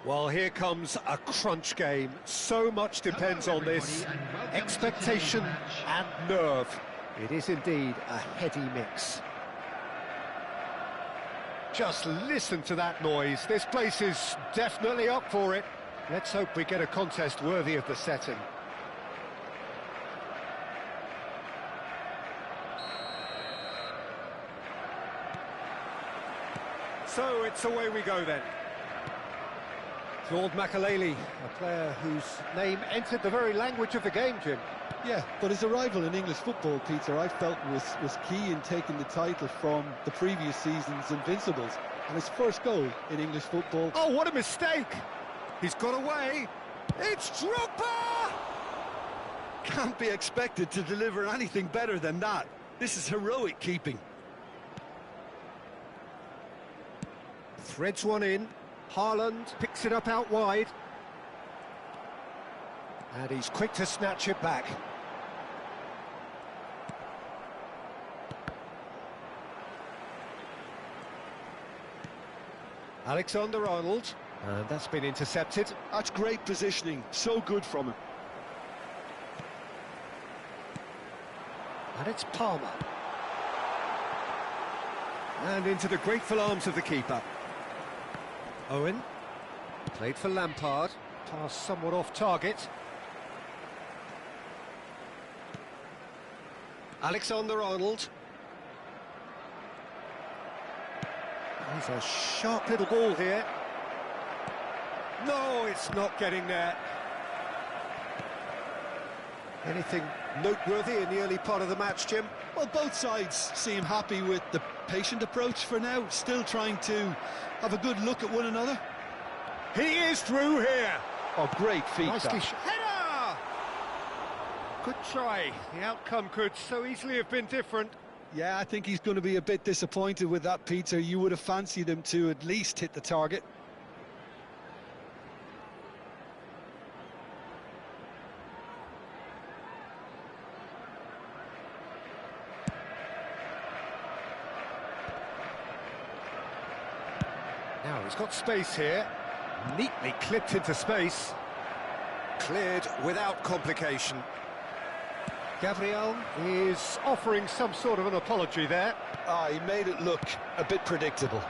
Well, here comes a crunch game. So much depends on this. Expectation and nerve. It is indeed a heady mix. Just listen to that noise. This place is definitely up for it. Let's hope we get a contest worthy of the setting. So it's away we go then. Lord Makaleli, a player whose name entered the very language of the game, Jim. Yeah, but his arrival in English football, Peter, I felt was key in taking the title from the previous season's Invincibles. And his first goal in English football... Oh, what a mistake! He's got away. It's Drogba! Can't be expected to deliver anything better than that. This is heroic keeping. Threads one in. Haaland picks it up out wide. And he's quick to snatch it back. Alexander-Arnold. And that's been intercepted. That's great positioning. So good from him. And it's Palmer. And into the grateful arms of the keeper. Owen, played for Lampard, pass somewhat off target. Alexander-Arnold. He's a sharp little ball here. No, it's not getting there. Anything noteworthy in the early part of the match, Jim? Well, both sides seem happy with the patient approach for now, still trying to have a good look at one another. He is through here. Oh, great feat. Nicely header! Good try. The outcome could so easily have been different. Yeah, I think he's going to be a bit disappointed with that, Peter. You would have fancied him to at least hit the target. Now he's got space here, neatly clipped into space. Cleared without complication. Gabriel is offering some sort of an apology there. Ah, he made it look a bit predictable.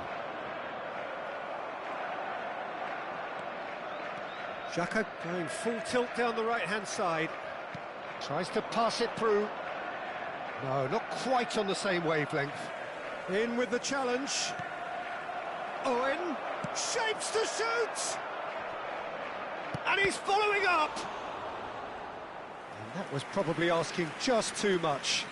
Xhaka going full tilt down the right-hand side. Tries to pass it through. No, not quite on the same wavelength. In with the challenge. Owen shapes to shoot! And he's following up! And that was probably asking just too much.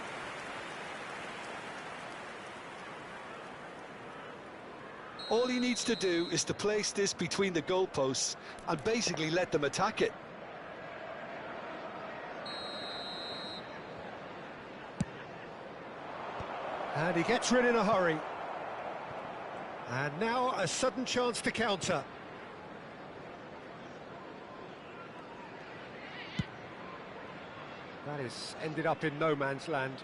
All he needs to do is to place this between the goalposts and basically let them attack it. And he gets rid in a hurry. And now a sudden chance to counter. That is ended up in no man's land.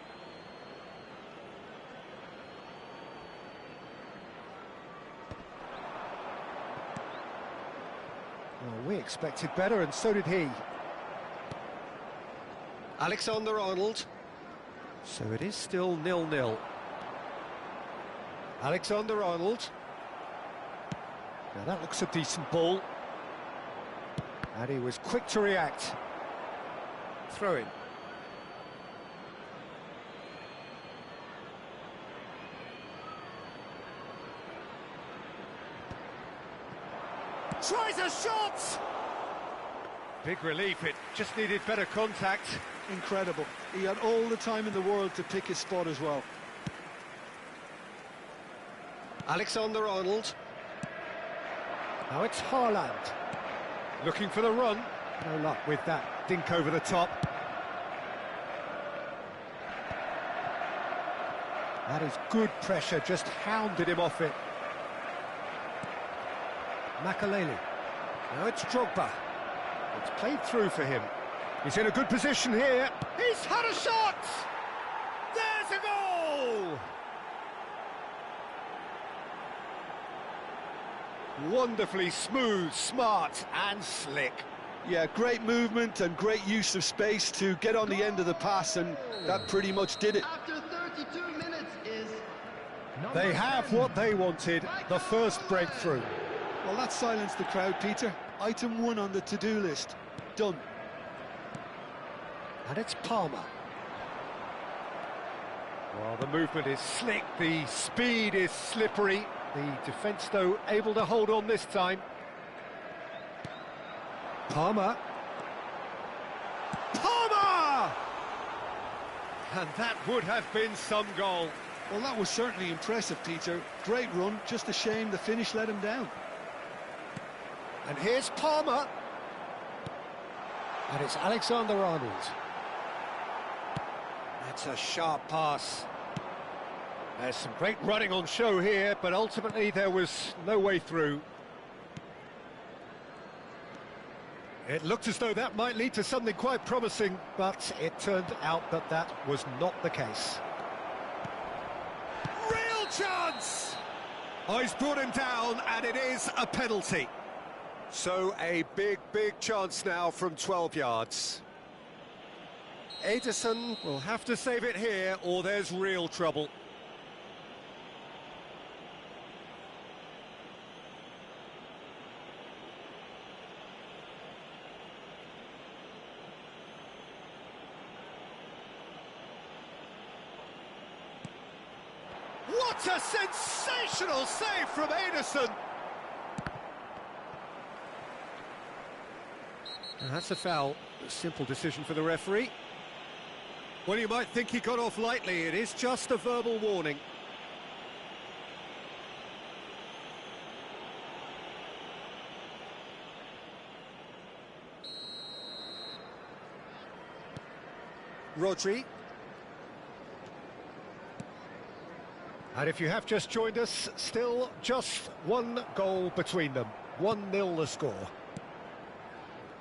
Well, we expected better, and so did he. Alexander-Arnold. So it is still 0-0. Alexander-Arnold. Now that looks a decent ball. And he was quick to react. Throw in. Tries a shot! Big relief, it just needed better contact. Incredible. He had all the time in the world to pick his spot as well. Alexander-Arnold. Now it's Haaland. Looking for the run. No luck with that dink over the top. That is good pressure, just hounded him off it. Makaleli. Now it's Drogba. It's played through for him. He's in a good position here. He's had a shot! There's a goal! Wonderfully smooth, smart and slick. Yeah, great movement and great use of space to get on the end of the pass, and that pretty much did it. After 32 minutes is... They have what they wanted, the first breakthrough. Well, that silenced the crowd, Peter. Item 1 on the to-do list. Done. And it's Palmer. Well, the movement is slick, the speed is slippery. The defence, though, able to hold on this time. Palmer. Palmer! And that would have been some goal. Well, that was certainly impressive, Peter. Great run, just a shame the finish let him down. And here's Palmer. And it's Alexander-Arnold. That's a sharp pass. There's some great running on show here, but ultimately there was no way through. It looked as though that might lead to something quite promising, but it turned out that that was not the case. Real chance! Oh, he's brought him down, and it is a penalty. So a big chance now from 12 yards. Ederson will have to save it here, or there's real trouble. What a sensational save from Ederson! And that's a foul. A simple decision for the referee. Well, you might think he got off lightly. It is just a verbal warning. Rodri. And if you have just joined us, still just one goal between them. 1-0 the score.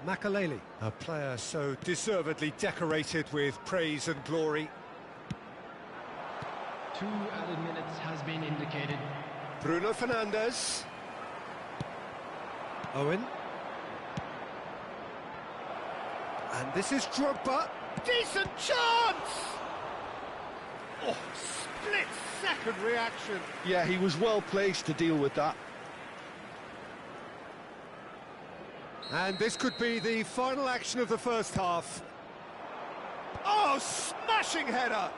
Makaleli, a player so deservedly decorated with praise and glory. 2 added minutes has been indicated. Bruno Fernandes. Owen. And this is Drogba. Decent chance! Oh, split-second reaction. Yeah, he was well placed to deal with that. And this could be the final action of the first half. Oh, smashing header!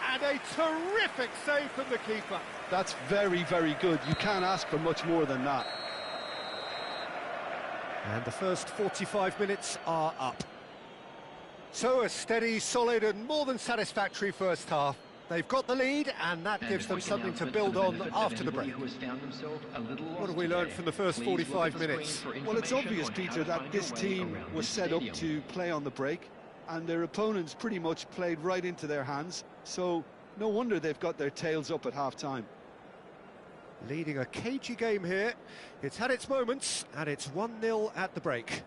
And a terrific save from the keeper. That's very good. You can't ask for much more than that. And the first 45 minutes are up. So a steady, solid and more than satisfactory first half. They've got the lead, and that gives them something to build on after the break. What have we learned from the first 45 minutes? Well, it's obvious, Peter, that this team was set up to play on the break, and their opponents pretty much played right into their hands, so no wonder they've got their tails up at half-time. Leading a cagey game here. It's had its moments, and it's 1-0 at the break.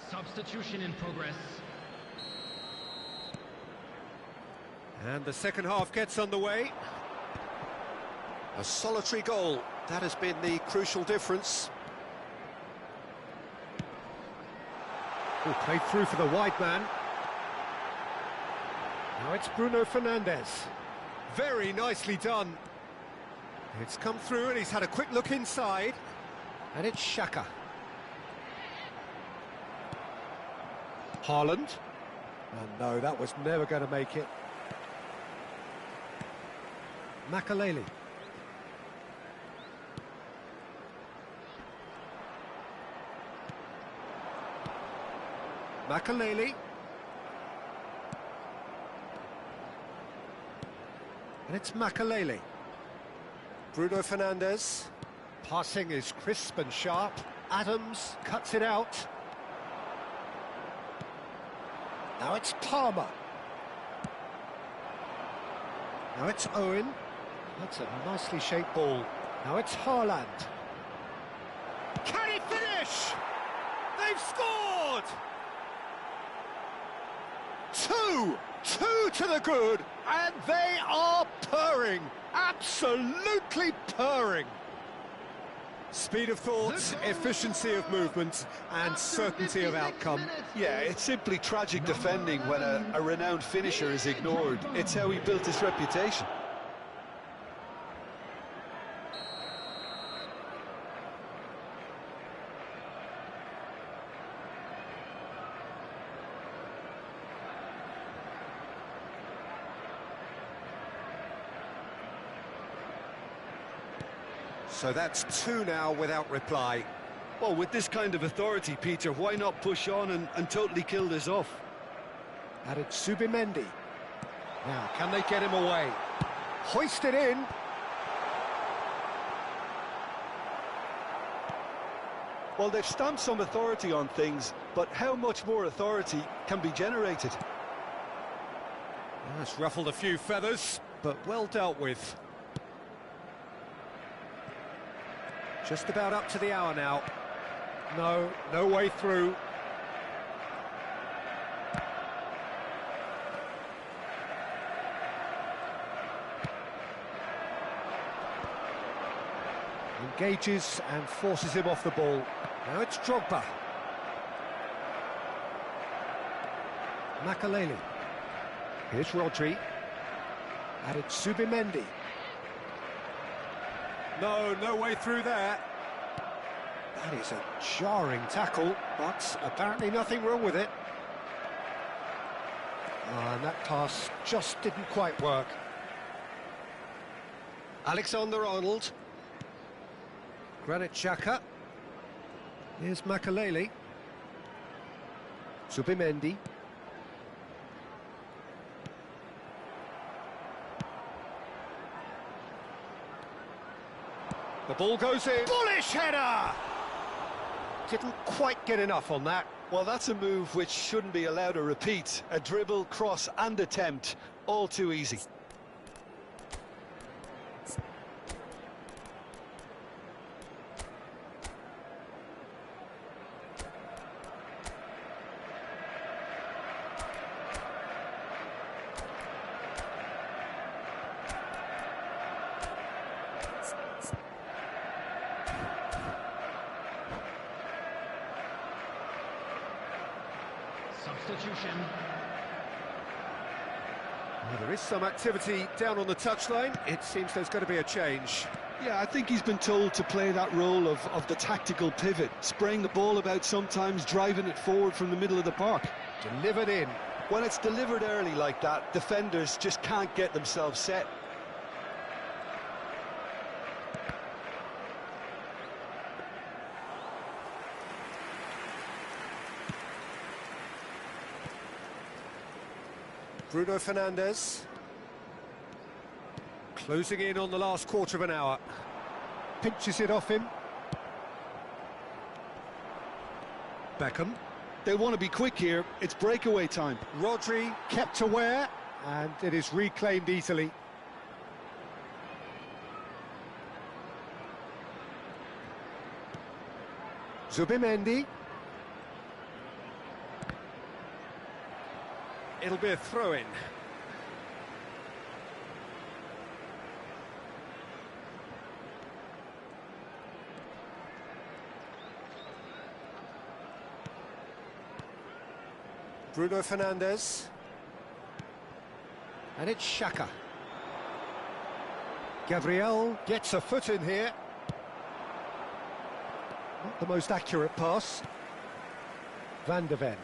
Substitution in progress. And the second half gets underway. A solitary goal, that has been the crucial difference. Oh, played through for the wide man. Now it's Bruno Fernandes. Very nicely done. It's come through and he's had a quick look inside. And it's Xhaka. Haaland. And no, that was never going to make it. Makelele. Makelele. And it's Makelele. Bruno Fernandes. Passing is crisp and sharp. Adams cuts it out. Now it's Palmer. Now it's Owen. That's a nicely shaped ball. Now it's Haaland. Can he finish? They've scored! Two to the good, and they are purring. Absolutely purring. Speed of thought, efficiency of movement, and certainty of outcome. Yeah, it's simply tragic defending when a renowned finisher is ignored. It's how he built his reputation. So that's two now without reply. Well, with this kind of authority, Peter, why not push on and totally kill this off? Added Zubimendi. Now, can they get him away? Hoist it in. Well, they've stamped some authority on things, but how much more authority can be generated? That's ruffled a few feathers, but well dealt with. Just about up to the hour now. No way through. Engages and forces him off the ball. Now it's Drogba. Makelele. Here's Rodri. Added Zubimendi. No way through there. That is a jarring tackle, but apparently nothing wrong with it. And that pass just didn't quite work. Alexander-Arnold. Granit Xhaka. Here's Makelele. Zubimendi. The ball goes in. Bullish header! Didn't quite get enough on that. Well, that's a move which shouldn't be allowed to repeat. A dribble, cross and attempt, all too easy. Substitution. Well, there is some activity down on the touchline. It seems there's going to be a change. Yeah, I think he's been told to play that role of the tactical pivot, spraying the ball about sometimes, driving it forward from the middle of the park. Delivered in. When it's delivered early like that, defenders just can't get themselves set. Bruno Fernandes. Closing in on the last quarter of an hour. Pinches it off him. Beckham. They want to be quick here. It's breakaway time. Rodri kept aware, and it is reclaimed easily. Zubimendi. it'll be a throw-in. Bruno Fernandes. And it's Xhaka. Gabriel gets a foot in here. Not the most accurate pass. Van de Ven.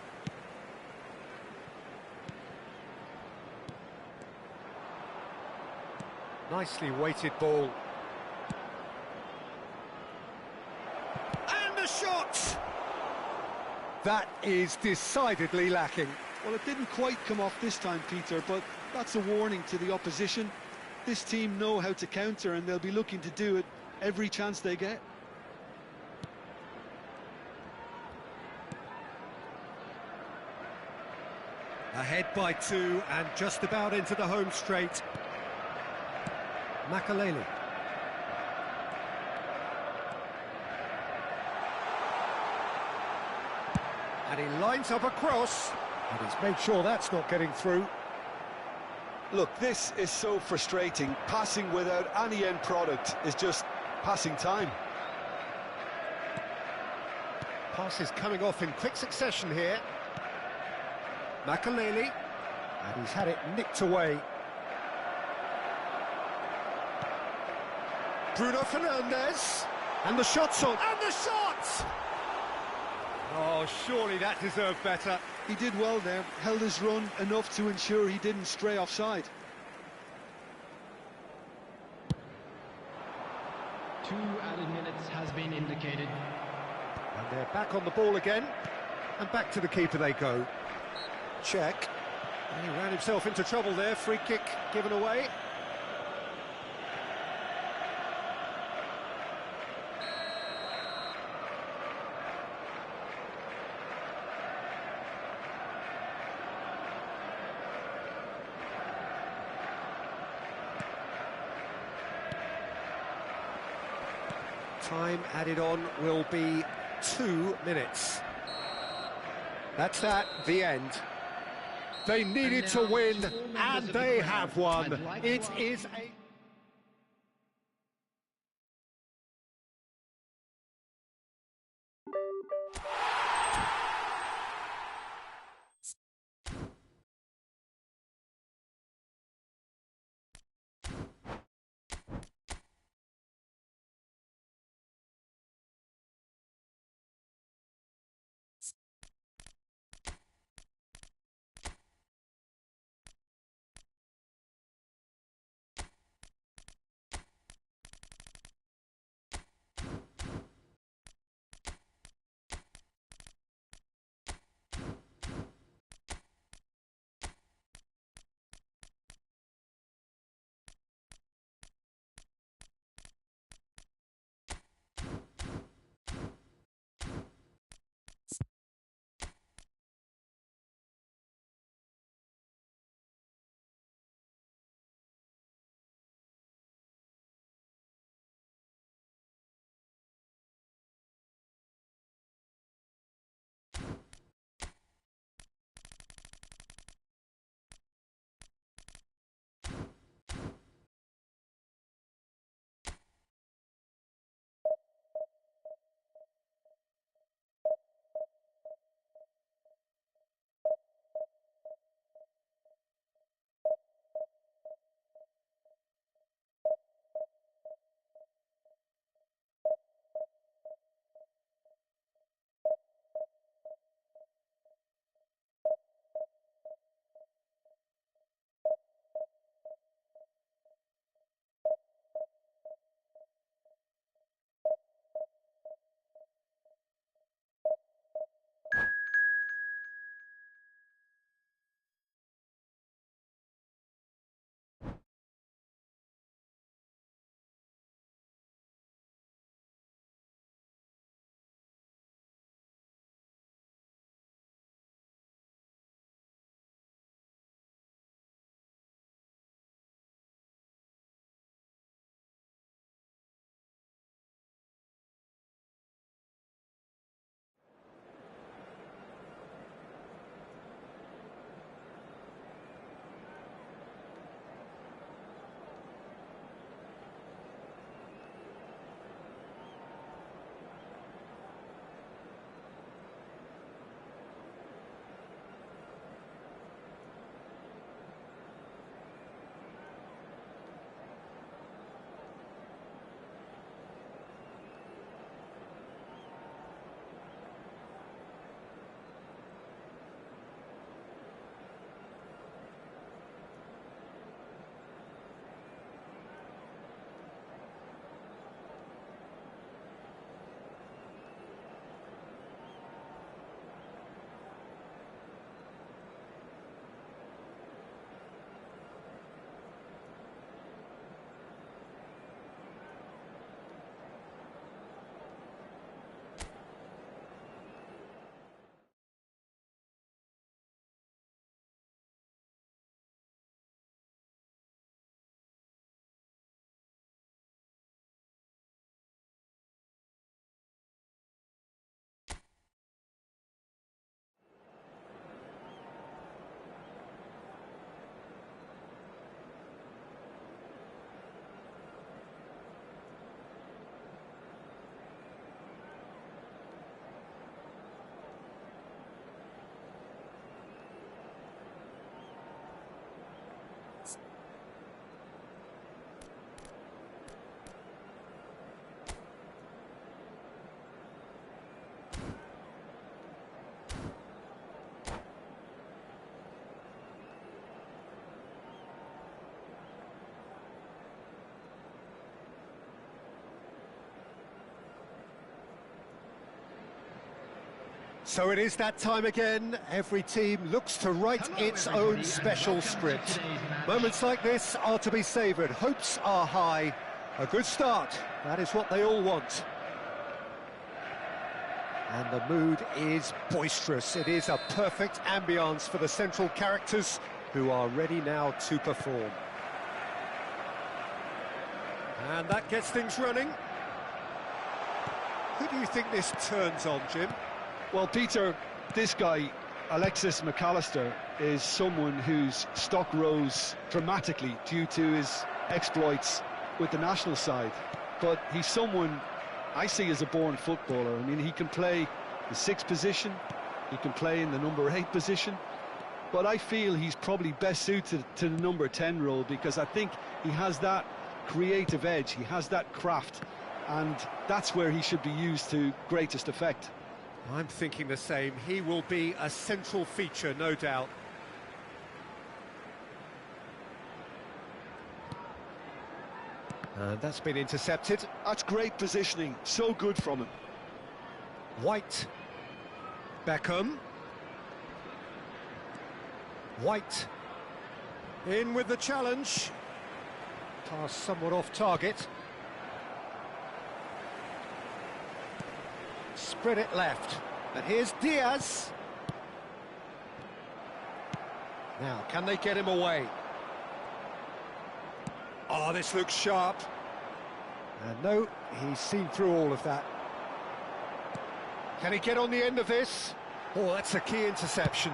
Nicely weighted ball. And the shot! That is decidedly lacking. Well, it didn't quite come off this time, Peter, but that's a warning to the opposition. This team know how to counter, and they'll be looking to do it every chance they get. Ahead by 2 and just about into the home straight. Makaleli. And he lines up a cross, and he's made sure that's not getting through. Look, this is so frustrating. Passing without any end product is just passing time. Pass is coming off in quick succession here. Makaleli, and he's had it nicked away. Bruno Fernandes, and the shot's on, and the shot! Oh, surely that deserved better. He did well there, held his run enough to ensure he didn't stray offside. 2 added minutes has been indicated. And they're back on the ball again, and back to the keeper they go. Check. And he ran himself into trouble there, free kick given away. Time added on will be 2 minutes. That's that, the end. They needed to win, and they have won. It is a... So it is that time again. Every team looks to write its own special script. Moments like this are to be savoured. Hopes are high. A good start. That is what they all want. And the mood is boisterous. It is a perfect ambience for the central characters who are ready now to perform. And that gets things running. Who do you think this turns on, Jim? Well, Peter, this guy, Alexis McAllister, is someone whose stock rose dramatically due to his exploits with the national side. But he's someone I see as a born footballer. I mean, he can play the 6th position, he can play in the number 8 position, but I feel he's probably best suited to the number 10 role because I think he has that creative edge, he has that craft, and that's where he should be used to greatest effect. I'm thinking the same. He will be a central feature, no doubt. And that's been intercepted. That's great positioning, so good from him. White. Beckham. White. In with the challenge. Pass somewhat off target. Spread it left. And here's Diaz. Now, can they get him away? Oh, this looks sharp. And no, he's seen through all of that. Can he get on the end of this? Oh, that's a key interception.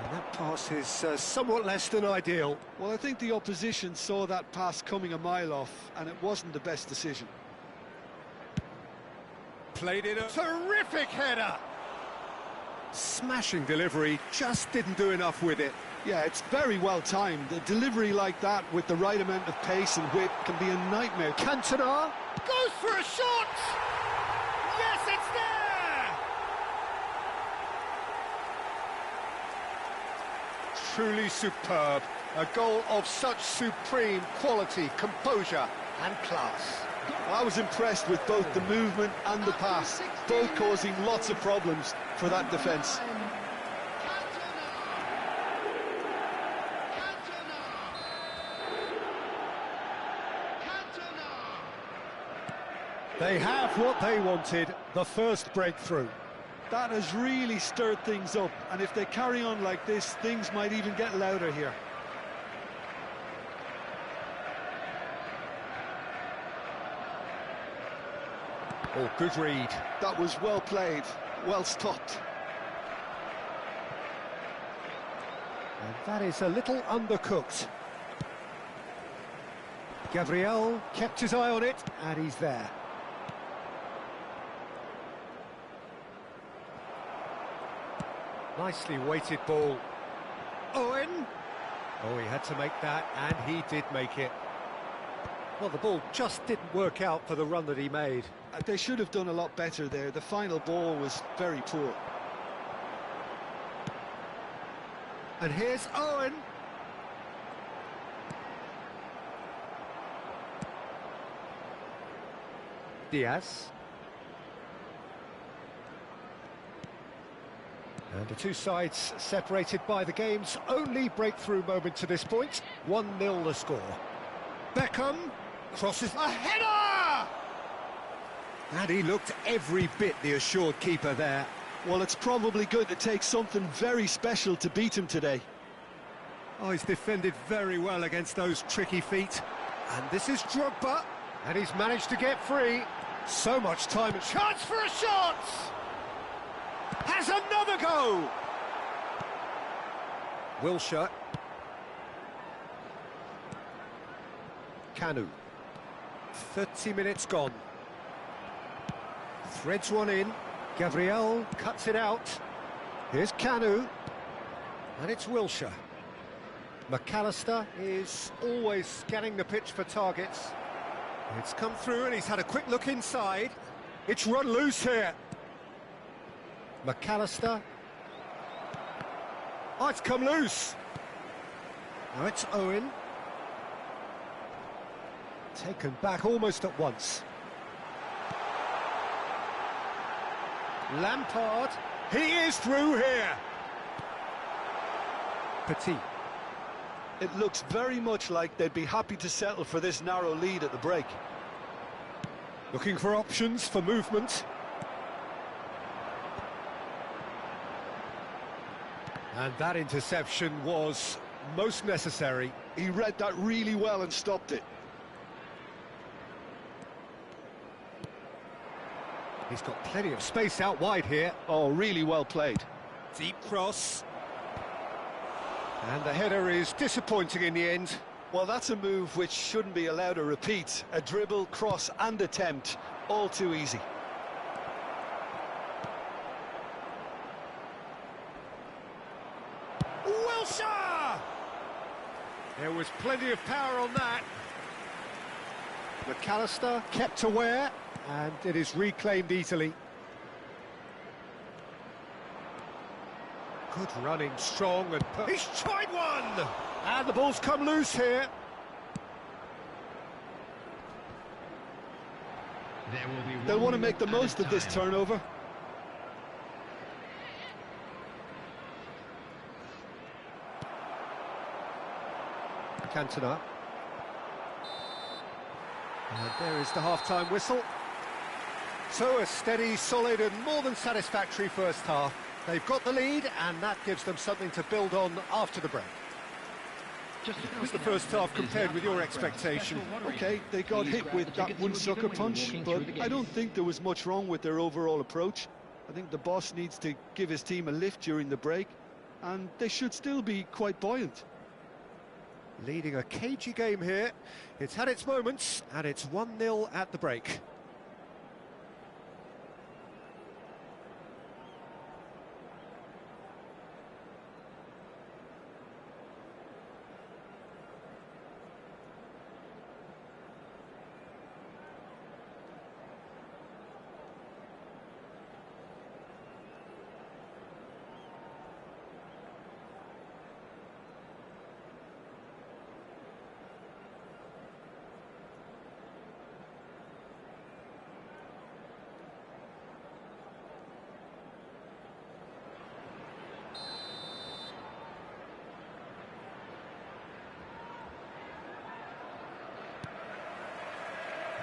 And that pass is somewhat less than ideal. Well, I think the opposition saw that pass coming a mile off, and it wasn't the best decision. Played in a terrific header. Smashing delivery, just didn't do enough with it. Yeah, it's very well timed. A delivery like that with the right amount of pace and whip can be a nightmare. Cantona goes for a shot! Yes, it's there! Truly superb. A goal of such supreme quality, composure and class. I was impressed with both the movement and the pass, both causing lots of problems for that defence. They have what they wanted, the first breakthrough. That has really stirred things up, and if they carry on like this, things might even get louder here. Oh, good read. That was well played, well stopped. And that is a little undercooked. Gabriel kept his eye on it, and he's there. Nicely weighted ball. Owen! Oh, he had to make that, and he did make it. Well, the ball just didn't work out for the run that he made. They should have done a lot better there. The final ball was very poor. And here's Owen. Diaz. And the two sides separated by the game's only breakthrough moment to this point. 1-0 the score. Beckham crosses a header! And he looked every bit the assured keeper there. Well, it's probably going to take something very special to beat him today. Oh, he's defended very well against those tricky feet. And this is Drogba. And he's managed to get free. So much time. Chance for a shot! Has another go! Wilshere. Kanu. 30 minutes gone. Threads one in. Gabriel cuts it out. Here's Kanu. And it's Wilshere. McAllister is always scanning the pitch for targets. It's come through and he's had a quick look inside. It's run loose here. McAllister. Oh, it's come loose. Now it's Owen. Taken back almost at once. Lampard, he is through here. Petit. It looks very much like they'd be happy to settle for this narrow lead at the break. Looking for options for movement. And that interception was most necessary. He read that really well and stopped it. He's got plenty of space out wide here. Oh, really well played. Deep cross. And the header is disappointing in the end. Well, that's a move which shouldn't be allowed to repeat. A dribble, cross and attempt, all too easy. Wilshere! There was plenty of power on that. McAllister kept aware, and it is reclaimed easily. Good running, strong and... He's tried one! And the ball's come loose here. They'll want to make the most of this turnover. Cantona. And there is the half-time whistle. So a steady, solid and more than satisfactory first half. They've got the lead and that gives them something to build on after the break. How's the first half compared with your expectation? Okay, they got hit with that one sucker punch, but I don't think there was much wrong with their overall approach. I think the boss needs to give his team a lift during the break, and they should still be quite buoyant. Leading a cagey game here. It's had its moments, and it's 1-0 at the break.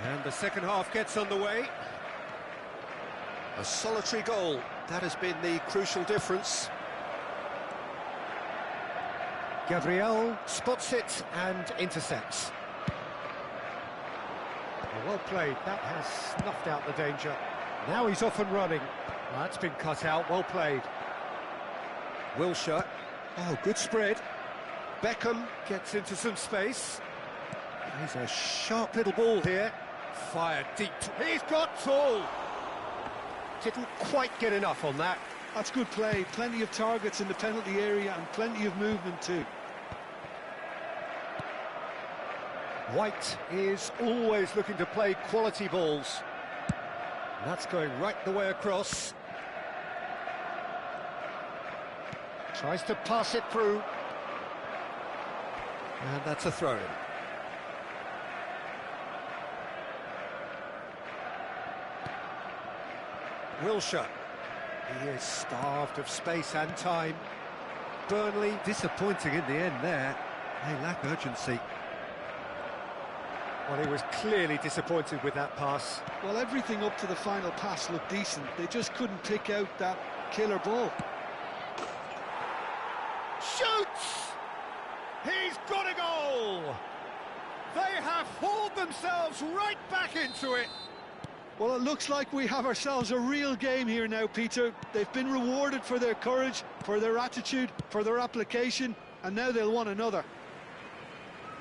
And the second half gets underway. A solitary goal, that has been the crucial difference. Gabriel spots it and intercepts. Well played, that has snuffed out the danger. Now he's off and running. That's been cut out, well played. Wilshere, oh, good spread. Beckham gets into some space. He's a sharp little ball here. Fired deep. He's got full. Didn't quite get enough on that. That's good play. Plenty of targets in the penalty area and plenty of movement too. White is always looking to play quality balls. And that's going right the way across. Tries to pass it through. And that's a throw-in. Wilshere. He is starved of space and time. Burnley disappointing in the end there. They lack urgency. Well, he was clearly disappointed with that pass. Well, everything up to the final pass looked decent. They just couldn't pick out that killer ball. Shoots! He's got a goal! They have hauled themselves right back into it. Well, it looks like we have ourselves a real game here now, Peter. They've been rewarded for their courage, for their attitude, for their application, and now they'll want another.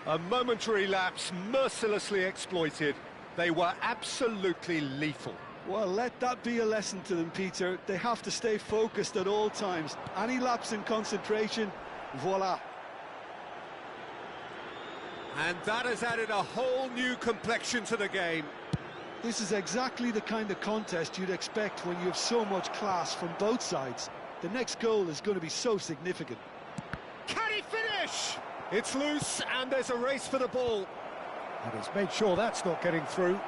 A momentary lapse mercilessly exploited. They were absolutely lethal. Well, let that be a lesson to them, Peter. They have to stay focused at all times. Any lapse in concentration, voila. And that has added a whole new complexion to the game. This is exactly the kind of contest you'd expect when you have so much class from both sides. The next goal is going to be so significant. Can he finish? It's loose and there's a race for the ball. And he's made sure that's not getting through.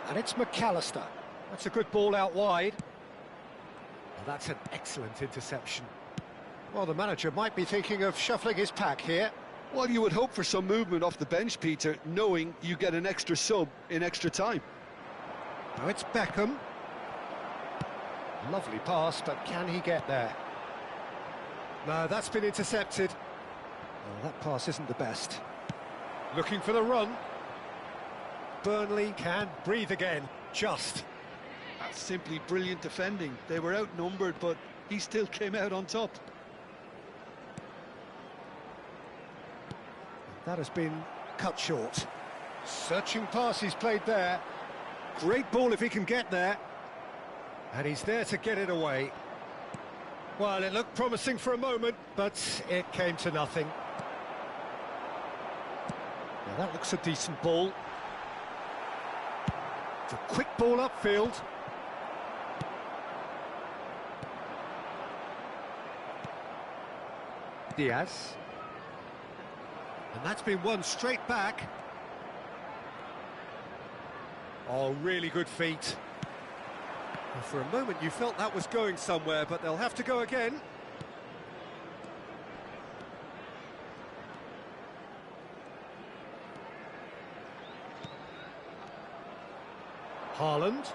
And it's McAllister. That's a good ball out wide. Well, that's an excellent interception. Well, the manager might be thinking of shuffling his pack here. Well, you would hope for some movement off the bench, Peter, knowing you get an extra sub in extra time. Now it's Beckham. Lovely pass, but can he get there? No, that's been intercepted. Well, that pass isn't the best. Looking for the run. Burnley can breathe again, just. That's simply brilliant defending. They were outnumbered, but he still came out on top. That has been cut short. Searching pass he's played there. Great ball if he can get there. And he's there to get it away. Well, it looked promising for a moment, but it came to nothing. Now that looks a decent ball. It's a quick ball upfield. Diaz. And that's been won straight back. Oh, really good feet. Well, for a moment you felt that was going somewhere, but they'll have to go again. Haaland.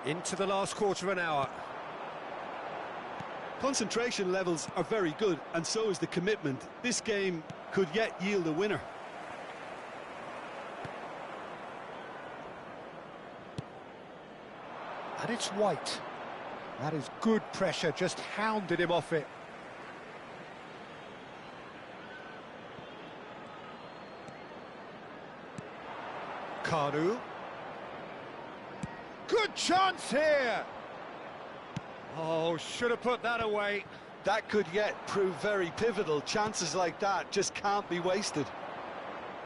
Into the last quarter of an hour. Concentration levels are very good, and so is the commitment. This game could yet yield a winner. And it's White. That is good pressure, just hounded him off it. Kanu. Good chance here! Oh, should have put that away. That could yet prove very pivotal. Chances like that just can't be wasted.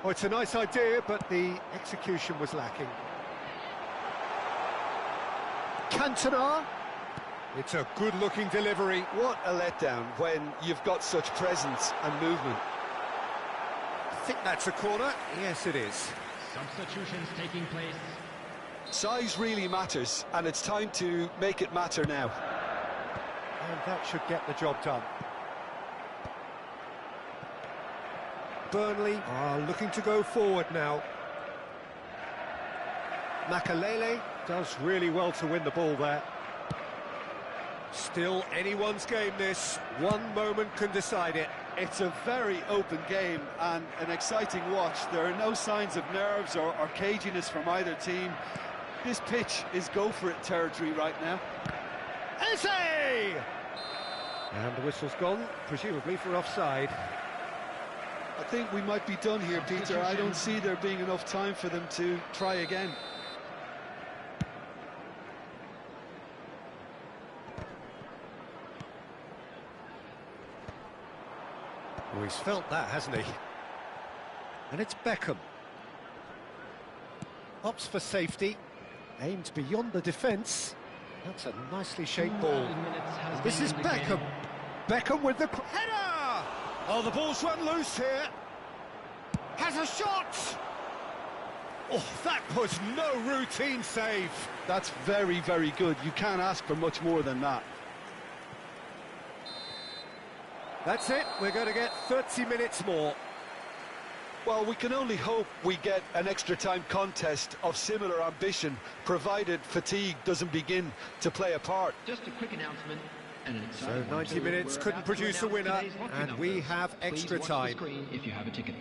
Oh, it's a nice idea, but the execution was lacking. Cantona. It's a good-looking delivery. What a letdown when you've got such presence and movement. I think that's a corner. Yes, it is. Substitutions taking place. Size really matters, and it's time to make it matter now. And that should get the job done. Burnley are looking to go forward now. Makalele does really well to win the ball there. Still anyone's game this. One moment can decide it. It's a very open game and an exciting watch. There are no signs of nerves or caginess from either team. This pitch is go-for-it territory right now. Eze! And the whistle's gone, presumably for offside. I think we might be done here, Peter. I don't see there being enough time for them to try again. Oh, he's felt that, hasn't he? And it's Beckham. Opts for safety. Aimed beyond the defence. That's a nicely shaped ball. This is Beckham. Beckham with the header! Oh, the ball's run loose here. Has a shot! Oh, that was no routine save. That's very, very good. You can't ask for much more than that. That's it. We're going to get 30 minutes more. Well, we can only hope we get an extra-time contest of similar ambition, provided fatigue doesn't begin to play a part. Just a quick announcement. So 90 minutes couldn't produce a winner, and we have extra time. If you have a ticket.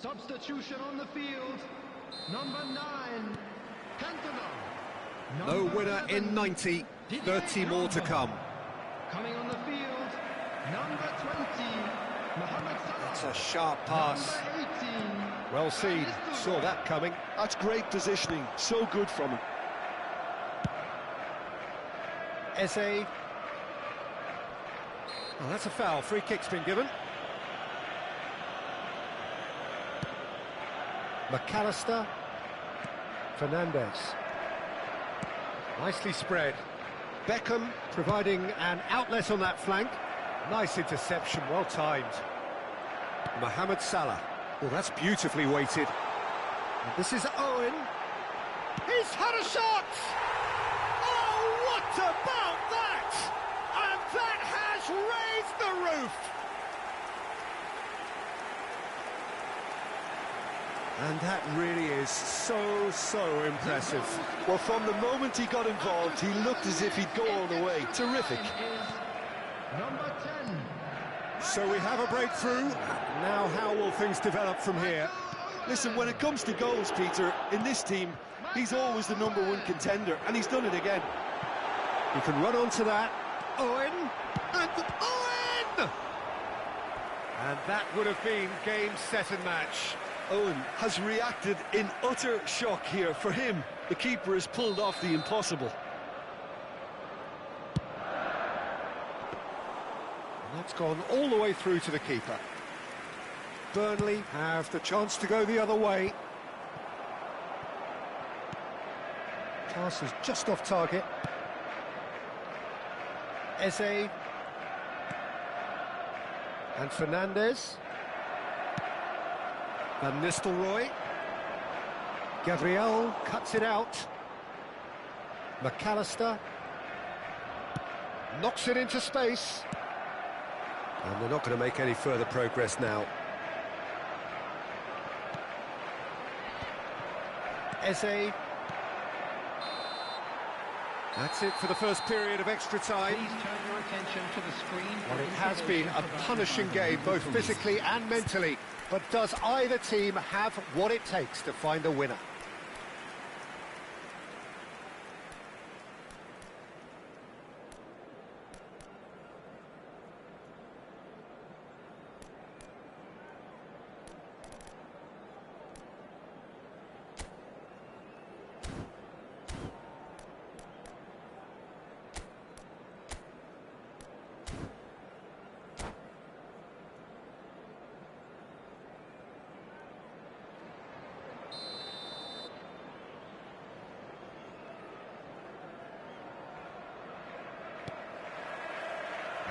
Substitution on the field, number 9, Cantona. No winner in 90, 30 more to come. Coming on the field, number 20, Mohamed Salah. It's a sharp pass. Number 18. Well seen, saw that coming. That's great positioning, so good from him. Eze. Oh, that's a foul. Free kick's been given. McAllister. Fernandez. Nicely spread. Beckham providing an outlet on that flank. Nice interception, well timed. Mohamed Salah. Oh, that's beautifully weighted. And this is Owen. He's had a shot! Oh, what about that? And that has raised the roof! And that really is so impressive. Well, from the moment he got involved, he looked as if he'd go all the way. Terrific. Number 10. So we have a breakthrough. Now how will things develop from here? Listen, when it comes to goals, Peter, in this team, he's always the #1 contender, and he's done it again. You can run onto that. Owen! And Owen! And that would have been game, set and match. Owen has reacted in utter shock here. For him, the keeper has pulled off the impossible. And that's gone all the way through to the keeper. Burnley have the chance to go the other way. Pass is just off target. Eze. And Fernandez. Van Nistelrooy. Gabriel cuts it out. McAllister. Knocks it into space. And they're not going to make any further progress now. Eze. That's it for the first period of extra time. Please turn your attention to the screen. Well, it has been a punishing game, both physically and mentally. But does either team have what it takes to find a winner?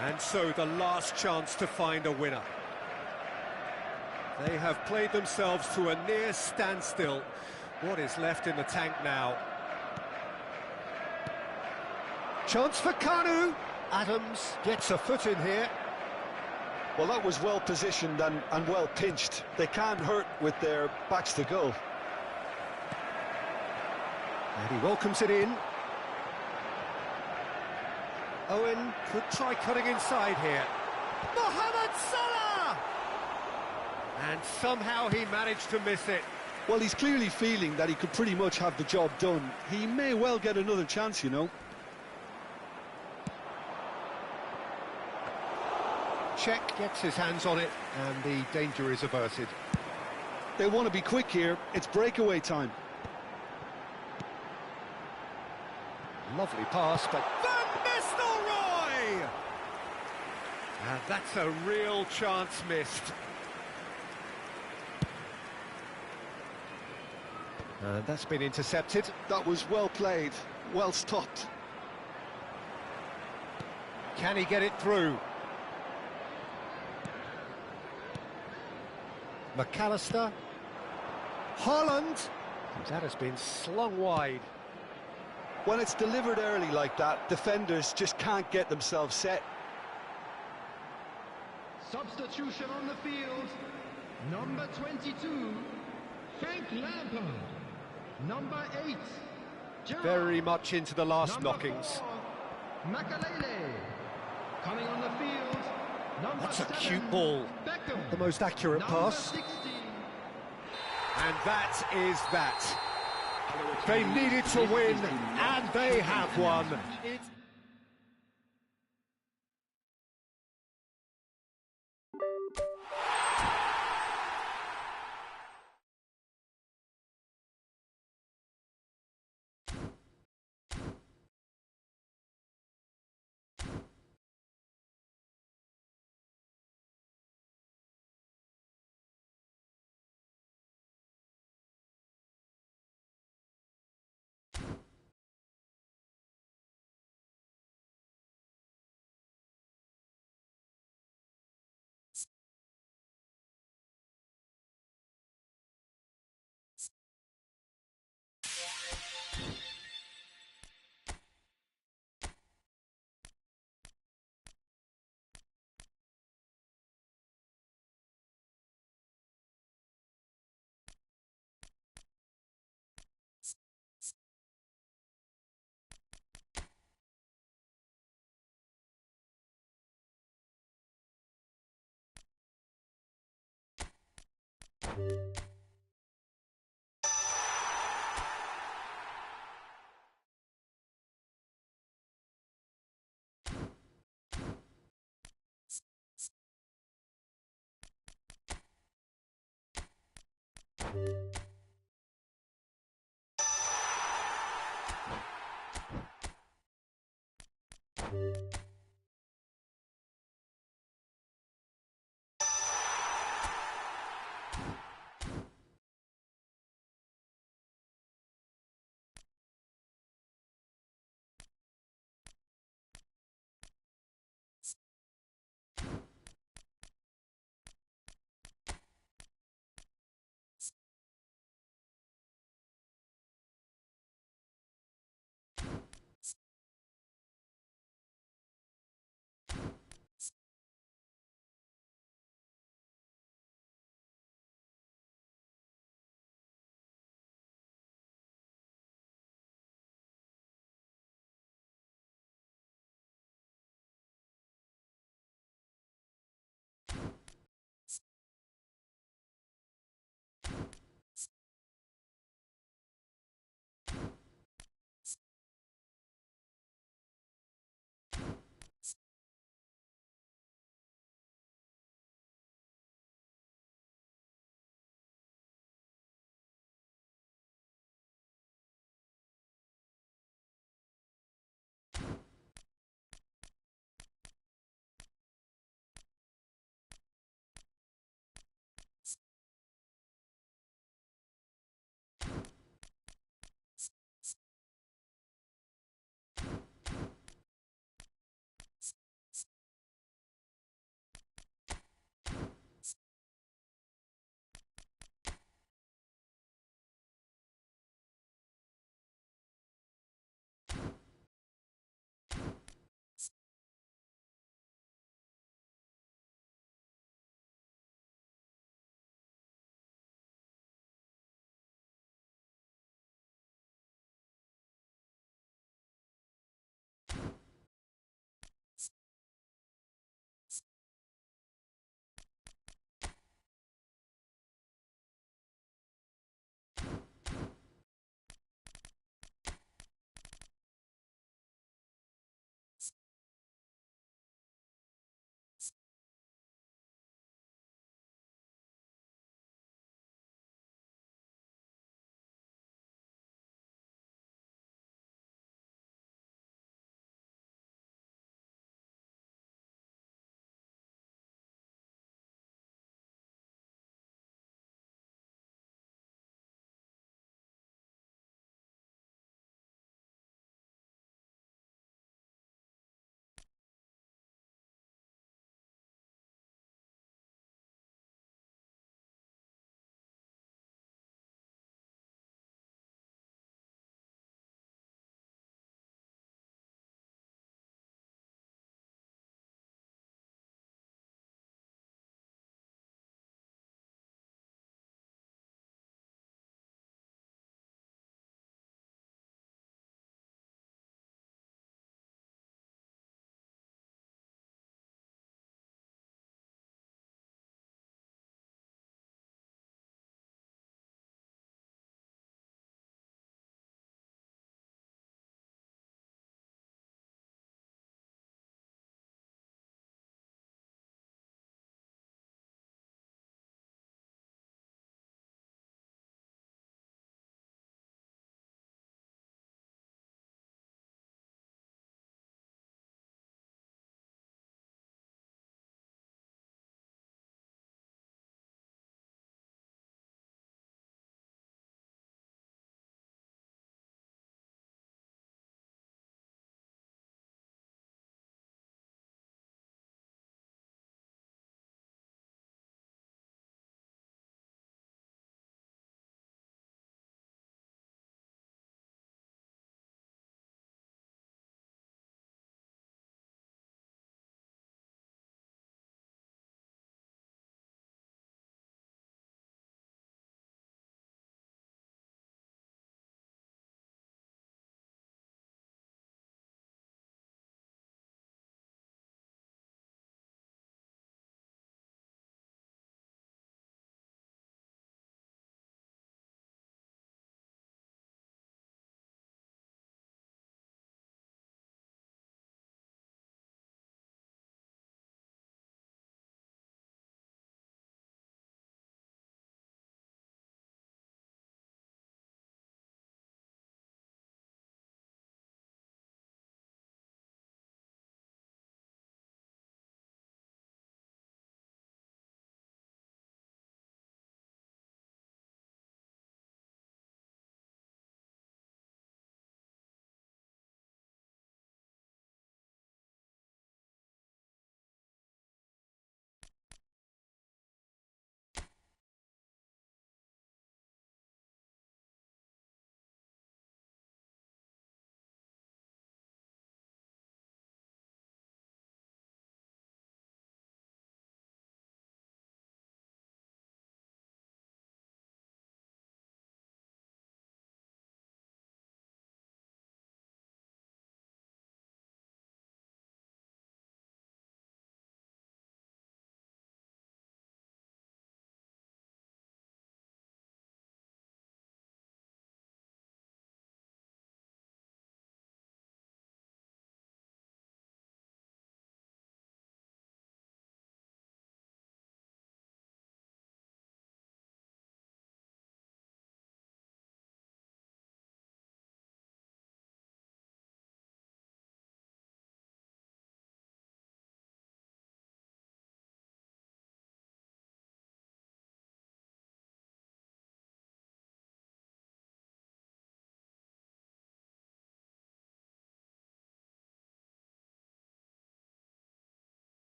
And so the last chance to find a winner. They have played themselves to a near standstill. What is left in the tank now? Chance for Kanu. Adams gets a foot in here. Well, that was well positioned and well pinched. They can't hurt with their backs to goal. And he welcomes it in. Owen could try cutting inside here. Mohamed Salah! And somehow he managed to miss it. Well, he's clearly feeling that he could pretty much have the job done. He may well get another chance, you know. Czech gets his hands on it, and the danger is averted. They want to be quick here. It's breakaway time. Lovely pass, but Van Nistelrooy! And that's a real chance missed. And that's been intercepted. That was well played, well stopped. Can he get it through? McAllister. Haaland. That has been slung wide. When it's delivered early like that, defenders just can't get themselves set. Substitution on the field. Number 22, Frank Lampard. Number 8, Gerrard. Very much into the last Number knockings. 4, Makalele. Coming on the field. Number That's a 7, cute ball. Beckham. The most accurate Number pass. 16. And that is that. They needed to win, and they have won. It's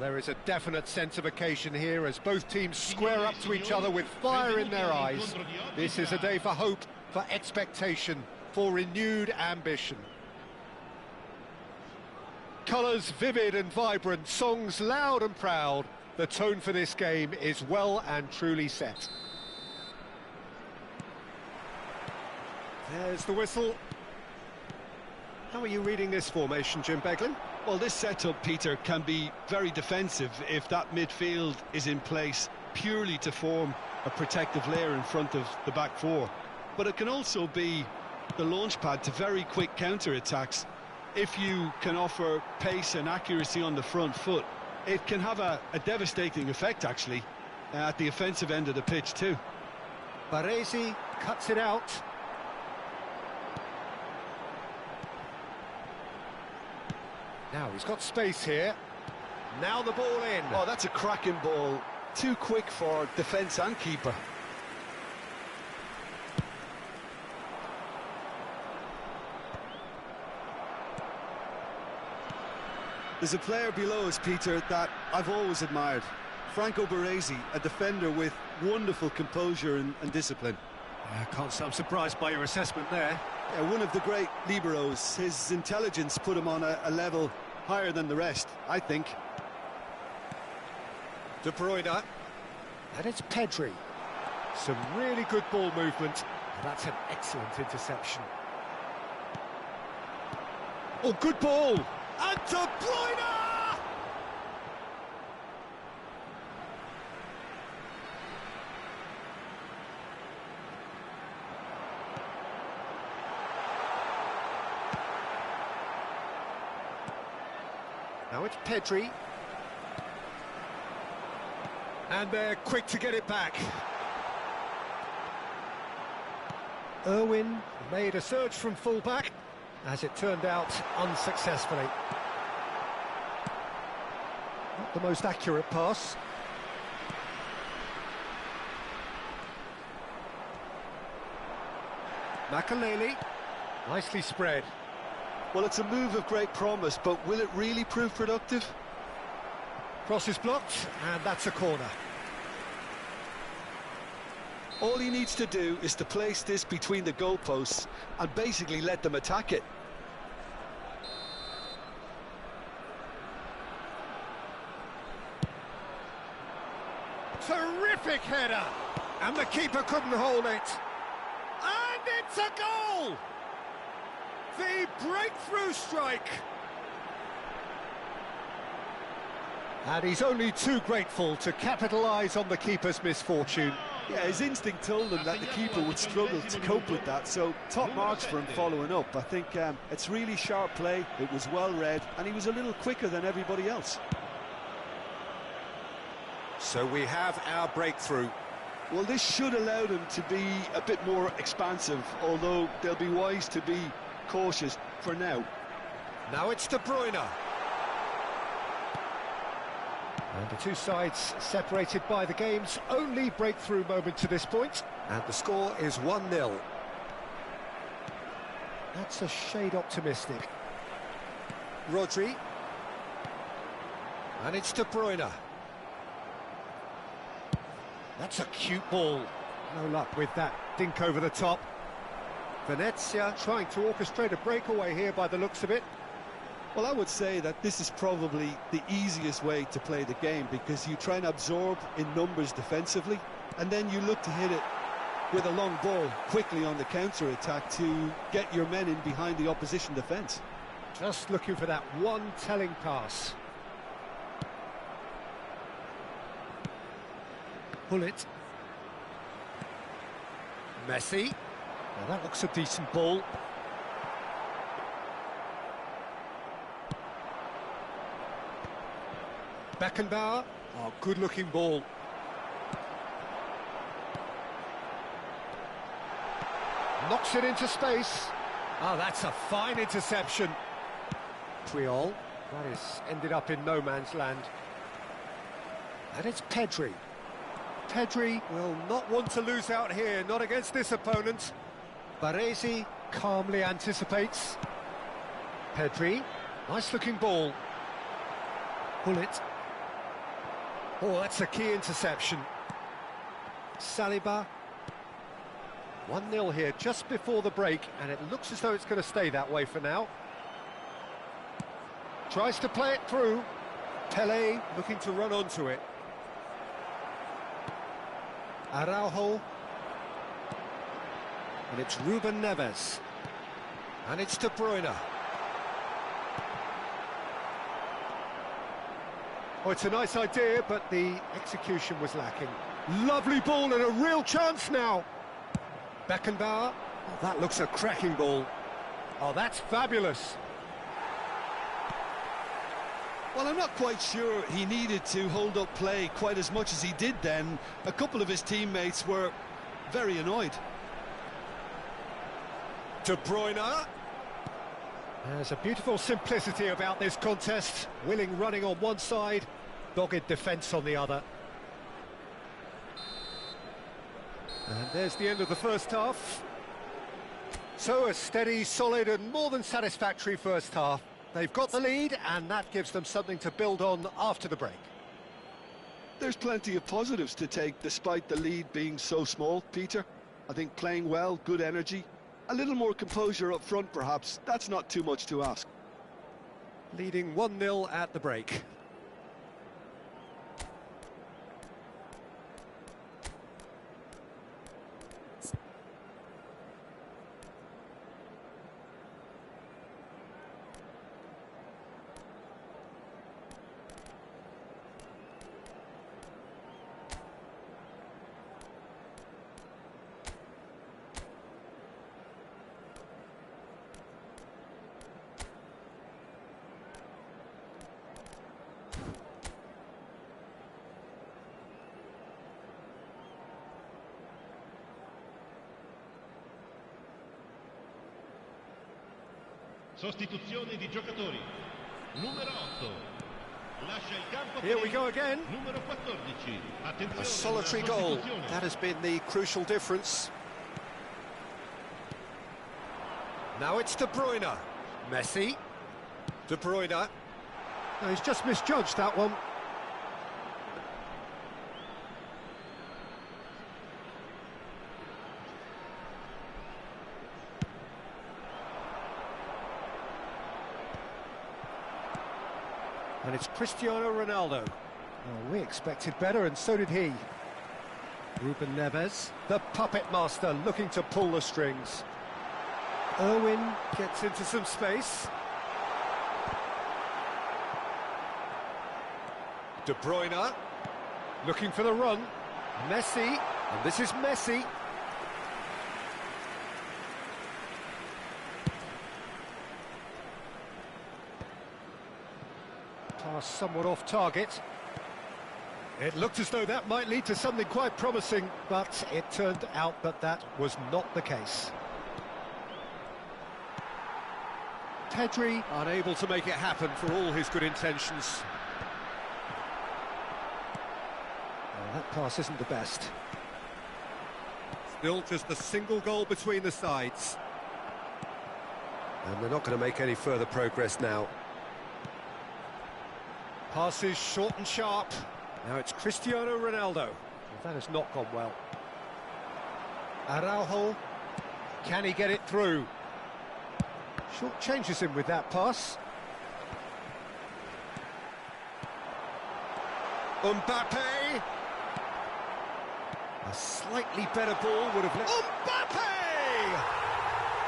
There is a definite sense of occasion here as both teams square up to each other with fire in their eyes. This is a day for hope, for expectation, for renewed ambition. Colours vivid and vibrant, songs loud and proud. The tone for this game is well and truly set. There's the whistle. How are you reading this formation, Jim Beglin? Well, this setup, Peter, can be very defensive if that midfield is in place purely to form a protective layer in front of the back four. But it can also be the launchpad to very quick counter-attacks. If you can offer pace and accuracy on the front foot, it can have a devastating effect, actually, at the offensive end of the pitch, too. Baresi cuts it out. Now he's got space here. Now the ball in. Oh, that's a cracking ball. Too quick for defence and keeper. There's a player below us, Peter, that I've always admired. Franco Baresi, a defender with wonderful composure and discipline. I can't say I'm surprised by your assessment there. Yeah, one of the great liberos. His intelligence put him on a level higher than the rest, I think. De Bruyne. And it's Pedri. Some really good ball movement. That's an excellent interception. Oh, good ball! And De Bruyne! Now it's Pedri. And they're quick to get it back. Irwin made a surge from full-back, as it turned out, unsuccessfully. Not the most accurate pass. Makaleli, nicely spread. Well, it's a move of great promise, but will it really prove productive? Cross is blocked, and that's a corner. All he needs to do is to place this between the goalposts and basically let them attack it. Terrific header! And the keeper couldn't hold it. And it's a goal! The breakthrough strike! And he's only too grateful to capitalise on the keeper's misfortune. Yeah, his instinct told him that the keeper would struggle to cope with that, so top marks for him following up. I think it's really sharp play, it was well read, and he was a little quicker than everybody else. So we have our breakthrough. Well, this should allow them to be a bit more expansive, although they'll be wise to be cautious for now. Now it's De Bruyne. And the two sides separated by the game's only breakthrough moment to this point. And the score is 1-0. That's a shade optimistic. Rodri. And it's De Bruyne. That's a cute ball. No luck with that dink over the top. Venezia trying to orchestrate a breakaway here by the looks of it. Well, I would say that this is probably the easiest way to play the game, because you try and absorb in numbers defensively, and then you look to hit it with a long ball quickly on the counter-attack to get your men in behind the opposition defence. Just looking for that one telling pass. Pull it. Messi. Now that looks a decent ball. Beckenbauer. Oh, good-looking ball. Knocks it into space. Oh, that's a fine interception. Triol. That is ended up in no man's land. And it's Pedri. Pedri will not want to lose out here, not against this opponent. Baresi calmly anticipates. Pedri. Nice-looking ball. Pull it. Oh, that's a key interception. Saliba. 1-0 here just before the break, and it looks as though it's going to stay that way for now. Tries to play it through. Pele looking to run onto it. Araujo. And it's Ruben Neves. And it's De Bruyne. Oh, it's a nice idea, but the execution was lacking. Lovely ball and a real chance now. Beckenbauer. Oh, that looks a cracking ball. Oh, that's fabulous. Well, I'm not quite sure he needed to hold up play quite as much as he did then. A couple of his teammates were very annoyed. De Bruyne. There's a beautiful simplicity about this contest. Willing running on one side, dogged defence on the other. And there's the end of the first half. So a steady, solid and more than satisfactory first half. They've got the lead and that gives them something to build on after the break. There's plenty of positives to take despite the lead being so small, Peter. I think playing well, good energy, a little more composure up front perhaps, that's not too much to ask. Leading 1-0 at the break. Sostituzione di giocatori. Numero 8. Lascia il campo. Here we go again. Numero 14. Attenzione. A solitary goal. That has been the crucial difference. Now it's De Bruyne. Messi. De Bruyne. No, he's just misjudged that one. And it's Cristiano Ronaldo. Oh, we expected better, and so did he. Ruben Neves, the puppet master, looking to pull the strings. Irwin gets into some space. De Bruyne, looking for the run. Messi, and this is Messi. Pass somewhat off target. It looked as though that might lead to something quite promising, but it turned out that that was not the case. Pedri unable to make it happen for all his good intentions. Well, that pass isn't the best. Still just a single goal between the sides. And they're not going to make any further progress now. Passes short and sharp. Now it's Cristiano Ronaldo. Well, that has not gone well. Araujo. Can he get it through? Short changes him with that pass. Mbappe. A slightly better ball would have let... Mbappe!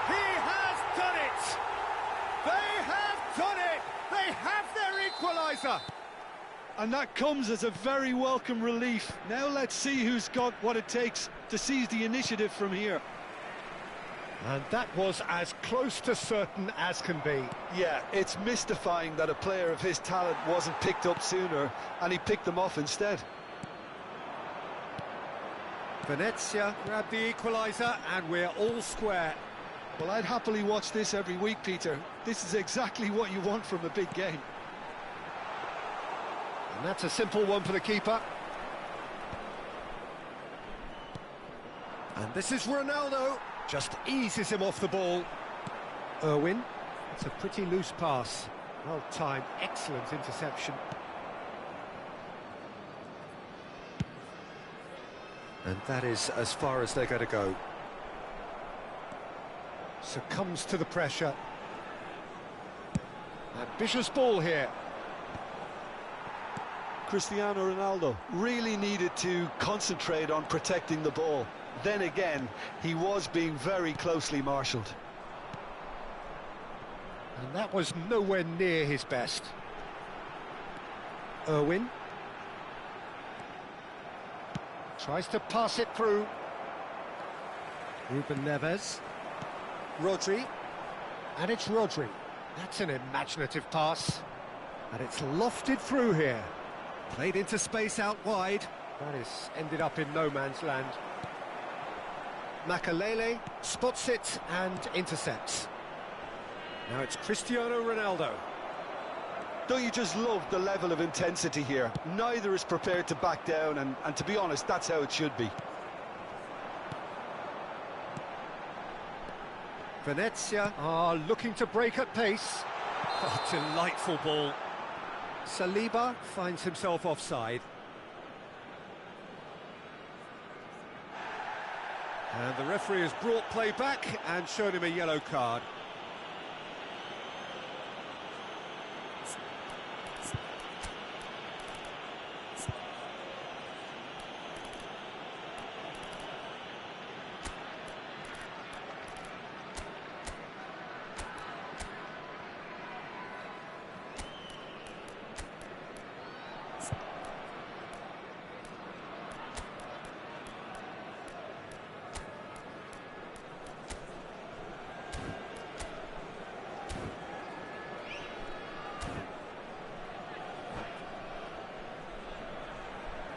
He has done it! They have done it! They have their equaliser! And that comes as a very welcome relief. Now let's see who's got what it takes to seize the initiative from here. And that was as close to certain as can be. Yeah, it's mystifying that a player of his talent wasn't picked up sooner, and he picked them off instead. Venezia grabbed the equaliser, and we're all square. Well, I'd happily watch this every week, Peter. This is exactly what you want from a big game. And that's a simple one for the keeper. And this is Ronaldo. Just eases him off the ball. Irwin. It's a pretty loose pass. Well timed, excellent interception. And that is as far as they're going to go. Succumbs to the pressure. Ambitious ball here. Cristiano Ronaldo really needed to concentrate on protecting the ball. Then again, he was being very closely marshalled. And that was nowhere near his best. Irwin. Tries to pass it through. Ruben Neves. Rodri. And it's Rodri. That's an imaginative pass. And it's lofted through here. Played into space out wide. That is ended up in no man's land. Makalele spots it and intercepts. Now it's Cristiano Ronaldo. Don't you just love the level of intensity here? Neither is prepared to back down, and to be honest, that's how it should be. Venezia are looking to break at pace. Oh, delightful ball. Saliba finds himself offside. And the referee has brought play back and shown him a yellow card.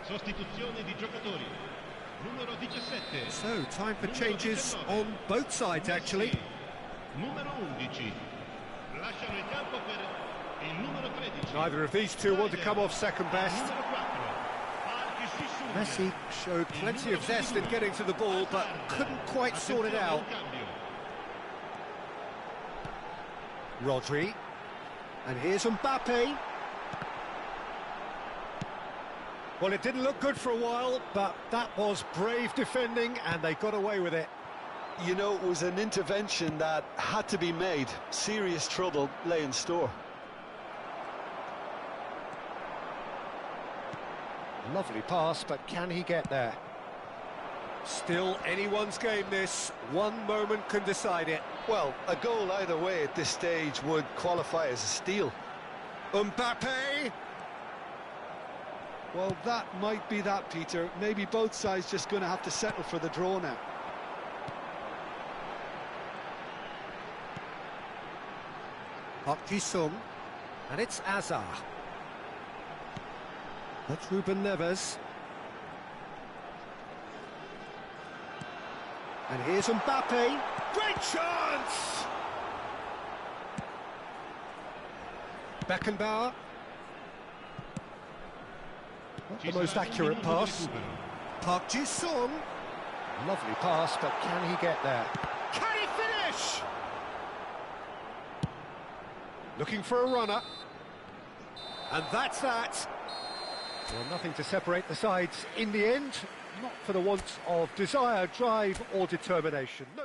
Sostituzione di giocatori. Numero 17. So, time for changes on both sides, actually. Numero 11. Lasciano il campo per il numero 13. Neither of these two want to come off second best. Numero 4. Messi showed plenty of zest in getting to the ball, but couldn't quite sort it out. Rodri. And here's Mbappe. Well, it didn't look good for a while, but that was brave defending, and they got away with it. You know, it was an intervention that had to be made. Serious trouble lay in store. Lovely pass, but can he get there? Still anyone's game, this. One moment can decide it. Well, a goal either way at this stage would qualify as a steal. Mbappe! Well, that might be that, Peter. Maybe both sides just going to have to settle for the draw now. Park Ji-sung, and it's Azar. That's Ruben Neves. And here's Mbappe. Great chance! Beckenbauer. Not the most accurate pass. Park Ji-sung. Lovely pass, but can he get there? Can he finish? Looking for a runner. And that's that. Well, nothing to separate the sides in the end. Not for the want of desire, drive or determination. No.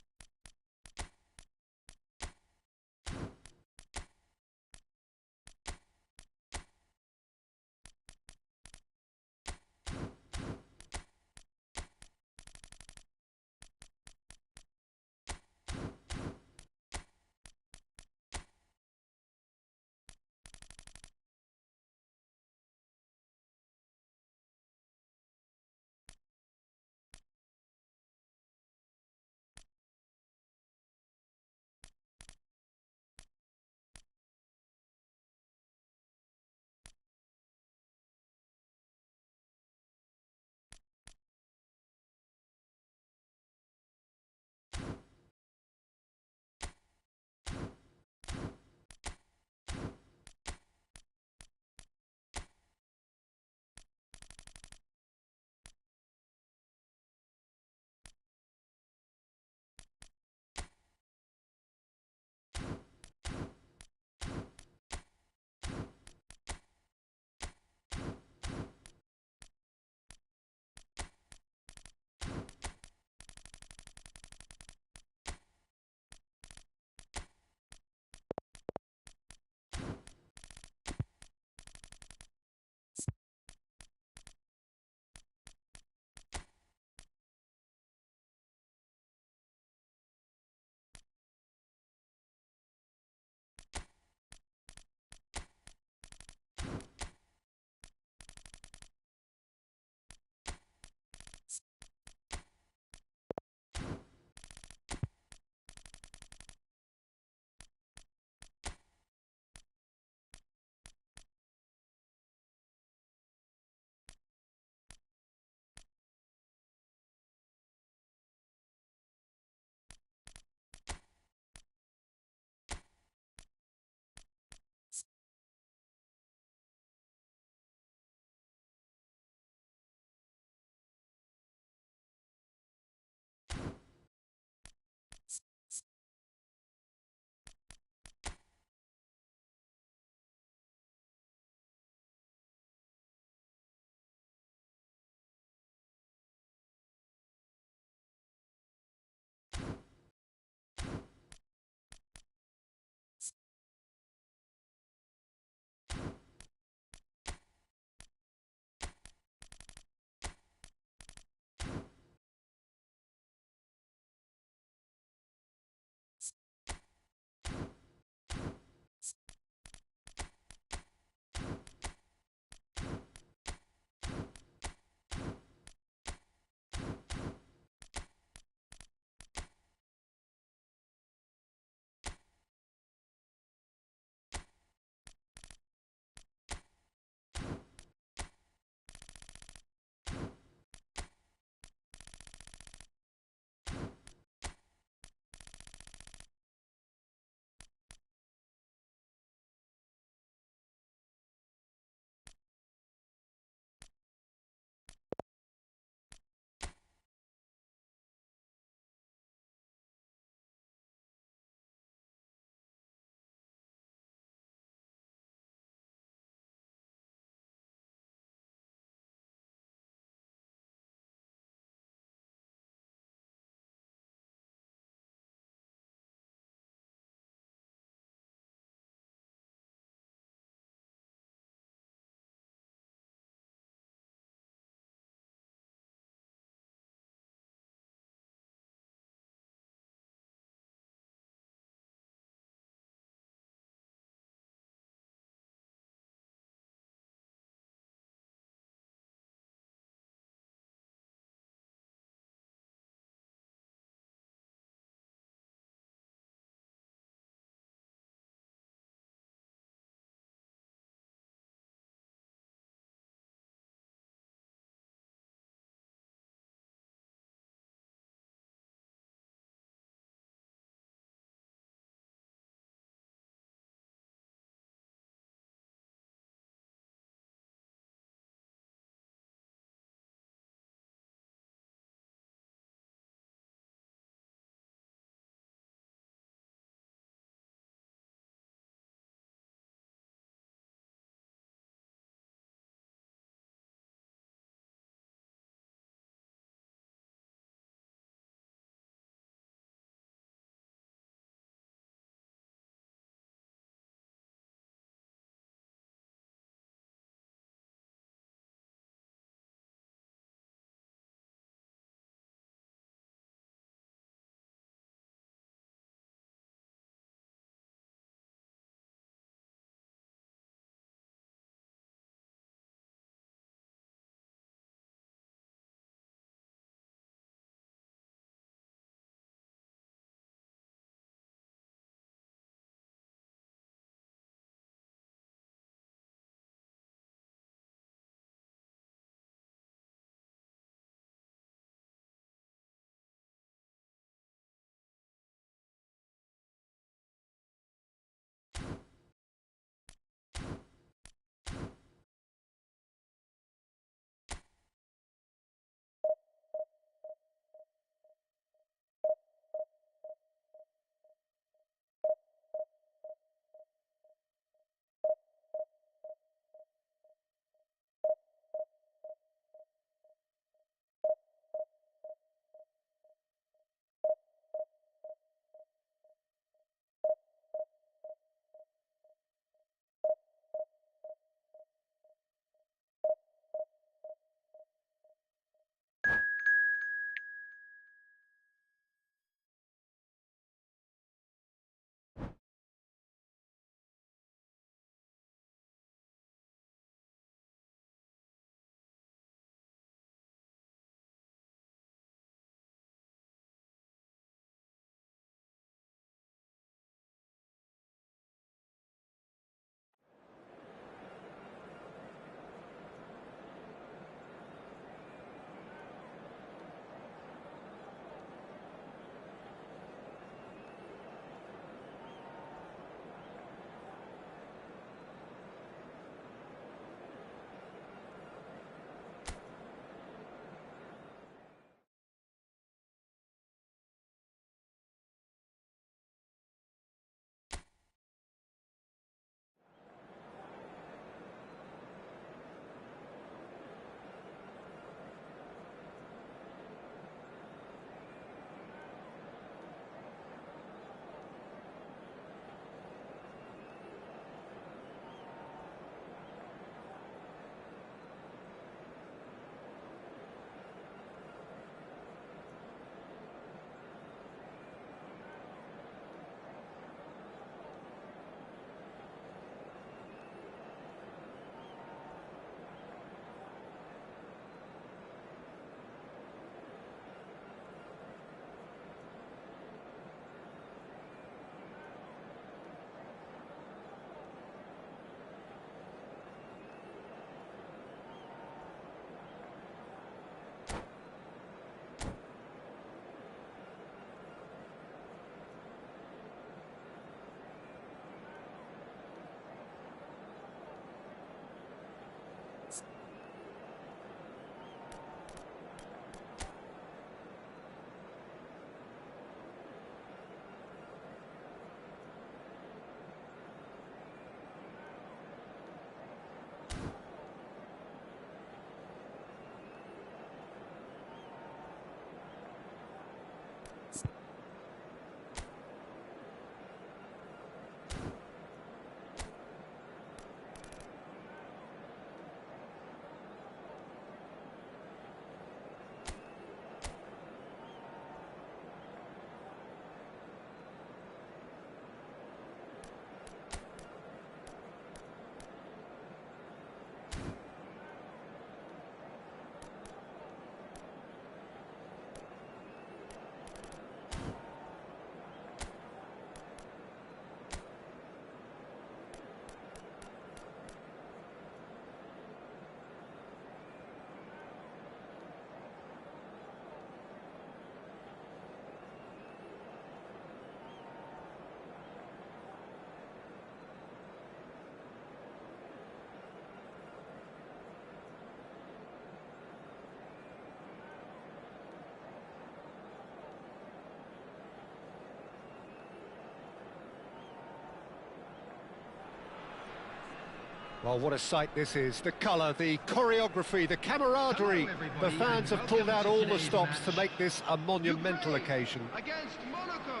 Well, what a sight this is. The colour, the choreography, the camaraderie. Hello, The fans have pulled out all the stops to make this a monumental occasion. Against Monaco.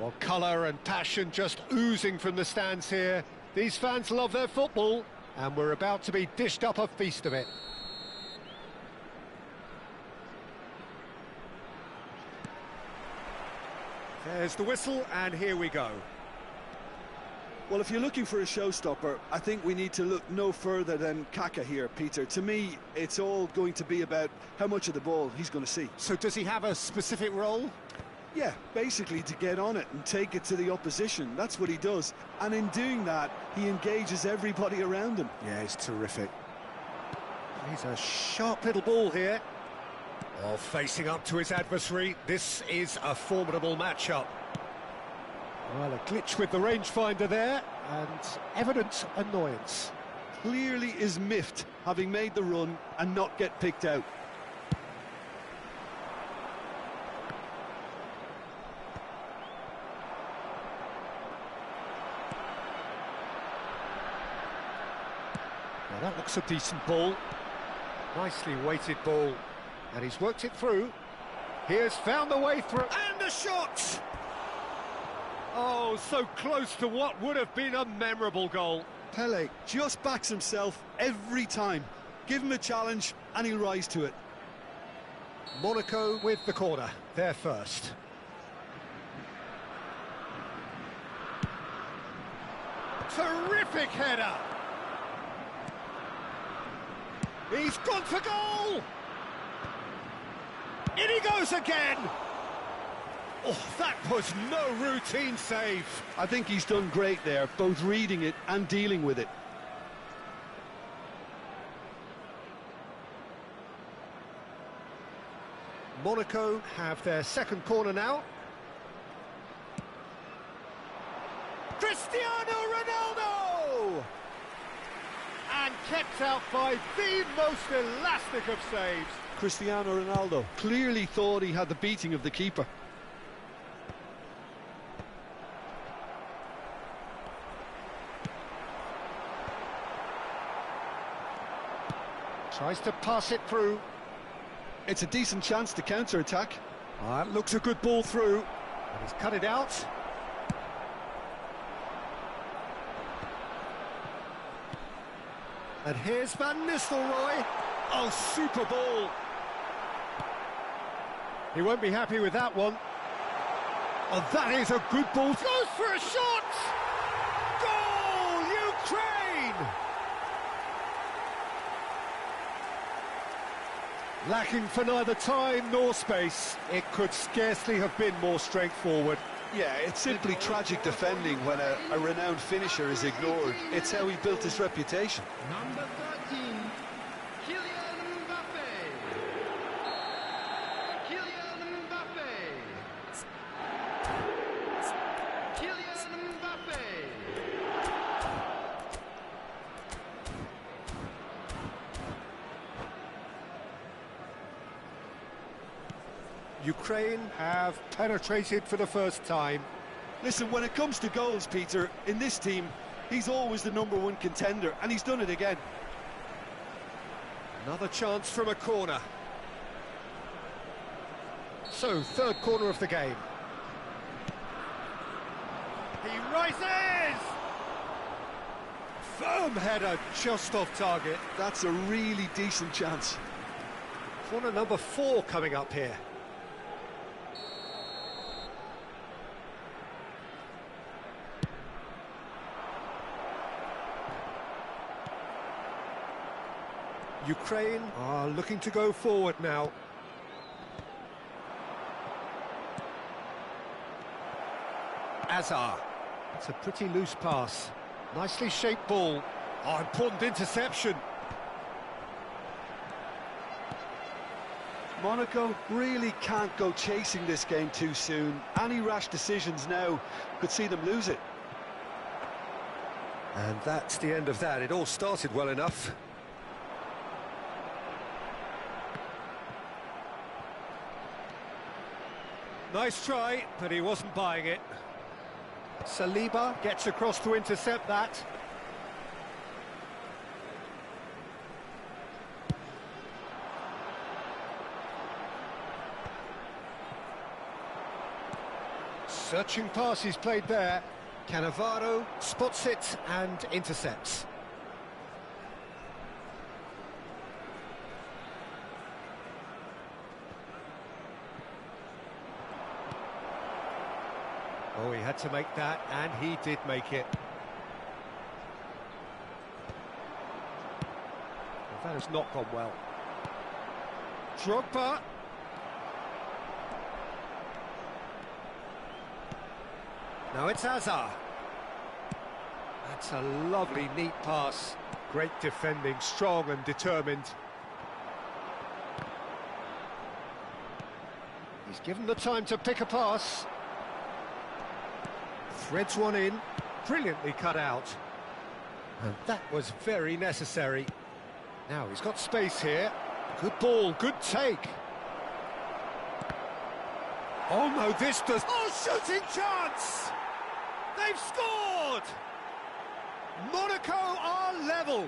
Well, colour and passion just oozing from the stands here. These fans love their football, and we're about to be dished up a feast of it. There's the whistle, and here we go. Well, if you're looking for a showstopper, I think we need to look no further than Kaka here, Peter. To me, it's all going to be about how much of the ball he's going to see. So does he have a specific role? Yeah, basically to get on it and take it to the opposition. That's what he does. And in doing that, he engages everybody around him. Yeah, he's terrific. He's a sharp little ball here. Oh, facing up to his adversary, this is a formidable matchup. Well, a glitch with the rangefinder there, and evident annoyance. Clearly is miffed, having made the run and not get picked out. Well, that looks a decent ball. Nicely weighted ball. And he's worked it through. He has found the way through. And a shot! Oh, so close to what would have been a memorable goal. Pele just backs himself every time. Give him a challenge and he'll rise to it. Monaco with the corner. They're first. Terrific header! He's gone for goal! In he goes again! Oh, that was no routine save. I think he's done great there, both reading it and dealing with it. Monaco have their second corner now. Cristiano Ronaldo! And kept out by the most elastic of saves. Cristiano Ronaldo clearly thought he had the beating of the keeper. Tries to pass it through. It's a decent chance to counter-attack. That looks a good ball through. And he's cut it out. And here's Van Nistelrooy. Oh, super ball. He won't be happy with that one. Oh, that is a good ball. Goes for a shot! Goal, Ukraine! Lacking for neither time nor space. It could scarcely have been more straightforward. Yeah, it's simply tragic defending when a renowned finisher is ignored. It's how he built his reputation. Number 13, Kylian Mbappe. Kylian Mbappe. Kylian Mbappe. Ukraine have penetrated for the first time. Listen, when it comes to goals, Peter, in this team, he's always the #1 contender, and he's done it again. Another chance from a corner. So, third corner of the game. He rises! Firm header, just off target. That's a really decent chance. Corner number 4 coming up here. Ukraine are looking to go forward now. Azar. It's a pretty loose pass. Nicely shaped ball. Oh, important interception. Monaco really can't go chasing this game too soon. Any rash decisions now could see them lose it. And that's the end of that. It all started well enough. Nice try, but he wasn't buying it. Saliba gets across to intercept that. Searching pass he's played there. Cannavaro spots it and intercepts. Oh, he had to make that, and he did make it. Well, that has not gone well. Drogba. Now it's Hazard. That's a lovely, neat pass. Great defending, strong and determined. He's given the time to pick a pass. Threads one in, brilliantly cut out. And that was very necessary. Now he's got space here. Good ball, good take. Oh no, this does... Oh, shooting chance! They've scored! Monaco are level.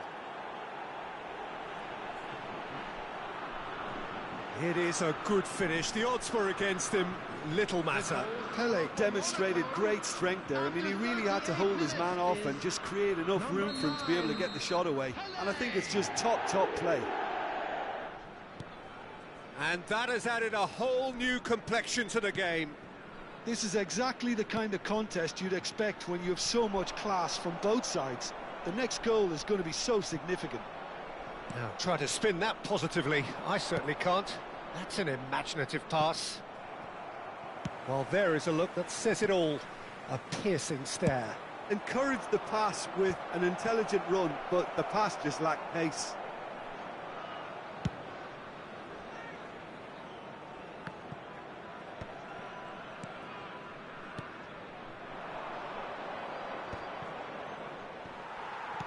It is a good finish. The odds were against him. Little matter. Pele demonstrated great strength there. I mean, he really had to hold his man off and just create enough room for him to be able to get the shot away. And I think it's just top play. And that has added a whole new complexion to the game. This is exactly the kind of contest you'd expect when you have so much class from both sides. The next goal is going to be so significant. Now, try to spin that positively. I certainly can't. That's an imaginative pass. Well, there is a look that says it all. A piercing stare. Encouraged the pass with an intelligent run, but the pass just lacked pace.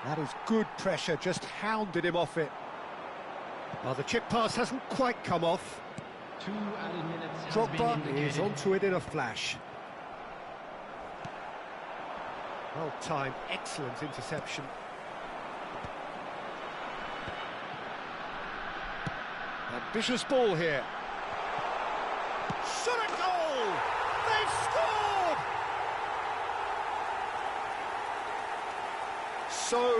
That is good pressure, just hounded him off it. Well, the chip pass hasn't quite come off. 2 added minutes has Drogba been is indicated. onto it in a flash. Well timed, excellent interception. Ambitious ball here. Shot a goal! They've scored!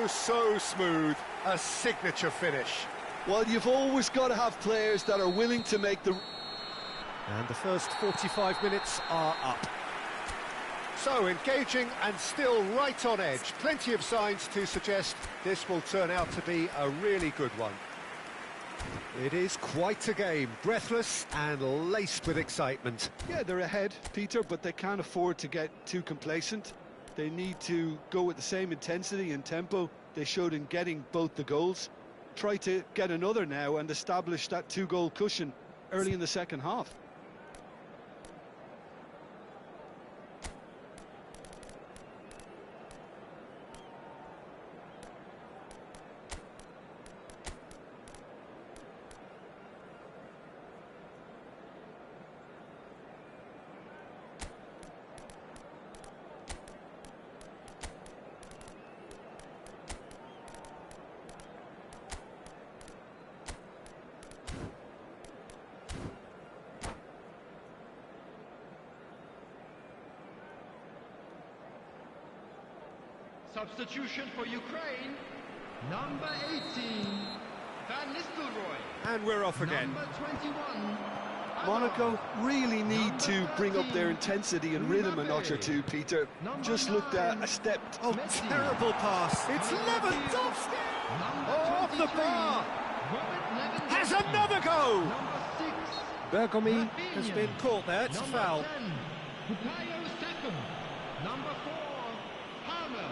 So smooth, a signature finish. Well, you've always got to have players that are willing to make the... And the first 45 minutes are up. So engaging and still right on edge. Plenty of signs to suggest this will turn out to be a really good one. It is quite a game, breathless and laced with excitement. Yeah, they're ahead, Peter, but they can't afford to get too complacent. They need to go with the same intensity and tempo they showed in getting both the goals. Try to get another now and establish that 2-goal cushion early in the second half. Substitution for Ukraine, number 18, Van Nistelrooy. And we're off again. Number 21, Monaco really need to bring up their intensity and rhythm a notch or two, Peter. Just looked a step... Oh, terrible pass. It's Lewandowski! Oh, off the bar! Has another go! Number 6, Bergomi has been caught there. It's a number foul. 10, Bukayo Saka. Number 4, Palmer.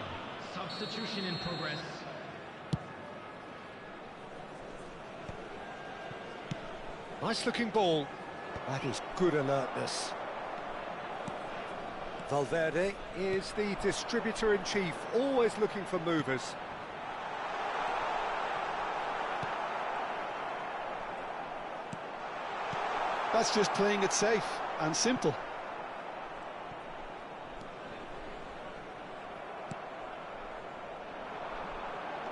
Substitution in progress. Nice looking ball. That is good alertness. Valverde is the distributor-in-chief, always looking for movers. That's just playing it safe and simple.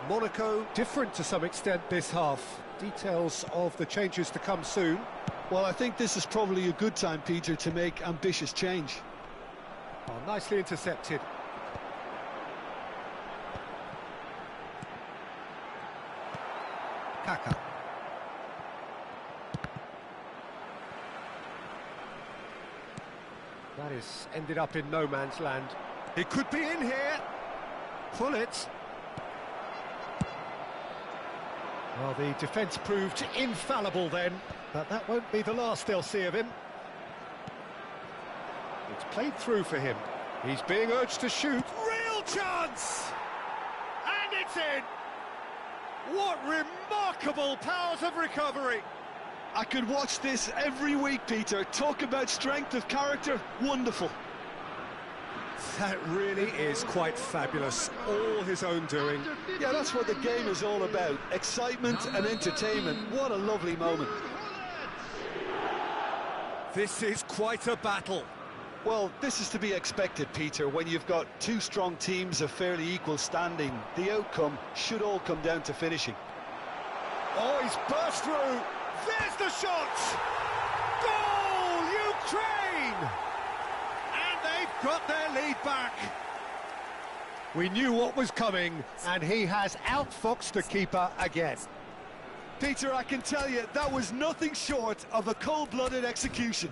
Monaco different to some extent this half. Details of the changes to come soon. Well, I think this is probably a good time, Peter, to make ambitious change. Oh, nicely intercepted. Kaka. That is ended up in no man's land. It could be in here. Pull it. Well, the defence proved infallible then, but that won't be the last they'll see of him. It's played through for him. He's being urged to shoot. Real chance! And it's in! What remarkable powers of recovery! I could watch this every week, Peter. Talk about strength of character. Wonderful. That really is quite fabulous. All his own doing. Yeah, that's what the game is all about. Excitement and entertainment. What a lovely moment. This is quite a battle. Well, this is to be expected, Peter. When you've got two strong teams of fairly equal standing, the outcome should all come down to finishing. Oh, he's burst through. There's the shot! Goal, Ukraine! And they've got their lead back. We knew what was coming, and he has outfoxed the keeper again. Peter, I can tell you, that was nothing short of a cold-blooded execution.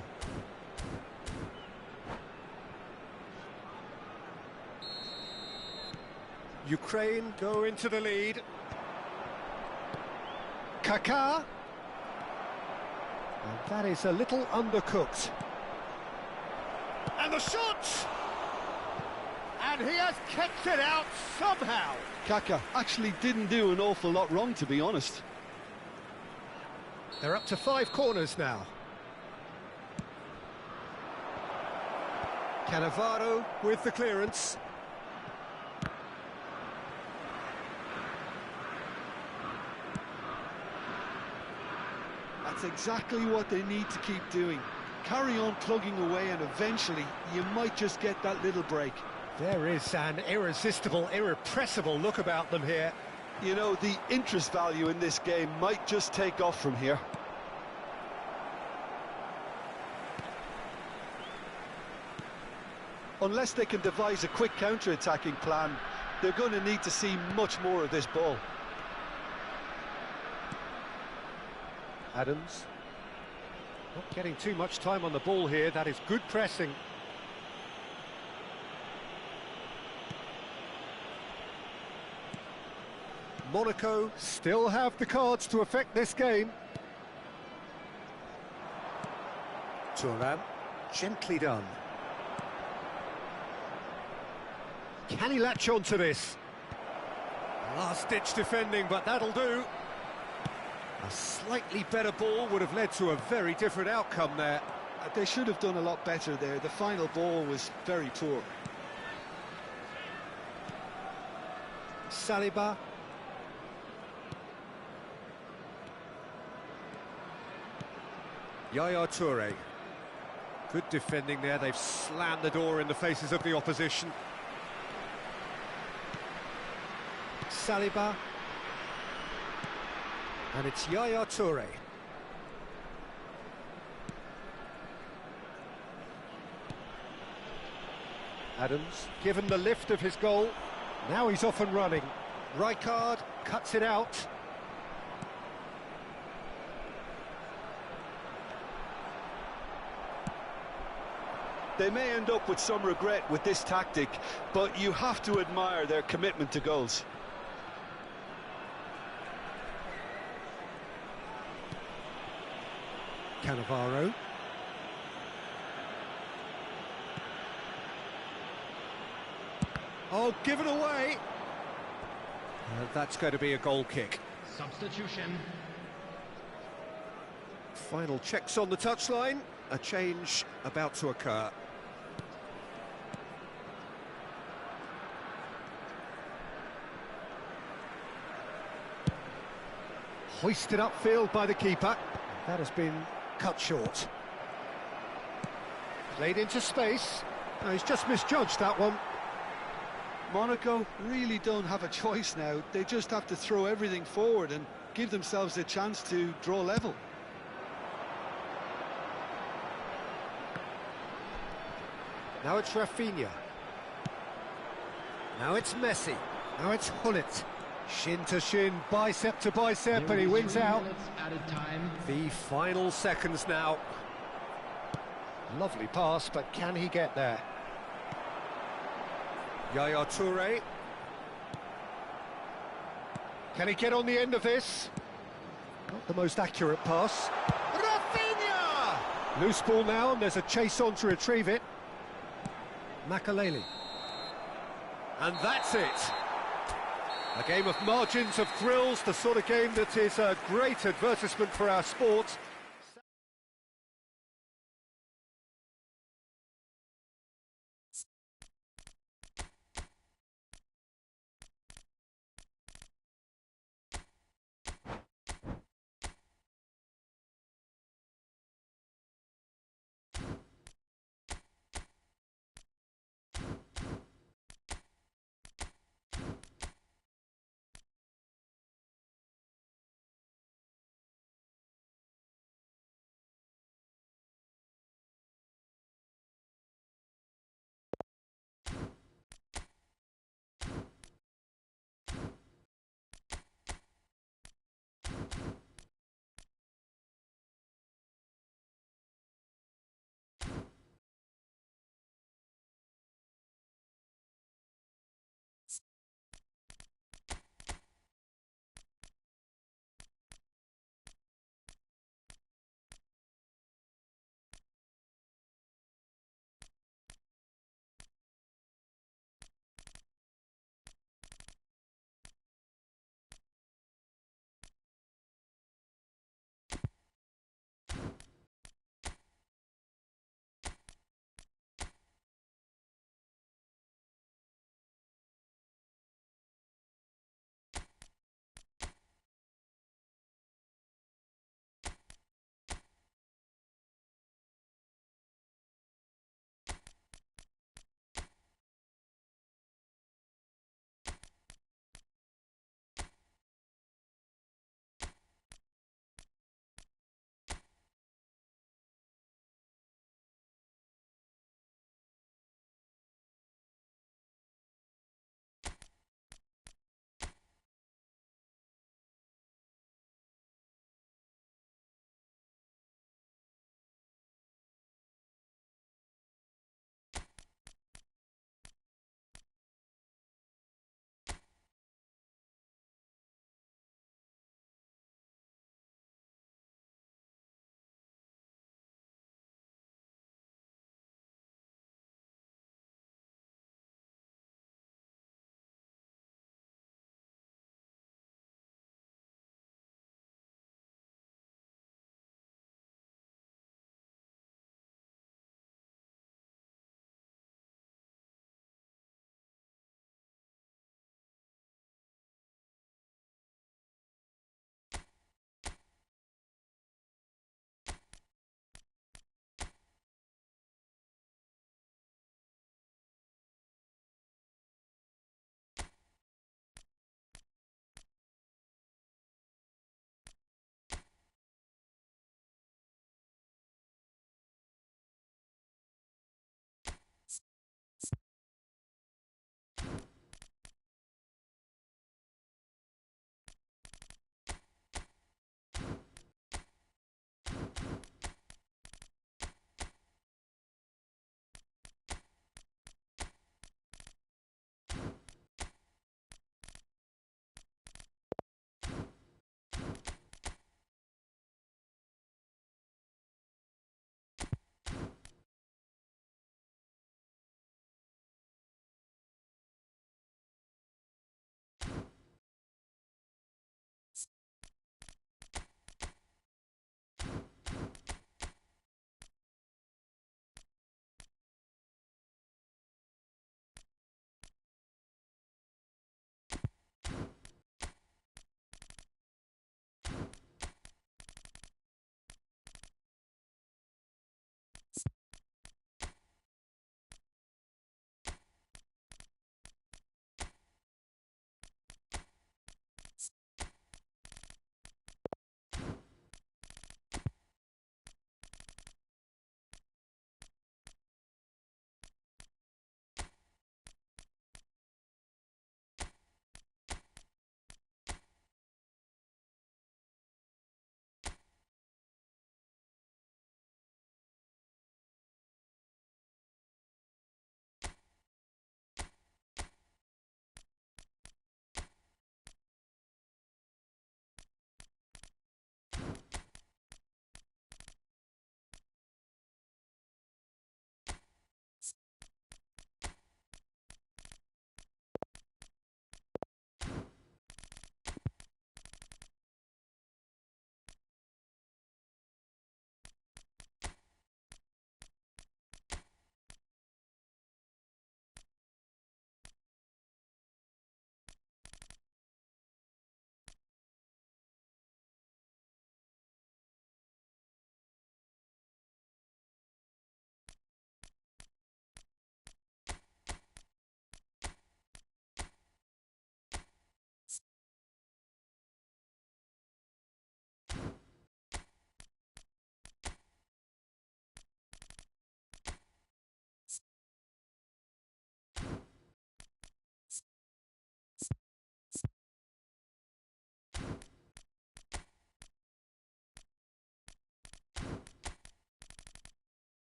Ukraine go into the lead. Kaka. And that is a little undercooked. And the shot! And he has kept it out somehow. Kaka actually didn't do an awful lot wrong, to be honest. They're up to 5 corners now. Cannavaro with the clearance. That's exactly what they need to keep doing. Carry on plugging away, and eventually you might just get that little break. There is an irresistible, irrepressible look about them here. You know, the interest value in this game might just take off from here. Unless they can devise a quick counter-attacking plan, they're going to need to see much more of this ball. Adams. Not getting too much time on the ball here. That is good pressing. Monaco still have the cards to affect this game. Thuram, gently done. Can he latch on to this? Last-ditch defending, but that'll do. A slightly better ball would have led to a very different outcome there. They should have done a lot better there. The final ball was very poor. Saliba. Yaya Toure. Good defending there. They've slammed the door in the faces of the opposition. Saliba. And it's Yaya Toure. Adams, given the lift of his goal, now he's off and running. Rijkaard cuts it out. They may end up with some regret with this tactic, but you have to admire their commitment to goals. Cannavaro. Oh, given away. That's going to be a goal kick. Substitution. Final checks on the touchline. A change about to occur. Hoisted upfield by the keeper. That has been cut short. Played into space. Oh, he's just misjudged that one. Monaco really don't have a choice now. They just have to throw everything forward and give themselves a chance to draw level. Now it's Rafinha. Now it's Messi. Now it's Hullet. Shin to shin, bicep to bicep, and he wins out. Added time. The final seconds now. Lovely pass, but can he get there? Yaya Toure. Can he get on the end of this? Not the most accurate pass. Rafinha! Loose ball now, and there's a chase on to retrieve it. Makaleli. And that's it. A game of margins, of thrills, the sort of game that is a great advertisement for our sport.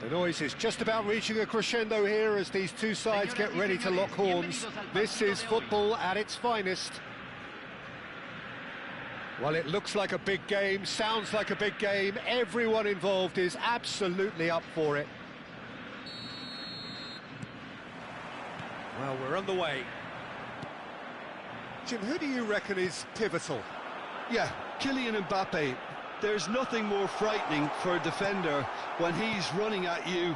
The noise is just about reaching a crescendo here as these two sides get ready to lock horns. This is football at its finest. Well, it looks like a big game, sounds like a big game. Everyone involved is absolutely up for it. Well, we're on the way. Jim, who do you reckon is pivotal? Yeah, Kylian Mbappe. There's nothing more frightening for a defender when he's running at you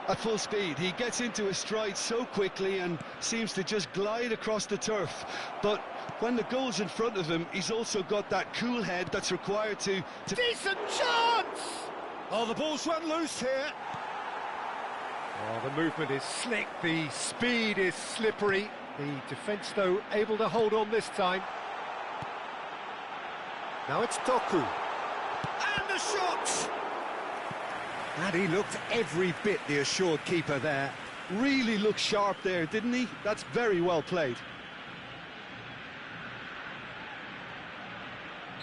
at full speed. He gets into his stride so quickly and seems to just glide across the turf. But when the goal's in front of him, he's also got that cool head that's required to... Decent chance! Oh, the ball's run loose here. Oh, the movement is slick, the speed is slippery. The defence, though, able to hold on this time. Now it's Doku. And the shot! And he looked every bit the assured keeper there. Really looked sharp there, didn't he? That's very well played.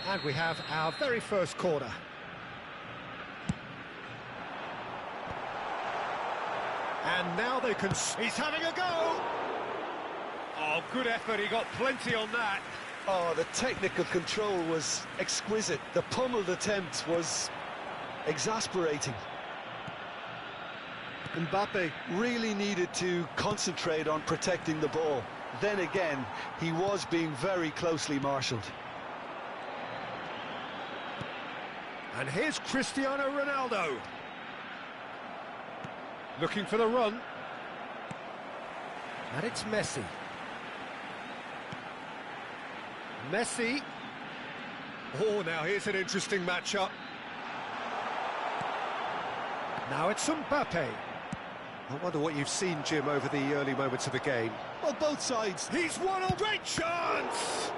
And we have our very first corner. And now they can... He's having a go! Oh, good effort, he got plenty on that. Oh, the technical control was exquisite. The pummeled attempt was exasperating. Mbappe really needed to concentrate on protecting the ball. Then again, he was being very closely marshalled. And here's Cristiano Ronaldo. Looking for the run. And it's Messi. Messi. Oh, now here's an interesting matchup. Now it's Mbappe. I wonder what you've seen, Jim, over the early moments of the game. Well, both sides. He's won a great chance!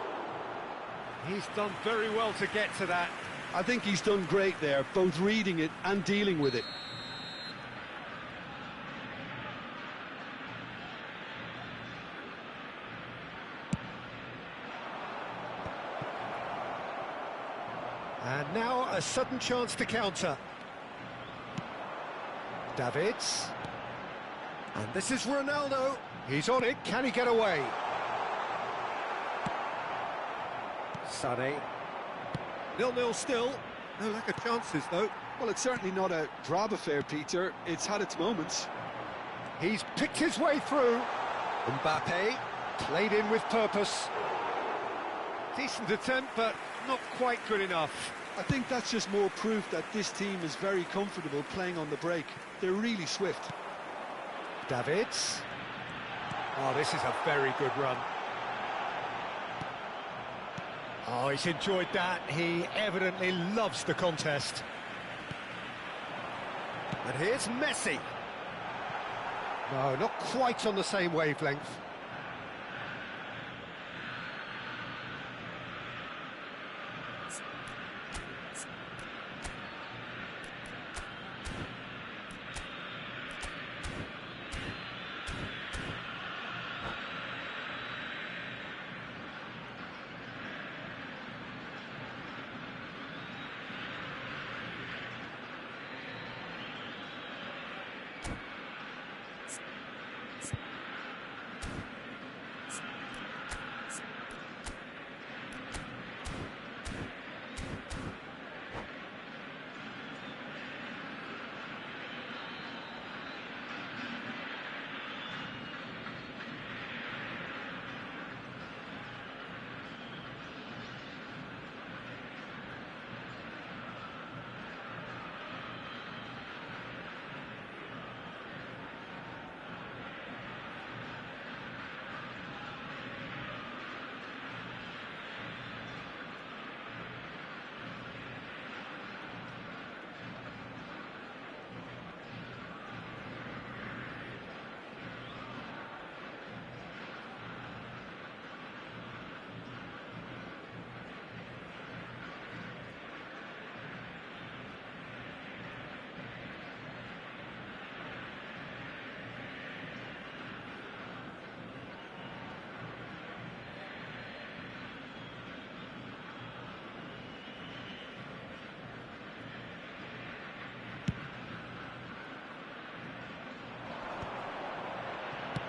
He's done very well to get to that. I think he's done great there, both reading it and dealing with it. And now a sudden chance to counter. Davids. And this is Ronaldo. He's on it. Can he get away? Sané. 0-0 still. No lack of chances, though. Well, it's certainly not a drab affair, Peter. It's had its moments. He's picked his way through. Mbappe played in with purpose. Decent attempt, but not quite good enough. I think that's just more proof that this team is very comfortable playing on the break. They're really swift. Davids. Oh, this is a very good run. Oh, he's enjoyed that. He evidently loves the contest. And here's Messi. No, not quite on the same wavelength.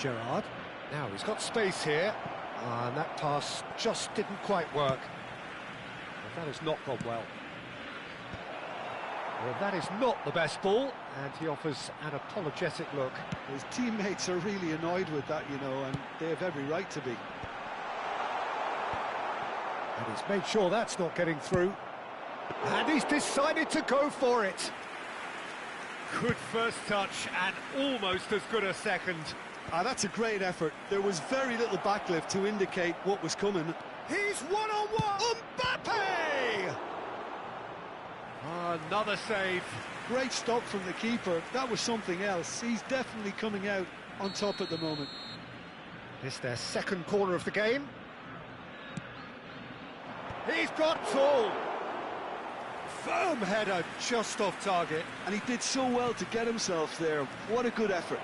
Gerrard. Now he's got space here. And that pass just didn't quite work. Well, that has not gone well. Well, that is not the best ball, and he offers an apologetic look. His teammates are really annoyed with that, you know, and they have every right to be. And he's made sure that's not getting through. And he's decided to go for it. Good first touch and almost as good a second. That's a great effort. There was very little backlift to indicate what was coming. He's one-on-one! Mbappe! Another save. Great stop from the keeper. That was something else. He's definitely coming out on top at the moment. It's their second corner of the game. He's got full. Firm header just off target. And he did so well to get himself there. What a good effort.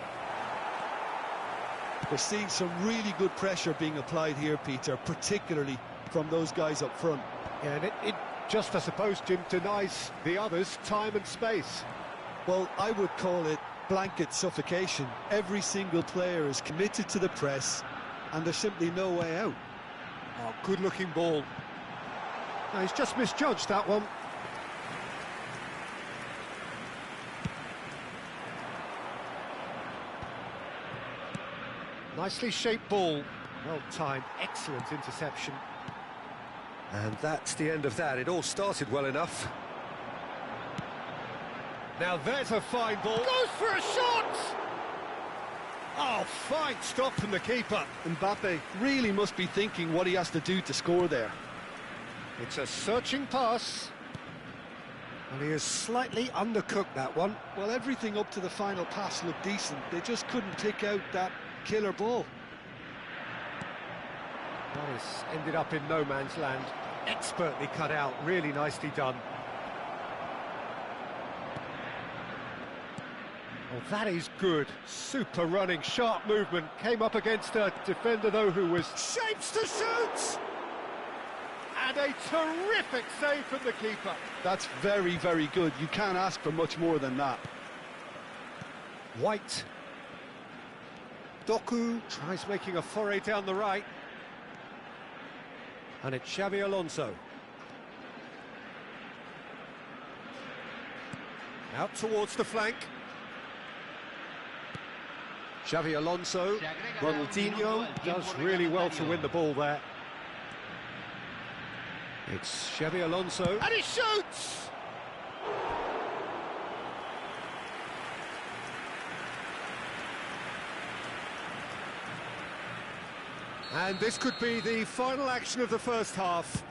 We're seeing some really good pressure being applied here, Peter, particularly from those guys up front. Yeah, and it just, I suppose, Jim, denies the others time and space. Well, I would call it blanket suffocation. Every single player is committed to the press, and there's simply no way out. Oh, good-looking ball. No, he's just misjudged that one. Nicely shaped ball. Well timed, excellent interception. And that's the end of that. It all started well enough. Now there's a fine ball. Goes for a shot! Oh, fine stop from the keeper. Mbappe really must be thinking what he has to do to score there. It's a searching pass. And he has slightly undercooked that one. Well, everything up to the final pass looked decent. They just couldn't pick out that killer ball. That has ended up in no man's land. Expertly cut out, really nicely done. Oh, that is good. Super running, sharp movement. Came up against a defender, though, who was shapes to shoot! And a terrific save from the keeper. That's very, very good. You can't ask for much more than that. White. Doku tries making a foray down the right. And it's Xavi Alonso. Out towards the flank. Xavi Alonso. Ronaldinho does really well to win the ball there. It's Xavi Alonso. And he shoots! And this could be the final action of the first half.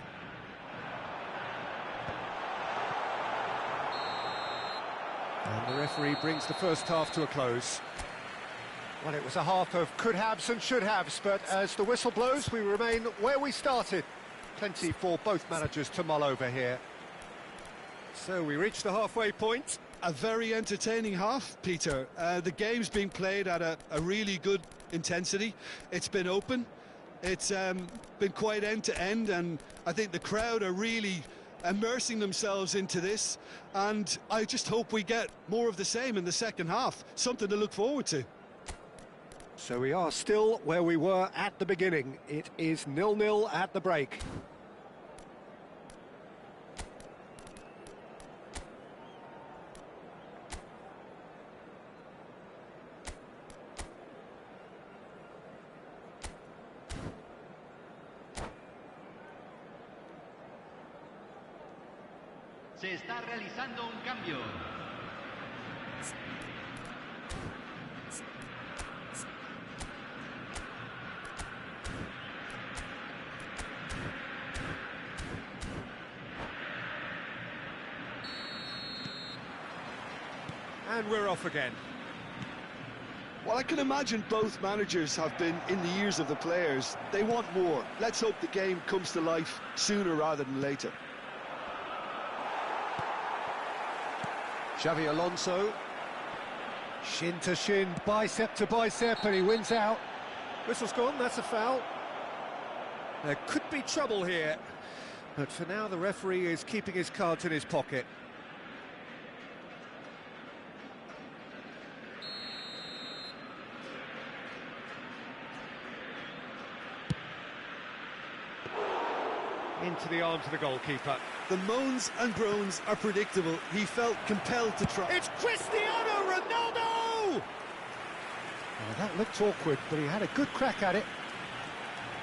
And the referee brings the first half to a close. Well, it was a half of could-haves and should-haves, but as the whistle blows, we remain where we started. Plenty for both managers to mull over here. So we reach the halfway point. A very entertaining half, Peter. The game's been played at a really good intensity. It's been open. It's been quite end-to-end, and I think the crowd are really immersing themselves into this, and I just hope we get more of the same in the second half. Something to look forward to. So we are still where we were at the beginning. It is 0-0 at the break. Se está realizando un cambio. And we're off again. Well, I can imagine both managers have been in the ears of the players. They want more. Let's hope the game comes to life sooner rather than later. Xavi Alonso. Shin to shin, bicep to bicep, and he wins out. Whistle's gone, that's a foul. There could be trouble here, but for now the referee is keeping his cards in his pocket. into the arms of the goalkeeper. The moans and groans are predictable. He felt compelled to try. It's Cristiano Ronaldo! Oh, that looked awkward, but he had a good crack at it.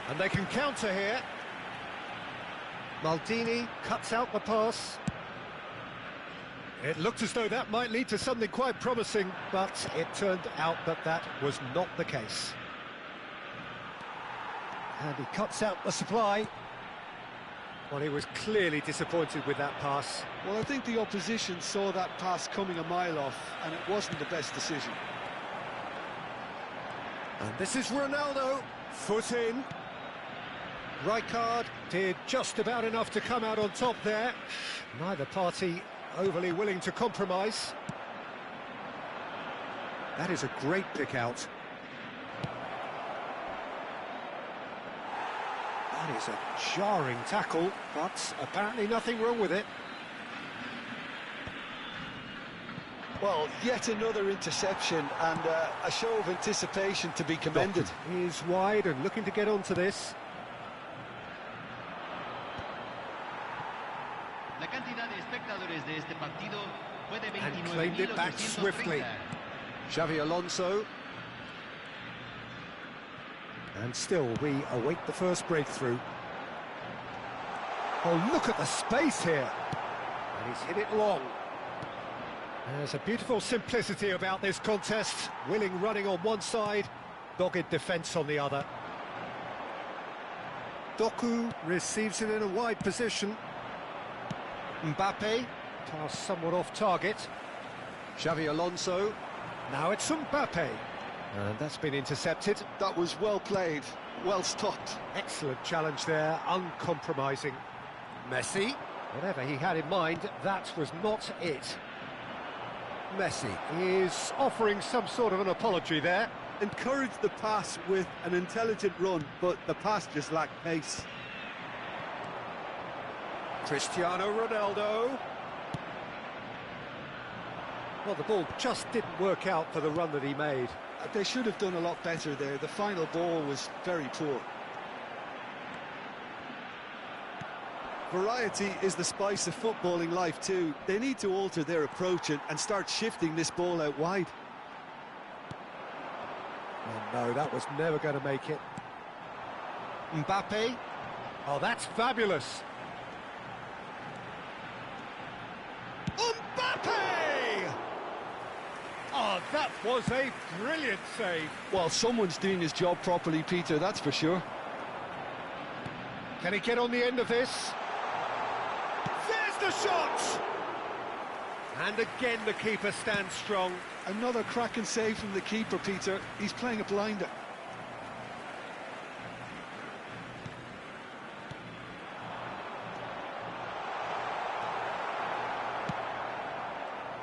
And they can counter here. Maldini cuts out the pass. It looked as though that might lead to something quite promising, but it turned out that that was not the case. And he cuts out the supply. Well, he was clearly disappointed with that pass. Well, I think the opposition saw that pass coming a mile off, and it wasn't the best decision. And this is Ronaldo, foot in. Rijkaard did just about enough to come out on top there. Neither party overly willing to compromise. That is a great pick out. That is a jarring tackle, but apparently nothing wrong with it. Well, yet another interception and a show of anticipation to be commended. He's wide and looking to get onto this. La cantidad de espectadores de este partido fue de And claimed it back 29.830. swiftly. Xavi Alonso. And still we await the first breakthrough. Oh, look at the space here. And he's hit it long. There's a beautiful simplicity about this contest. Willing running on one side, dogged defence on the other. Doku receives it in a wide position. Mbappe, pass somewhat off target. Xavi Alonso. Now it's Mbappe. And that's been intercepted. That was well played, well stopped. Excellent challenge there, uncompromising. Messi. Whatever he had in mind, that was not it. Messi is offering some sort of an apology there. Encouraged the pass with an intelligent run, but the pass just lacked pace. Cristiano Ronaldo. Well, the ball just didn't work out for the run that he made. They should have done a lot better there. The final ball was very poor. Variety is the spice of footballing life too. They need to alter their approach and start shifting this ball out wide. Oh no, that was never going to make it. Mbappe. Oh, that's fabulous. Mbappe! Oh, that was a brilliant save. Well, someone's doing his job properly, Peter, that's for sure. Can he get on the end of this? There's the shot! And again the keeper stands strong. Another cracking save from the keeper, Peter. He's playing a blinder.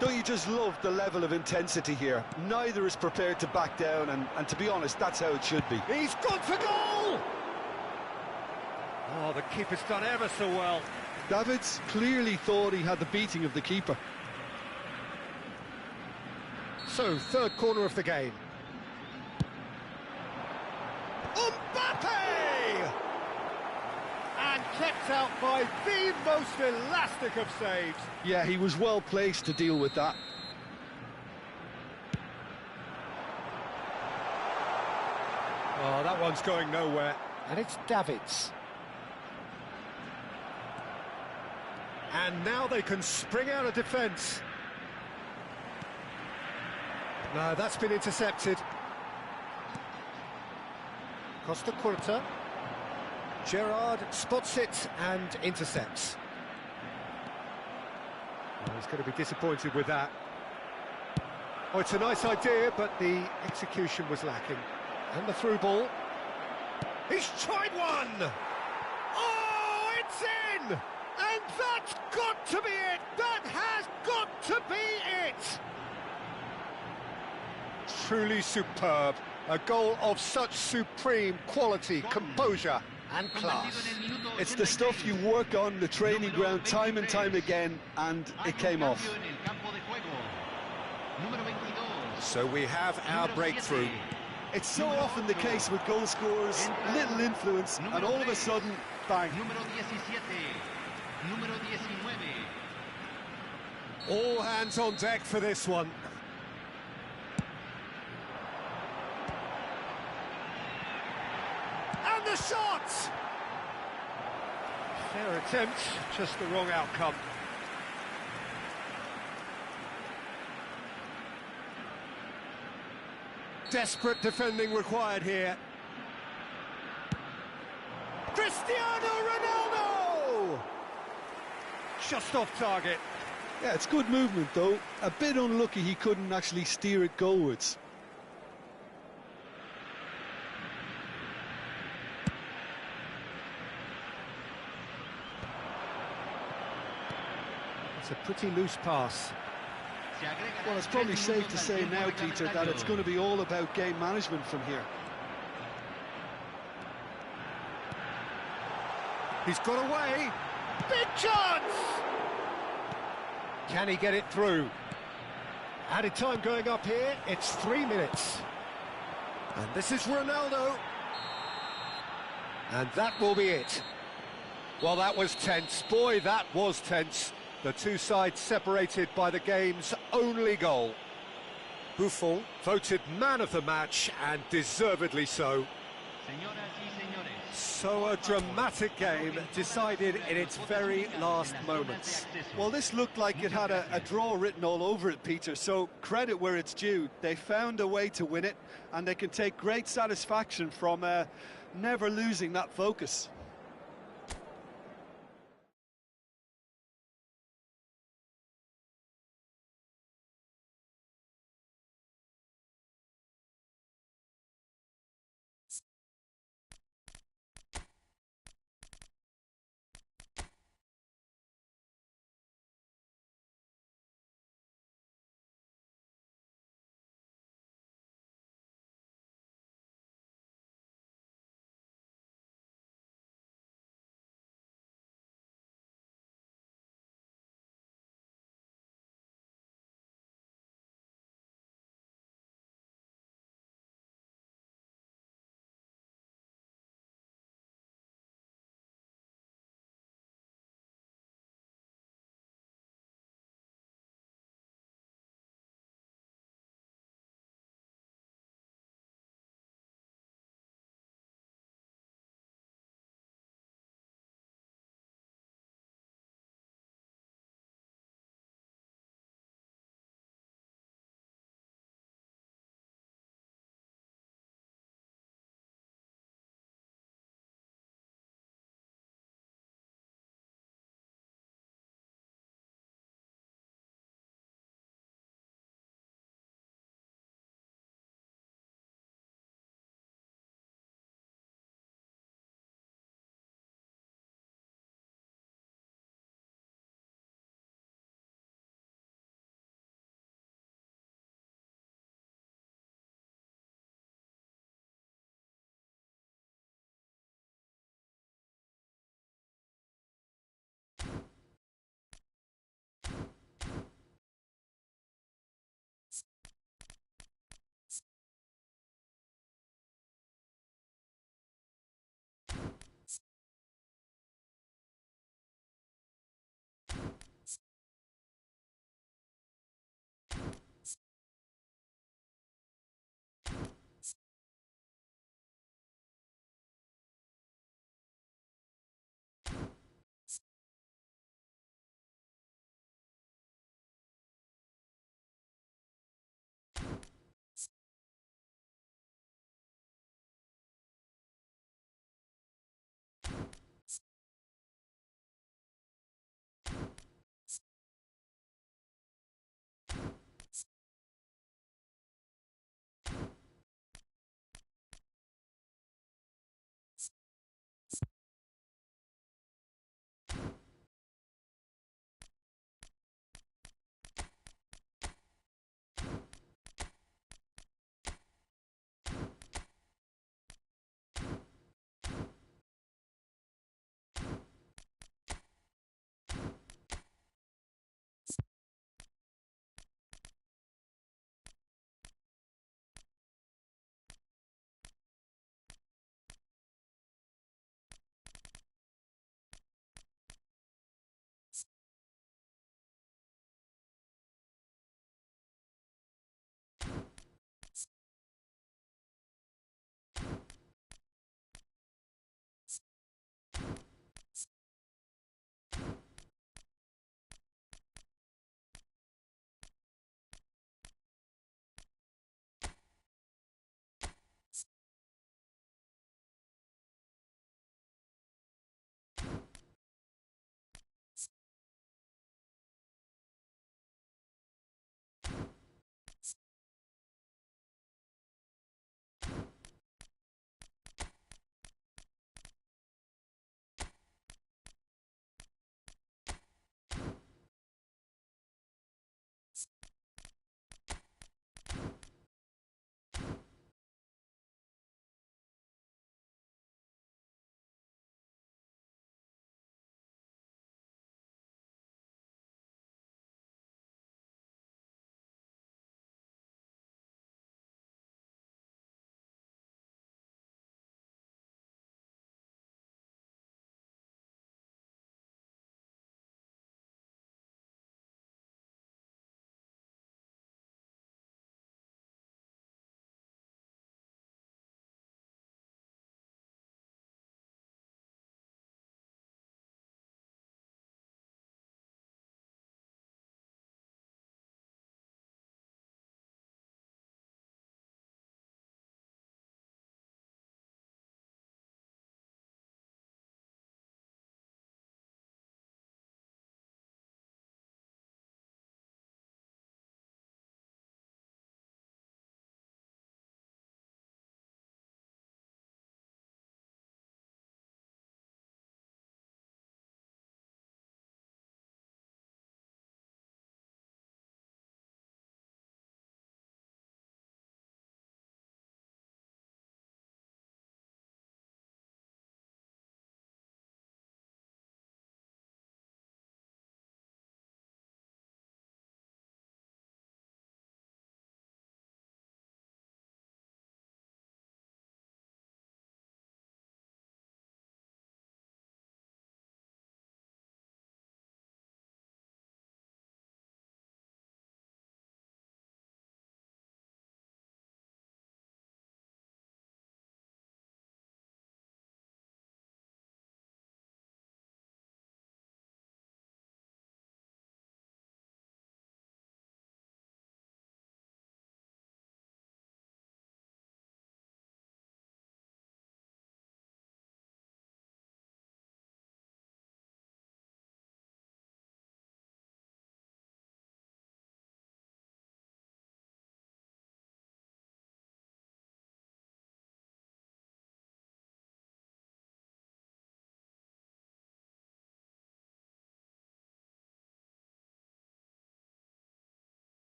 Don't you just love the level of intensity here? Neither is prepared to back down, and to be honest, that's how it should be. He's gone for goal! Oh, the keeper's done ever so well. Davids clearly thought he had the beating of the keeper. So, third corner of the game. Mbappe! And kept out by the most elastic of saves. Yeah, he was well placed to deal with that. Oh, that one's going nowhere. And it's Davids. And now they can spring out of defence. No, that's been intercepted. Costa Curta. Gerrard spots it and intercepts. Well, he's going to be disappointed with that. Oh, it's a nice idea, but the execution was lacking. And the through ball. He's tried one! Oh, it's in! And that's got to be it! That has got to be it! Truly superb. A goal of such supreme quality, composure and class. It's the stuff you work on the training ground time and time again, and it came off. So we have our breakthrough. It's so often the case with goal scorers, little influence, and all of a sudden, bang. Número 17. Número 19. All hands on deck for this one. And the shot! Fair attempt, just the wrong outcome. Desperate defending required here. Cristiano Ronaldo! Just off target. Yeah, it's good movement though. A bit unlucky he couldn't actually steer it goalwards. It's a pretty loose pass. Well, it's probably safe to say now, Peter, that it's going to be all about game management from here. He's got away. Big chance! Can he get it through? Added time going up here. It's 3 minutes. And this is Ronaldo. And that will be it. Well, that was tense. Boy, that was tense. The two sides separated by the game's only goal. Buffon voted man of the match, and deservedly so. So a dramatic game decided in its very last moments. Well, this looked like it had a draw written all over it, Peter, so credit where it's due. They found a way to win it, and they can take great satisfaction from never losing that focus.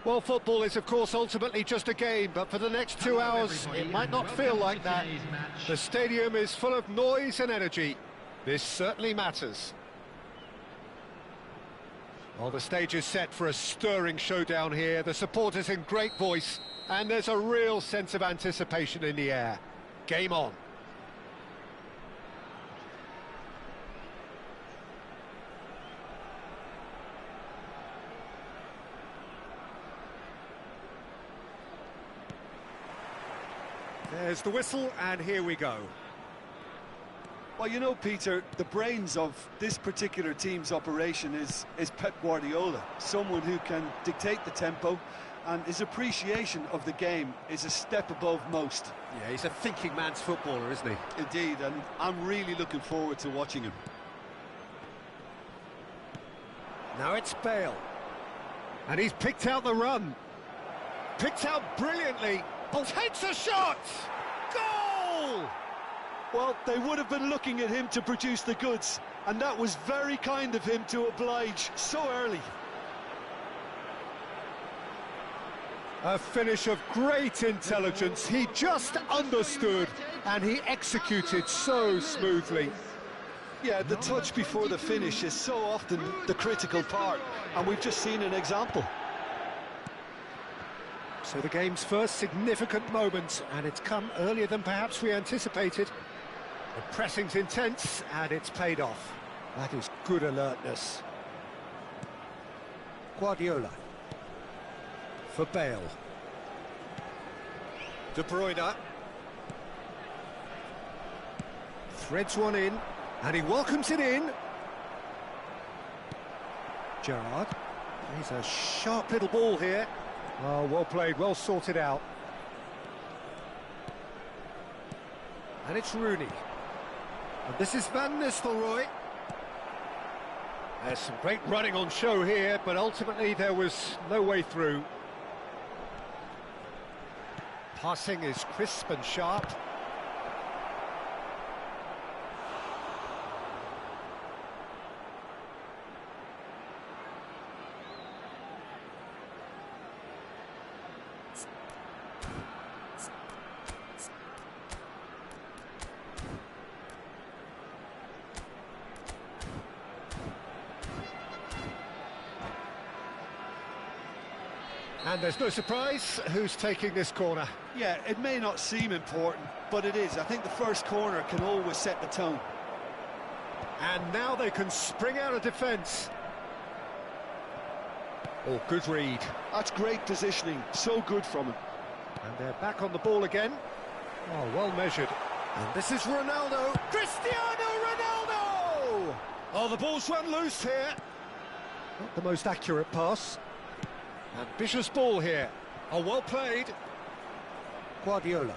Well, football is, of course, ultimately just a game, but for the next 2 hours, it might not feel like that. The stadium is full of noise and energy. This certainly matters. Well, the stage is set for a stirring showdown here. The supporters in great voice, and there's a real sense of anticipation in the air. Game on. There's the whistle, and here we go. Well, you know, Peter, the brains of this particular team's operation is Pep Guardiola, someone who can dictate the tempo, and his appreciation of the game is a step above most. Yeah, he's a thinking man's footballer, isn't he? Indeed, and I'm really looking forward to watching him. Now it's Bale. And he's picked out the run. Picked out brilliantly. Takes a shot! Goal! Well, they would have been looking at him to produce the goods, and that was very kind of him to oblige so early. A finish of great intelligence. He just understood, and he executed so smoothly. Yeah, the touch before the finish is so often the critical part, and we've just seen an example. So the game's first significant moment, and it's come earlier than perhaps we anticipated. The pressing's intense, and it's paid off. That is good alertness. Guardiola. For Bale. De Bruyne. Threads one in, and he welcomes it in. Gerrard. He's a sharp little ball here. Oh, well played, well sorted out. And it's Rooney. And this is Van Nistelrooy. There's some great running on show here, but ultimately there was no way through. Passing is crisp and sharp. And there's no surprise who's taking this corner. Yeah, it may not seem important, but it is. I think the first corner can always set the tone. And now they can spring out of defence. Oh, good read. That's great positioning, so good from him. And they're back on the ball again. Oh, well measured. And this is Ronaldo. Cristiano Ronaldo! Oh, the ball's run loose here. Not the most accurate pass. Ambitious ball here. Oh, well played. Guardiola.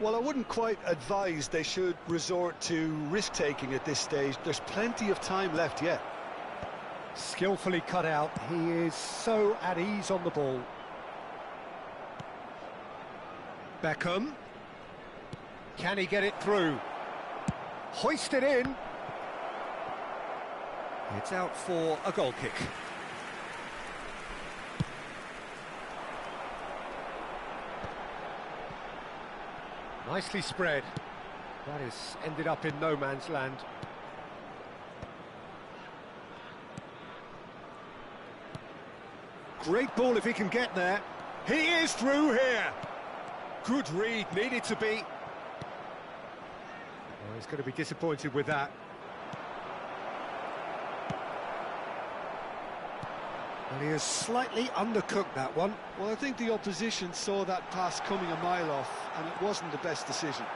Well, I wouldn't quite advise they should resort to risk-taking at this stage. There's plenty of time left yet. Skillfully cut out. He is so at ease on the ball. Beckham. Can he get it through? Hoist it in. It's out for a goal kick. Nicely spread. That has ended up in no man's land. Great ball if he can get there. He is through here. Good read, needed to be. Oh, he's going to be disappointed with that. And he has slightly undercooked that one. Well, I think the opposition saw that pass coming a mile off, and it wasn't the best decision.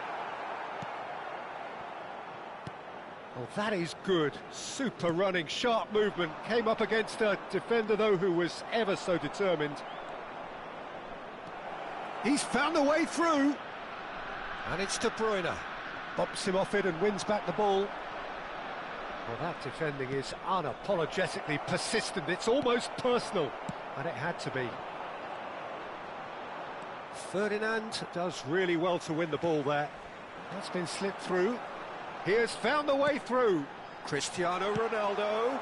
Oh, that is good. Super running, sharp movement. Came up against a defender, though, who was ever so determined. He's found a way through. And it's De Bruyne. Bumps him off it and wins back the ball. Well, that defending is unapologetically persistent. It's almost personal, and it had to be. Ferdinand does really well to win the ball there. That's been slipped through. He has found the way through. Cristiano Ronaldo.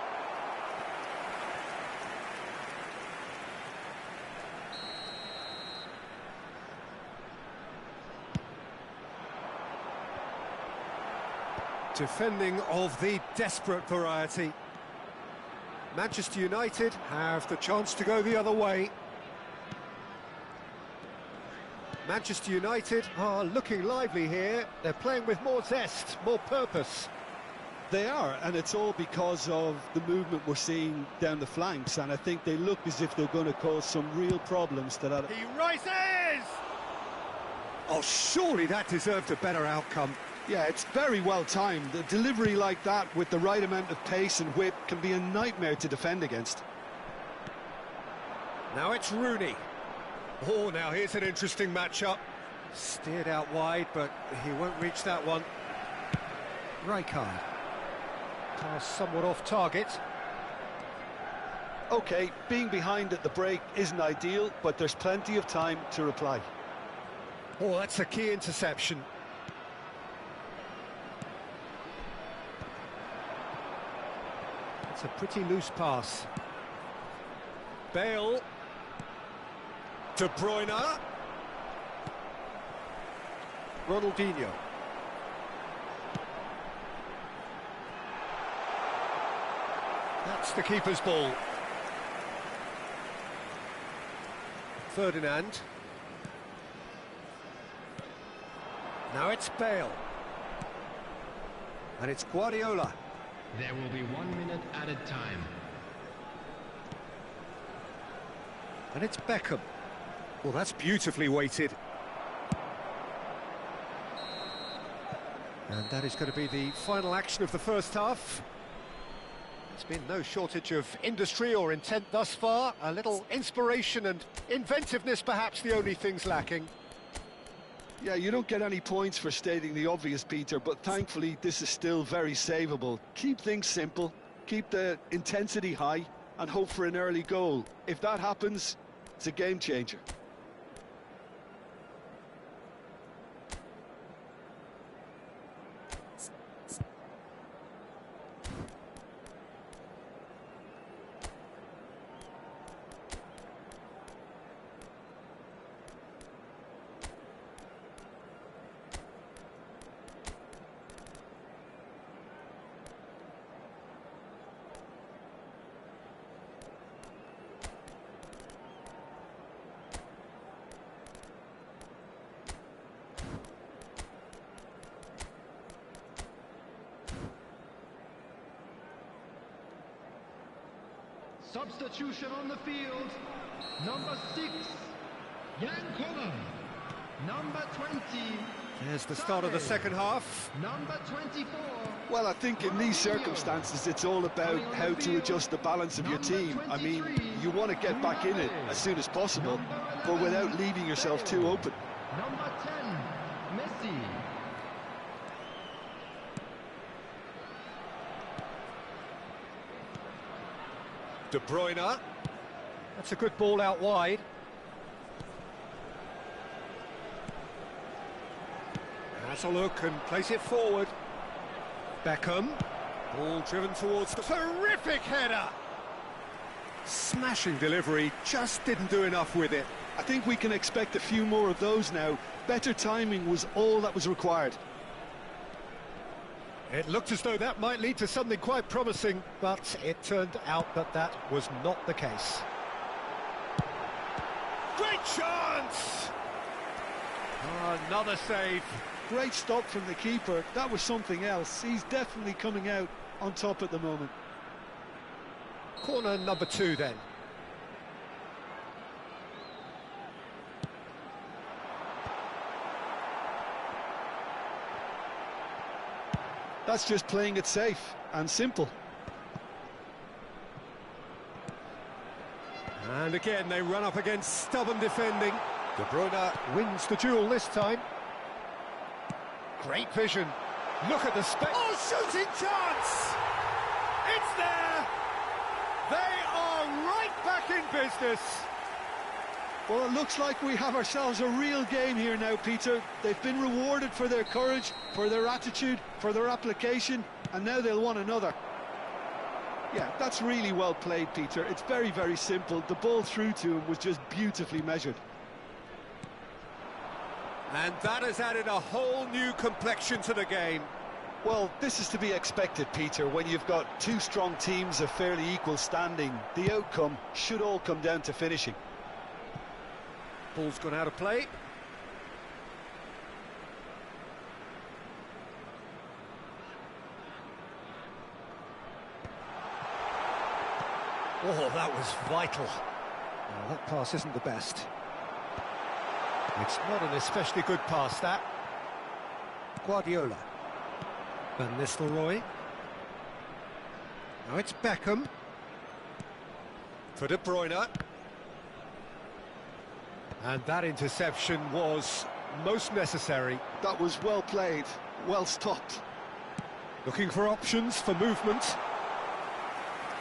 Defending of the desperate variety. Manchester United have the chance to go the other way. Manchester United are looking lively here. They're playing with more zest, more purpose. They are, and it's all because of the movement we're seeing down the flanks, and I think they look as if they're going to cause some real problems to that. He rises! Oh, surely that deserved a better outcome. Yeah, it's very well timed. A delivery like that with the right amount of pace and whip can be a nightmare to defend against. Now it's Rooney. Oh, now here's an interesting matchup. Steered out wide, but he won't reach that one. Rijkaard. Pass somewhat off target. OK, being behind at the break isn't ideal, but there's plenty of time to reply. Oh, that's a key interception. It's a pretty loose pass. Bale. De Bruyne. Ronaldinho. That's the keeper's ball. Ferdinand. Now it's Bale. And it's Guardiola. There will be 1 minute added time. And it's Beckham. Well, that's beautifully weighted. And that is going to be the final action of the first half. There's been no shortage of industry or intent thus far. A little inspiration and inventiveness, perhaps the only things lacking. Yeah, you don't get any points for stating the obvious, Peter, but thankfully this is still very savable. Keep things simple, keep the intensity high, and hope for an early goal. If that happens, it's a game changer. Substitution on the field. Number 6, Jan Koller. Number 20. There's the start of the second half. Number 24. Well, I think in these circumstances it's all about how to adjust the balance of your team. I mean, you want to get back in it as soon as possible, but without leaving yourself too open. Number 10, Messi. De Bruyne. That's a good ball out wide. Has a look and plays it forward. Beckham. Ball driven towards the terrific header. Smashing delivery, just didn't do enough with it. I think we can expect a few more of those now. Better timing was all that was required. It looked as though that might lead to something quite promising, but it turned out that that was not the case. Great chance! Another save. Great stop from the keeper. That was something else. He's definitely coming out on top at the moment. Corner number 2 then. That's just playing it safe and simple. And again, they run up against stubborn defending. De Bruyne wins the duel this time. Great vision. Look at the Oh, shooting chance! It's there! They are right back in business. Well, it looks like we have ourselves a real game here now, Peter. They've been rewarded for their courage, for their attitude, for their application, and now they'll want another. Yeah, that's really well played, Peter. It's very, very simple. The ball through to him was just beautifully measured. And that has added a whole new complexion to the game. Well, this is to be expected, Peter. When you've got two strong teams of fairly equal standing, the outcome should all come down to finishing. Ball's gone out of play. Oh, that was vital. Well, that pass isn't the best. It's not an especially good pass, that. Guardiola. Van Nistelrooy. Now it's Beckham. For De Bruyne. And that interception was most necessary. That was well played, well stopped. Looking for options for movement.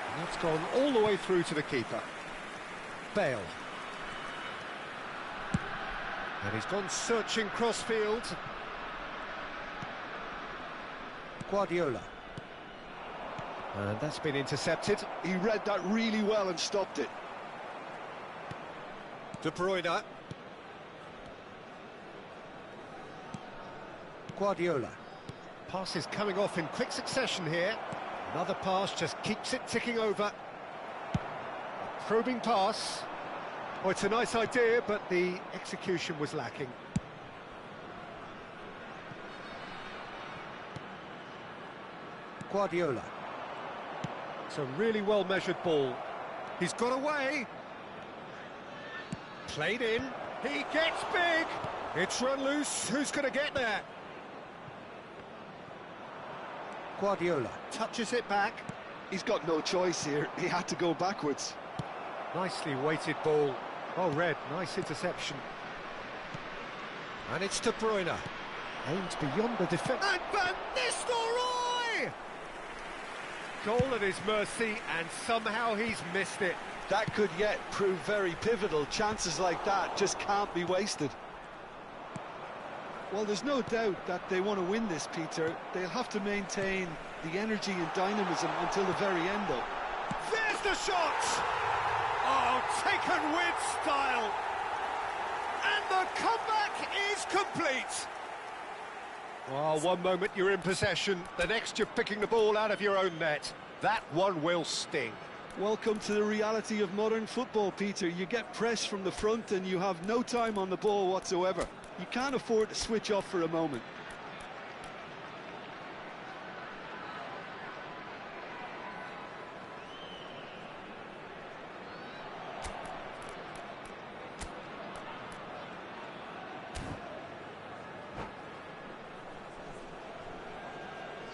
And that's gone all the way through to the keeper. Bale. And he's gone searching crossfield. Guardiola. And that's been intercepted. He read that really well and stopped it. De Bruyne. Guardiola. Pass is coming off in quick succession here. Another pass just keeps it ticking over. A probing pass. Oh, it's a nice idea, but the execution was lacking. Guardiola. It's a really well-measured ball. He's got away. Played in. He gets big. It's run loose. Who's going to get there? Guardiola touches it back. He's got no choice here. He had to go backwards. Nicely weighted ball. Well read. Nice interception. And it's De Bruyne. Aims beyond the defence. And Van Nistelrooy! Goal at his mercy, and somehow he's missed it. That could yet prove very pivotal. Chances like that just can't be wasted. Well, there's no doubt that they want to win this, Peter. They'll have to maintain the energy and dynamism until the very end, though. There's the shot! Oh, taken with style! And the comeback is complete! Well, one moment you're in possession, the next you're picking the ball out of your own net. That one will sting. Welcome to the reality of modern football, Peter. You get press from the front and you have no time on the ball whatsoever. You can't afford to switch off for a moment.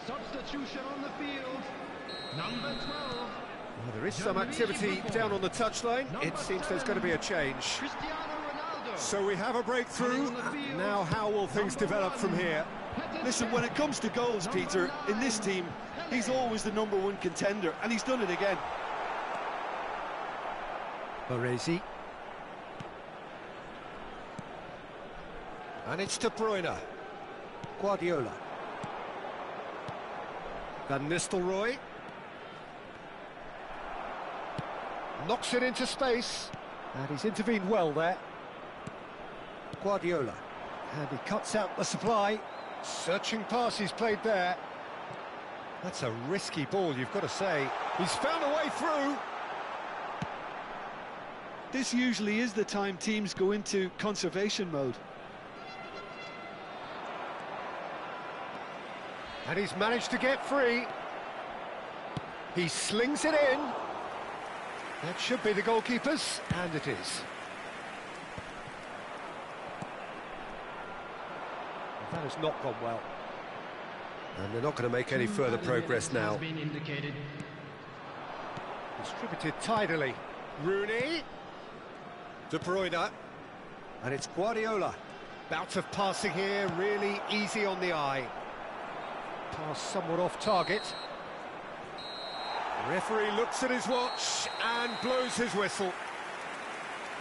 Substitution on the field. Number 12. Well, there is some activity down on the touchline. It seems there's going to be a change. So we have a breakthrough. Now how will things develop from here? Listen, when it comes to goals, Peter, in this team, he's always the #1 contender, and he's done it again. Baresi. And it's De Bruyne. Guardiola. Van Nistelrooy. Knocks it into space. And he's intervened well there. Guardiola. And he cuts out the supply. Searching pass he's played there. That's a risky ball, you've got to say. He's found a way through. This usually is the time teams go into conservation mode. And he's managed to get free. He slings it in. That should be the goalkeeper's, and it is. That has not gone well. And they're not going to make any further progress now. Distributed tidily. Rooney. De Bruyne. And it's Guardiola. Bout of passing here, really easy on the eye. Pass somewhat off target. The referee looks at his watch and blows his whistle.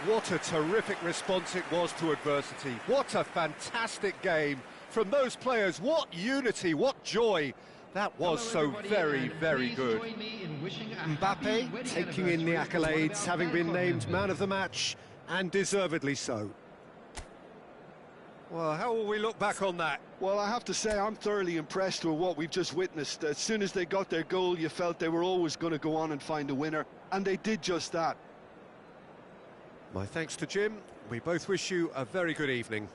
What a terrific response it was to adversity. What a fantastic game from those players. What unity, what joy. That was so very, very good. Mbappe taking in the accolades, having been named man of the match, and deservedly so. Well, how will we look back on that? Well, I have to say I'm thoroughly impressed with what we've just witnessed. As soon as they got their goal, you felt they were always going to go on and find a winner, and they did just that. My thanks to Jim. We both wish you a very good evening.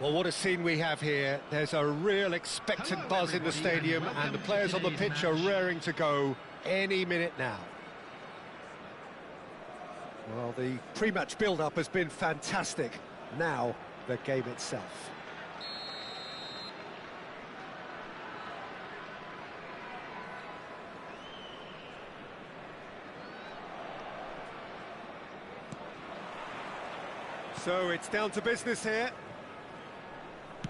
Well, what a scene we have here. There's a real expectant buzz in the stadium, and the players on the pitch are raring to go any minute now. Well, the pre-match build-up has been fantastic. Now, the game itself. So it's down to business here.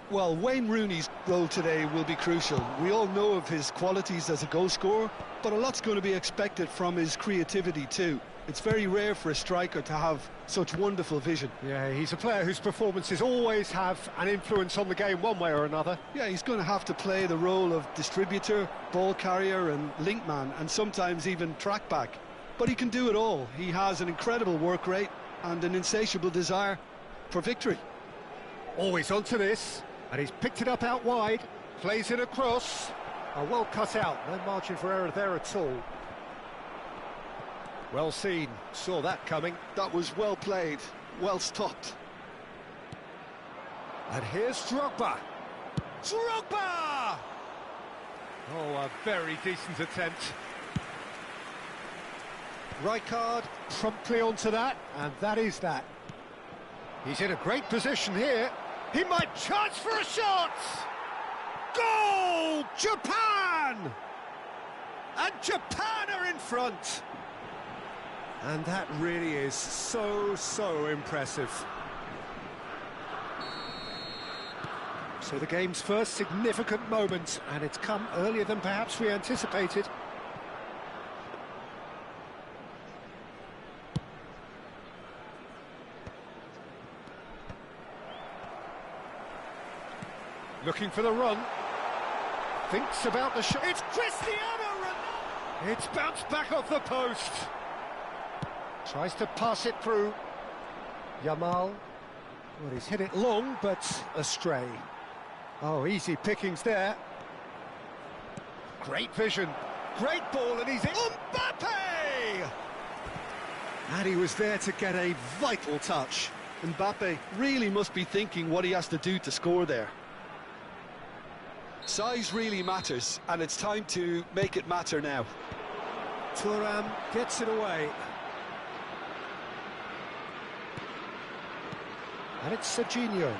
Well, Wayne Rooney's role today will be crucial. We all know of his qualities as a goal scorer, but a lot's going to be expected from his creativity too. It's very rare for a striker to have such wonderful vision. Yeah, he's a player whose performances always have an influence on the game one way or another. Yeah, he's going to have to play the role of distributor, ball carrier and link man, and sometimes even track back. But he can do it all. He has an incredible work rate and an insatiable desire for victory. Always onto this, and he's picked it up out wide, plays it across. Oh, well cut out, no margin for error there at all. Well seen, saw that coming. That was well played, well stopped. And here's Drogba. Drogba! Oh, a very decent attempt. Rijkaard promptly onto that, and that is that. He's in a great position here. He might charge for a shot! Goal! Japan! And Japan are in front! And that really is so impressive. So the game's first significant moment, and it's come earlier than perhaps we anticipated. Looking for the run. Thinks about the shot. It's Cristiano Ronaldo! It's bounced back off the post. Tries to pass it through. Yamal. Well, he's hit it long, but astray. Oh, easy pickings there. Great vision. Great ball, and he's in. Mbappe! And he was there to get a vital touch. Mbappe really must be thinking what he has to do to score there. Size really matters, and it's time to make it matter now. Thuram gets it away. And it's Serginho.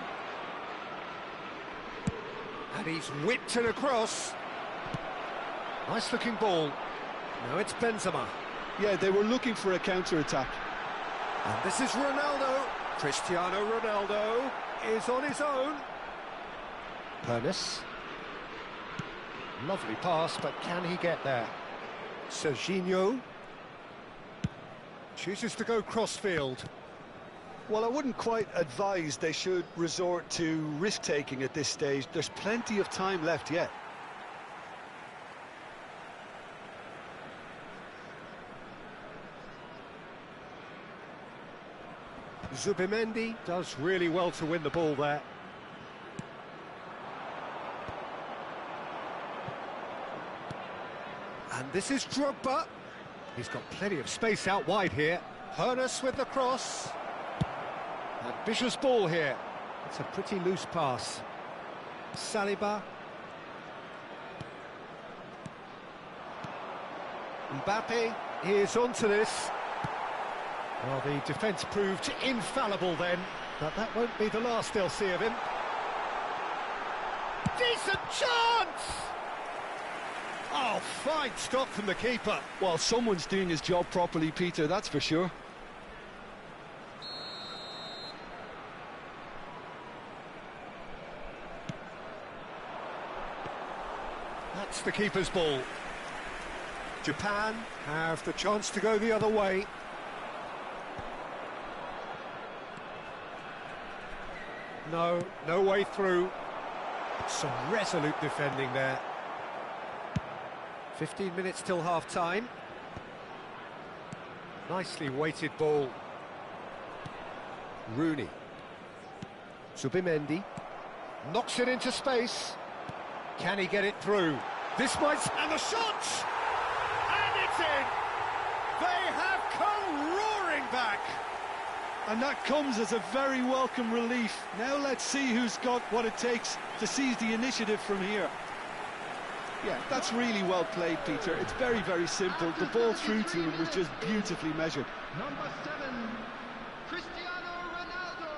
And he's whipped it across. Nice looking ball. Now it's Benzema. Yeah, they were looking for a counter-attack. And this is Ronaldo. Cristiano Ronaldo is on his own. Pernis. Lovely pass, but can he get there? Serginho chooses to go cross-field. Well, I wouldn't quite advise they should resort to risk-taking at this stage. There's plenty of time left yet. Zubimendi does really well to win the ball there. And this is Drogba. He's got plenty of space out wide here. Pernis with the cross. Ambitious ball here. It's a pretty loose pass. Saliba. Mbappe is onto this. Well, the defence proved infallible then, but that won't be the last they'll see of him. Decent chance! Oh, fine stop from the keeper. Well, someone's doing his job properly, Peter, that's for sure. That's the keeper's ball. Japan have the chance to go the other way. No way through. Some resolute defending there. 15 minutes till half-time. Nicely weighted ball. Rooney. Zubimendi. Knocks it into space. Can he get it through? This might... And the shot! And it's in! They have come roaring back! And that comes as a very welcome relief. Now let's see who's got what it takes to seize the initiative from here. Yeah, that's really well played, Peter. It's very, very simple. The ball through to him was just beautifully measured. Number 7, Cristiano Ronaldo.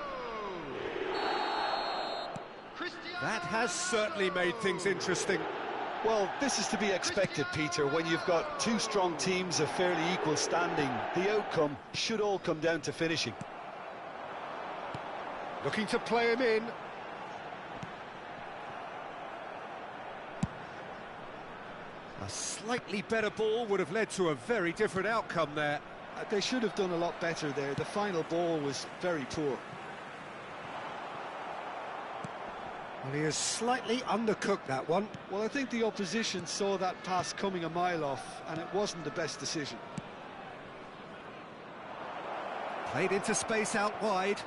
That has certainly made things interesting. Well, this is to be expected, Peter. When you've got two strong teams of fairly equal standing, the outcome should all come down to finishing. Looking to play him in. A slightly better ball would have led to a very different outcome there. They should have done a lot better there. The final ball was very poor. Well, he has slightly undercooked that one. Well, I think the opposition saw that pass coming a mile off, and it wasn't the best decision. Played into space out wide.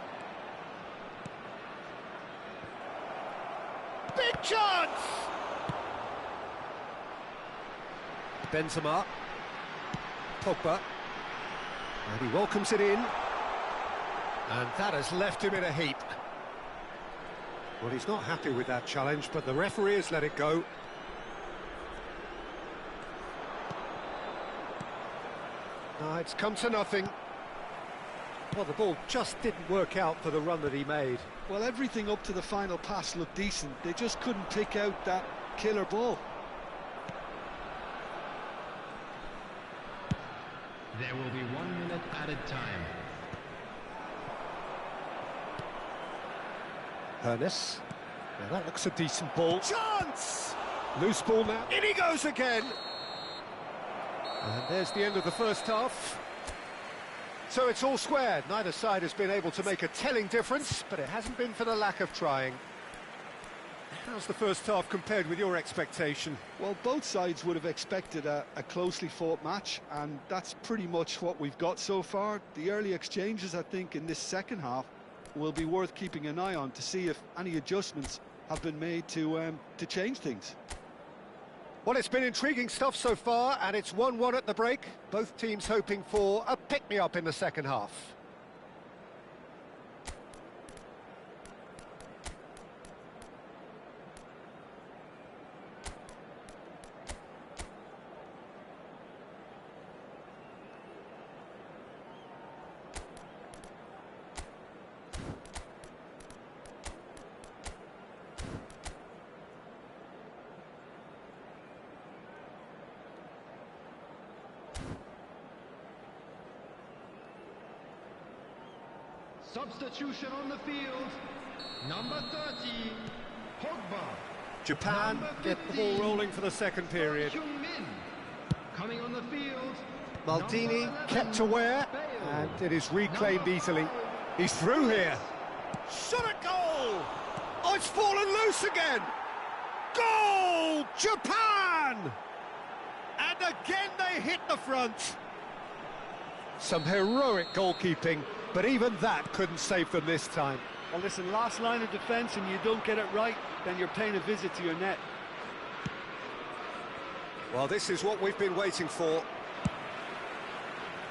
Big chance! Benzema. Pogba. And he welcomes it in. And that has left him in a heap. Well, he's not happy with that challenge, but the referee has let it go. No, it's come to nothing. Well, the ball just didn't work out for the run that he made. Well, everything up to the final pass looked decent. They just couldn't pick out that killer ball. There will be 1 minute added time. Ernest. Now that looks a decent ball. Chance! Loose ball now. In he goes again! And there's the end of the first half. So it's all squared. Neither side has been able to make a telling difference, but it hasn't been for the lack of trying. How's the first half compared with your expectation? Well, both sides would have expected a closely fought match, and that's pretty much what we've got so far. The early exchanges, I think, in this second half will be worth keeping an eye on to see if any adjustments have been made to change things. Well, it's been intriguing stuff so far, and it's 1-1 at the break. Both teams hoping for a pick-me-up in the second half. Substitution on the field. Number 30, Pogba. Japan get the ball rolling for the second period. Coming on the field. Maldini kept aware, and it is reclaimed easily. He's through here. Shot at goal! Oh, it's fallen loose again! Goal! Japan! And again they hit the front. Some heroic goalkeeping, but even that couldn't save them this time. Well, listen, last line of defence and you don't get it right, then you're paying a visit to your net. Well, this is what we've been waiting for.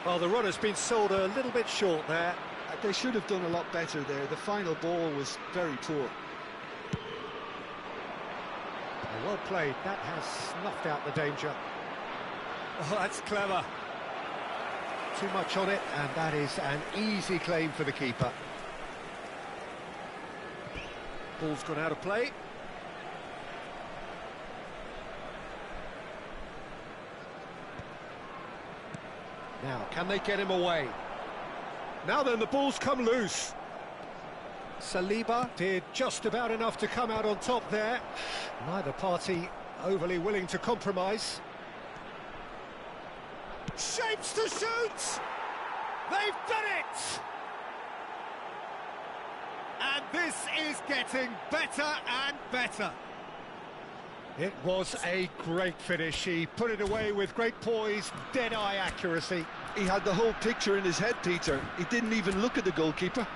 Well, the run has been sold a little bit short there. They should have done a lot better there. The final ball was very poor. Well played. That has snuffed out the danger. Oh, that's clever. Too much on it, and that is an easy claim for the keeper. Ball's gone out of play. Now, can they get him away? Now then, the ball's come loose. Saliba did just about enough to come out on top there. Neither party overly willing to compromise. Shapes to shoot! They've done it! And this is getting better and better. It was a great finish. He put it away with great poise, dead-eye accuracy. He had the whole picture in his head, Peter. He didn't even look at the goalkeeper.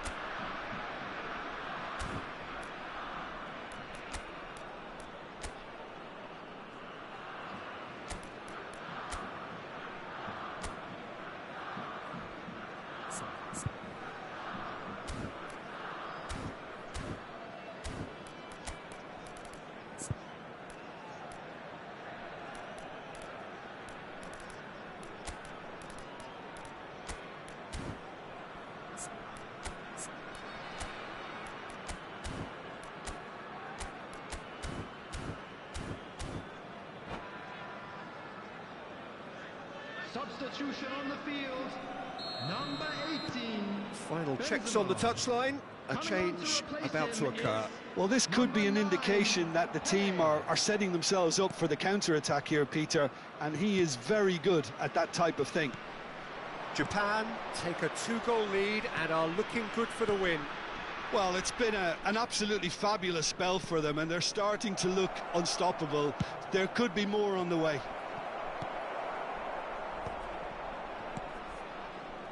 Substitution on the field. Number 18. Final checks on the touchline. A change about to occur. Well, this could be an indication that the team are setting themselves up for the counter-attack here, Peter, and he is very good at that type of thing. Japan take a 2-goal lead and are looking good for the win. Well, it's been an absolutely fabulous spell for them, and they're starting to look unstoppable. There could be more on the way.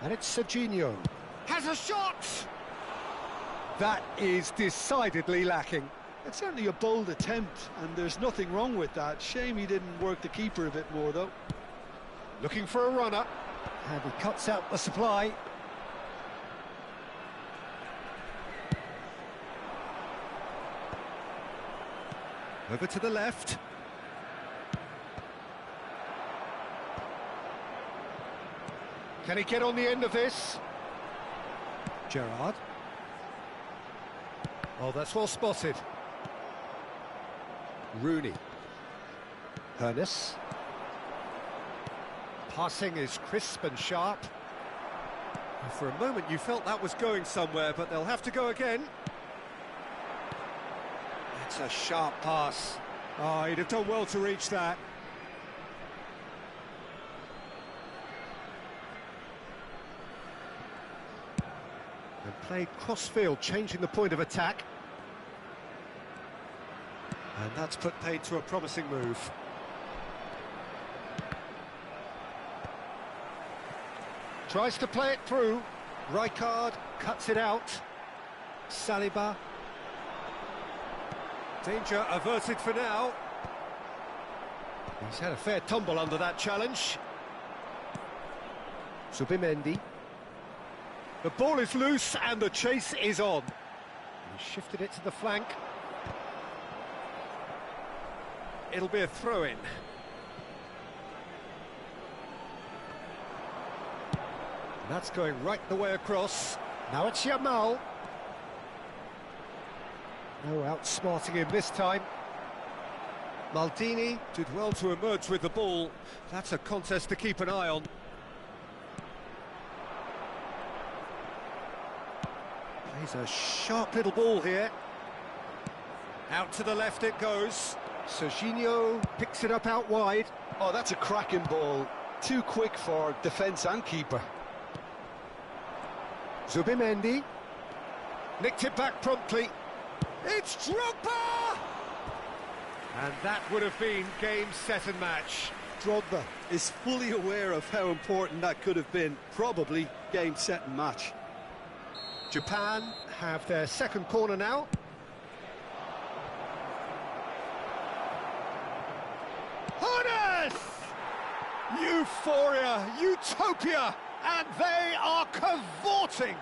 And it's Serginho. Has a shot! That is decidedly lacking. It's certainly a bold attempt, and there's nothing wrong with that. Shame he didn't work the keeper a bit more, though. Looking for a runner. And he cuts out the supply. Over to the left. Can he get on the end of this? Gerrard. Oh, that's well spotted. Rooney. Hernes. Passing is crisp and sharp. For a moment you felt that was going somewhere, but they'll have to go again. It's a sharp pass. Oh, he'd have done well to reach that. And played cross-field, changing the point of attack. And that's put paid to a promising move. Tries to play it through. Rijkaard cuts it out. Saliba. Danger averted for now. He's had a fair tumble under that challenge. Zubimendi. The ball is loose and the chase is on. He shifted it to the flank. It'll be a throw-in. That's going right the way across. Now it's Yamal. No outsmarting him this time. Maldini did well to emerge with the ball. That's a contest to keep an eye on. Plays a sharp little ball here. Out to the left it goes. Serginho picks it up out wide. Oh, that's a cracking ball. Too quick for defence and keeper. Zubimendi. Nicked it back promptly. It's Drogba! And that would have been game, set and match. Drogba is fully aware of how important that could have been. Probably game, set and match. Japan have their second corner now. Hernes! Euphoria, utopia, and they are cavorting.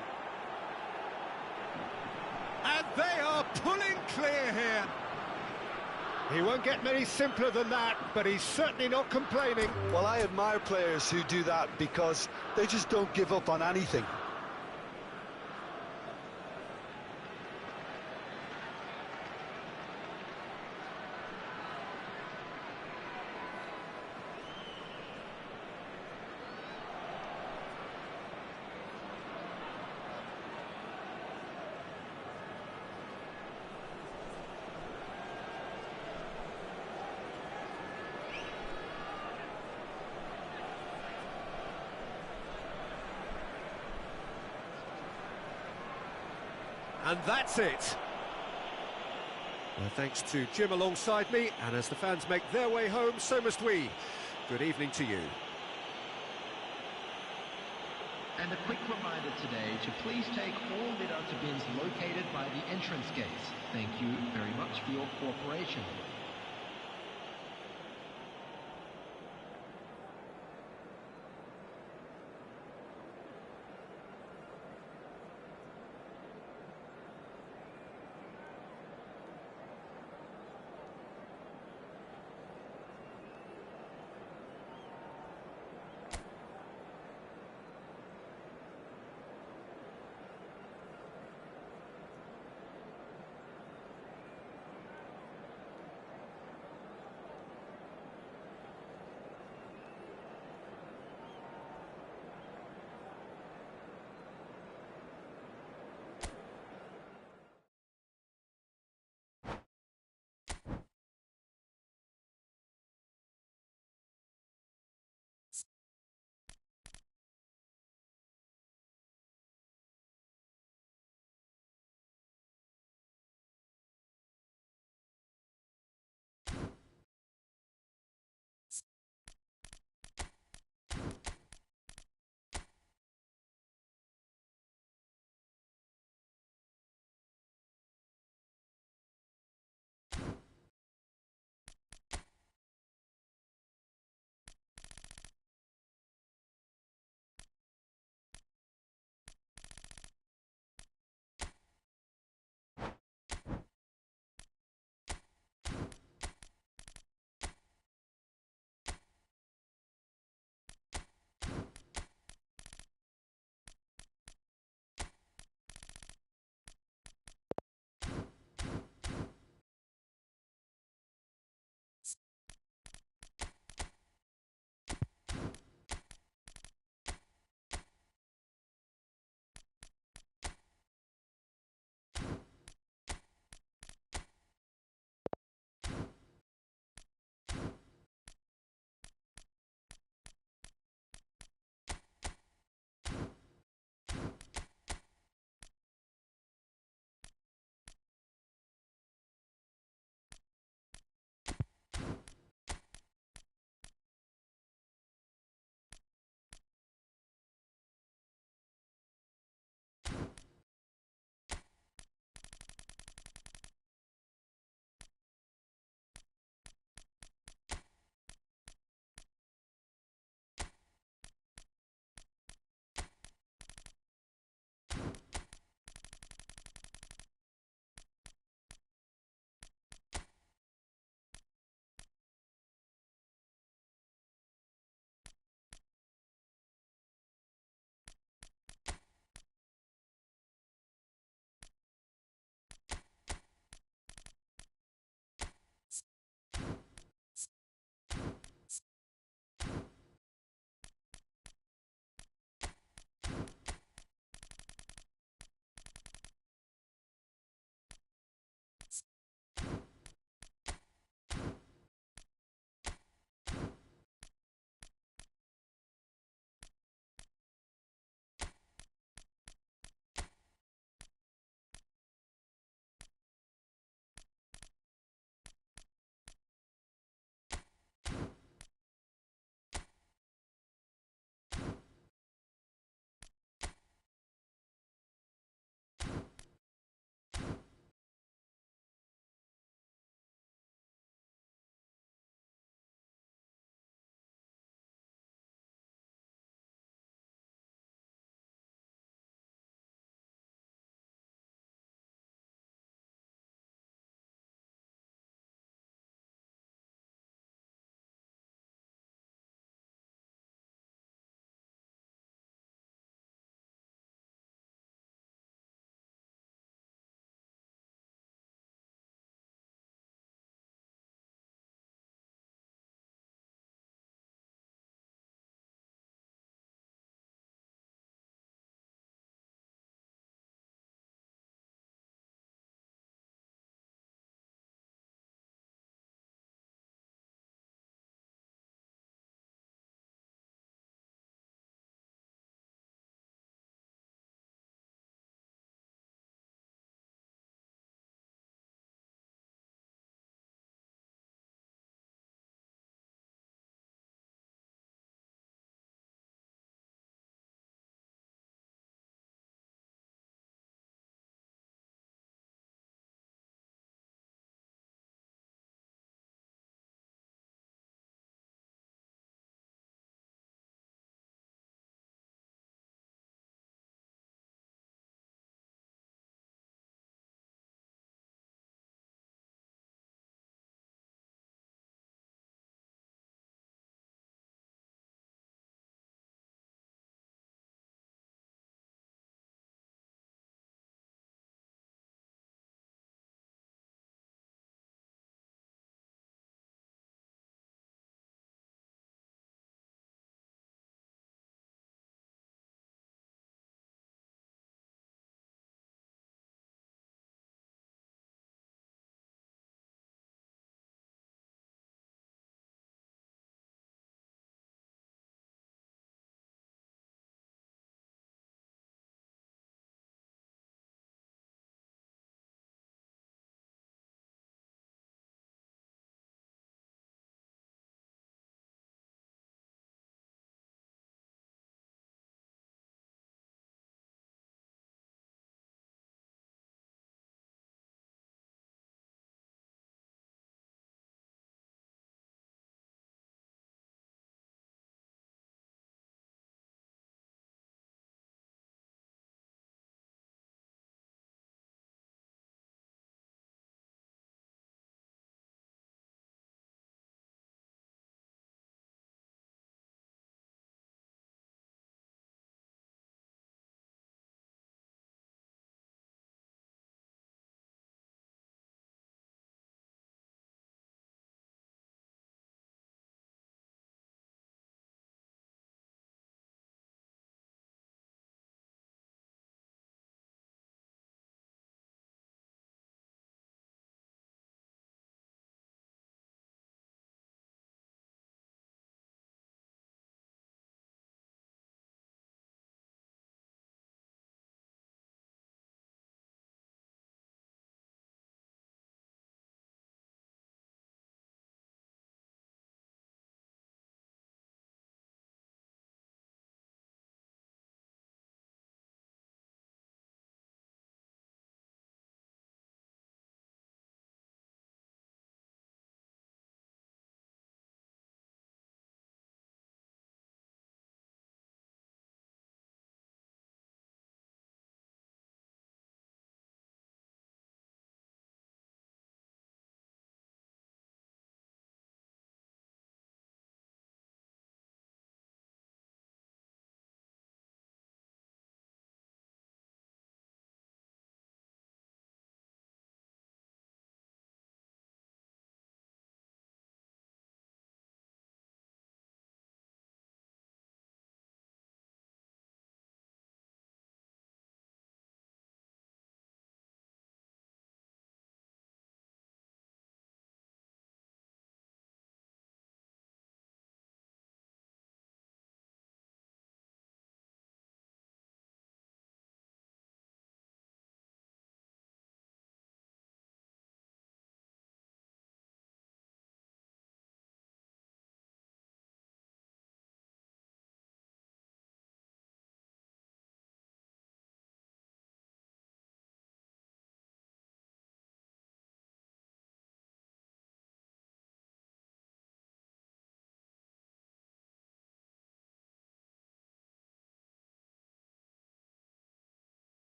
And they are pulling clear here. He won't get many simpler than that, but he's certainly not complaining. Well, I admire players who do that because they just don't give up on anything. And that's it. Well, thanks to Jim alongside me, and as the fans make their way home, so must we. Good evening to you. And a quick reminder today to please take all Lidata bins located by the entrance gates. Thank you very much for your cooperation.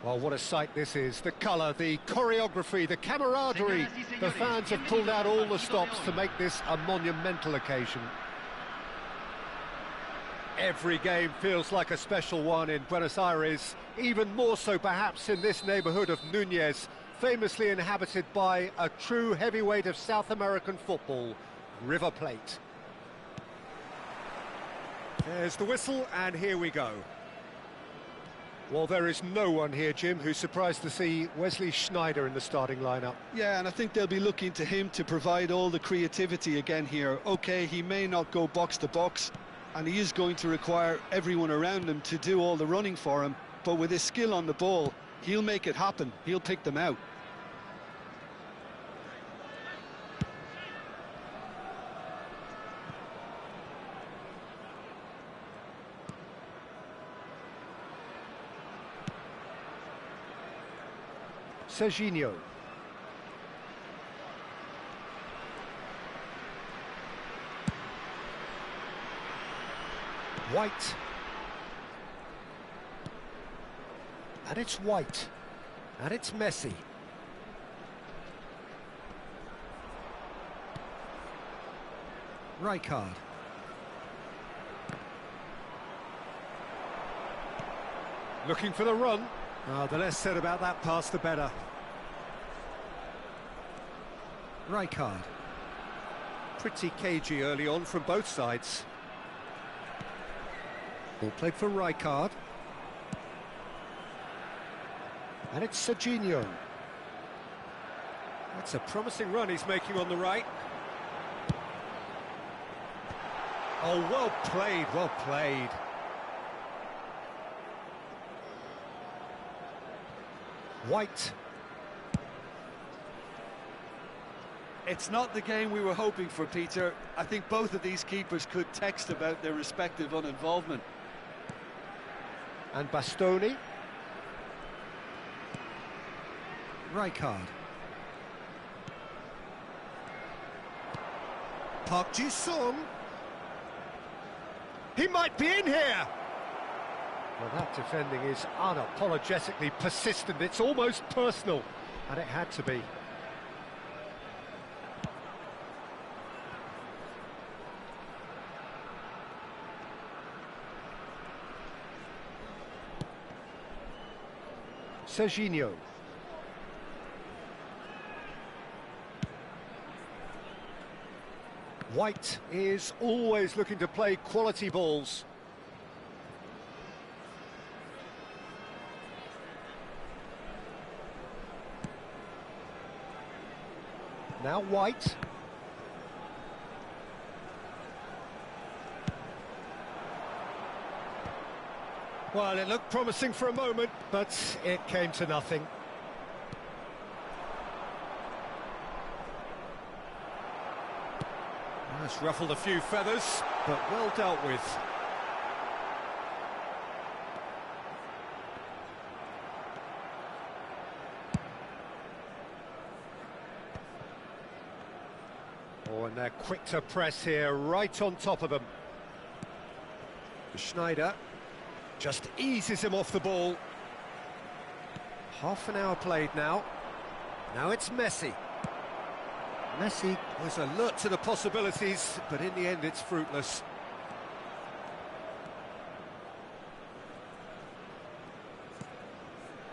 Well, what a sight this is. The colour, the choreography, the camaraderie. The fans have pulled out all the stops to make this a monumental occasion. Every game feels like a special one in Buenos Aires, even more so perhaps in this neighbourhood of Núñez, famously inhabited by a true heavyweight of South American football, River Plate. There's the whistle, and here we go. Well, there is no one here, Jim, who's surprised to see Wesley Sneijder in the starting lineup. Yeah, and I think they'll be looking to him to provide all the creativity again here. OK, he may not go box to box, and he is going to require everyone around him to do all the running for him, but with his skill on the ball, he'll make it happen. He'll pick them out. Serginho. White. And it's White. And it's Messi. Rijkaard. Looking for the run. The less said about that pass, the better. Rijkaard. Pretty cagey early on from both sides. Ball played for Rijkaard. And it's Serginho. That's a promising run he's making on the right. Oh, well played, well played. White. It's not the game we were hoping for, Peter. I think both of these keepers could text about their respective uninvolvement. And Bastoni. Rijkaard. Park Ji-sung. He might be in here! Well, that defending is unapologetically persistent. It's almost personal, and it had to be. Serginho. White is always looking to play quality balls. Now White. Well, it looked promising for a moment, but it came to nothing. That's ruffled a few feathers, but well dealt with. Oh, and they're quick to press here, right on top of them. Sneijder just eases him off the ball. Half an hour played now. Now it's Messi. Messi was alert to the possibilities, but in the end it's fruitless.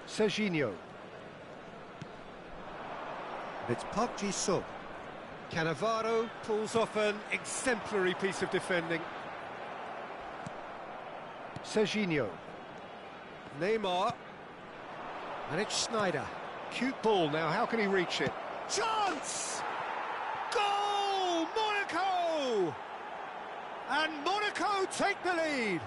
Serginho. It's Park Ji-sung. Cannavaro pulls off an exemplary piece of defending. Serginho. Neymar. And it's Sneijder. Cute ball now, how can he reach it? Chance! Goal! Monaco! And Monaco take the lead.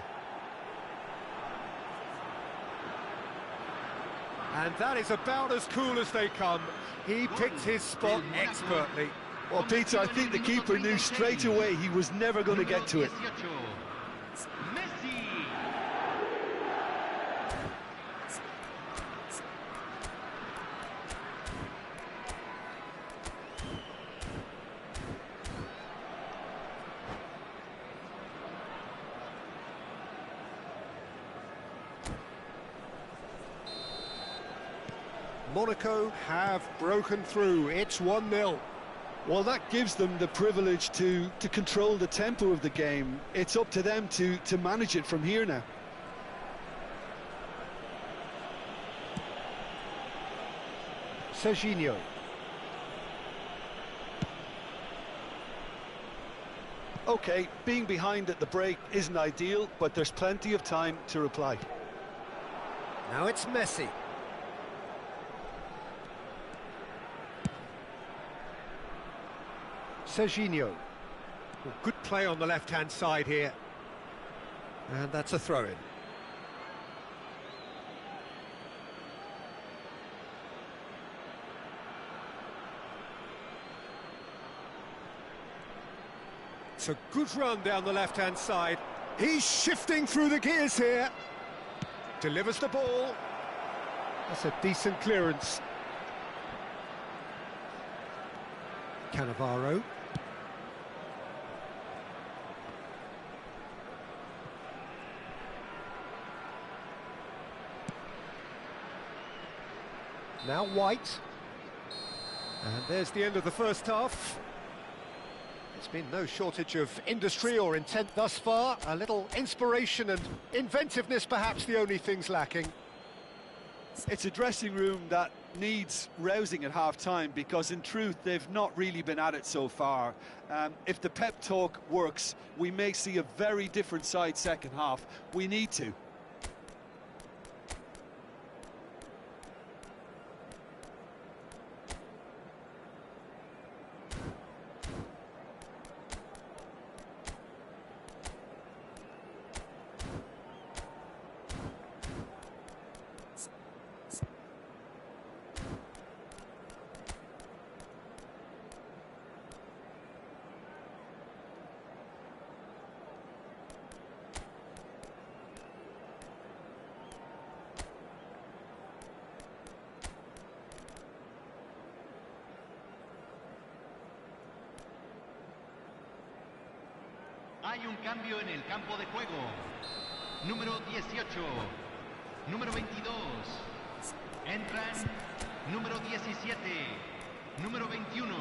And that is about as cool as they come. He picked his spot expertly. Well, Peter, I think the keeper knew straight away he was never going to get to it. Monaco have broken through. It's 1-0. Well, that gives them the privilege to control the tempo of the game. It's up to them to manage it from here now. Serginho. OK, being behind at the break isn't ideal, but there's plenty of time to reply. Now it's Messi. Serginho. Well, good play on the left-hand side here. And that's a throw-in. It's a good run down the left-hand side. He's shifting through the gears here. Delivers the ball. That's a decent clearance. Cannavaro. Now White. And there's the end of the first half. There's been no shortage of industry or intent thus far. A little inspiration and inventiveness, perhaps the only things lacking. It's a dressing room that needs rousing at half-time, because in truth they've not really been at it so far. If the pep talk works, we may see a very different side second half. We need to. Hay un cambio en el campo de juego. Número 18, número 22. Entran número 17, número 21.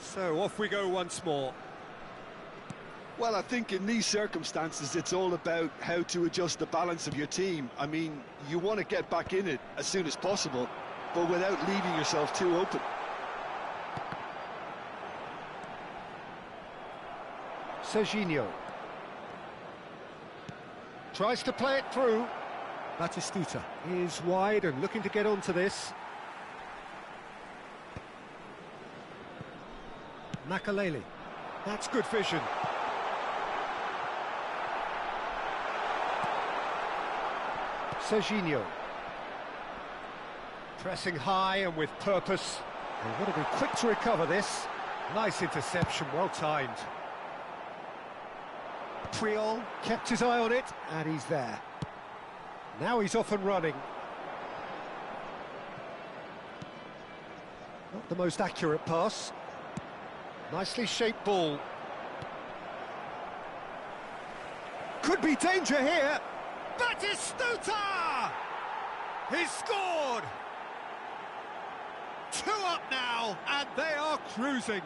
So off we go once more. Well, I think in these circumstances it's all about how to adjust the balance of your team. I mean, you want to get back in it as soon as possible, but without leaving yourself too open. Serginho. Tries to play it through. Batistuta is wide and looking to get onto this. Makaleli. That's good vision. Serginho. Pressing high and with purpose. They've got to be quick to recover this. Nice interception, well timed. Priol kept his eye on it, and he's there. Now he's off and running. Not the most accurate pass. Nicely shaped ball. Could be danger here. Batistuta! He's scored! 2 up now, and they are cruising.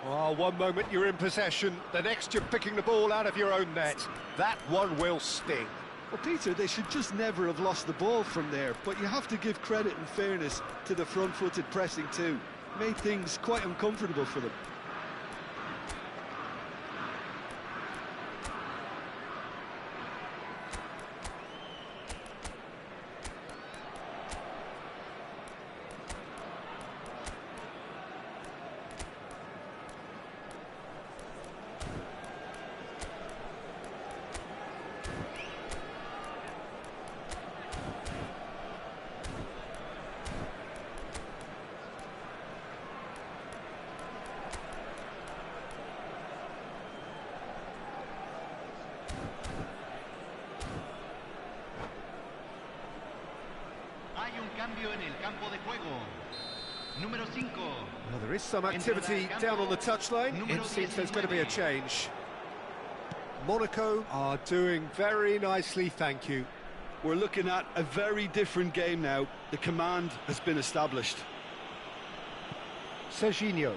Well, one moment you're in possession, the next you're picking the ball out of your own net. That one will sting. Well, Peter, they should just never have lost the ball from there, but you have to give credit and fairness to the front-footed pressing too. Made things quite uncomfortable for them. cambio en el campo de juego. Número 5. Well, there is some activity down on the touchline. It seems there's going to be a change. Monaco are doing very nicely, thank you. We're looking at a very different game now. The command has been established. Serginho.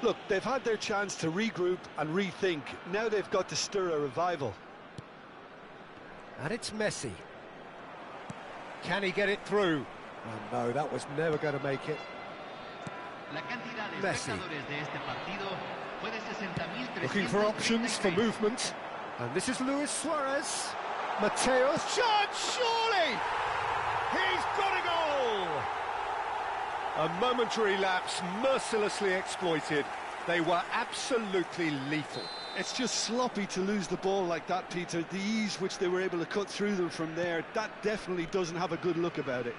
Look, they've had their chance to regroup and rethink. Now they've got to stir a revival. And it's Messi. Can he get it through? Oh, no, that was never going to make it. La cantidad de espectadores de este partido fue de 60.300. Looking for options for movement. And this is Luis Suarez. Mateo's chance, surely! He's got a goal! A momentary lapse mercilessly exploited. They were absolutely lethal. It's just sloppy to lose the ball like that, Peter. The ease which they were able to cut through them from there, that definitely doesn't have a good look about it.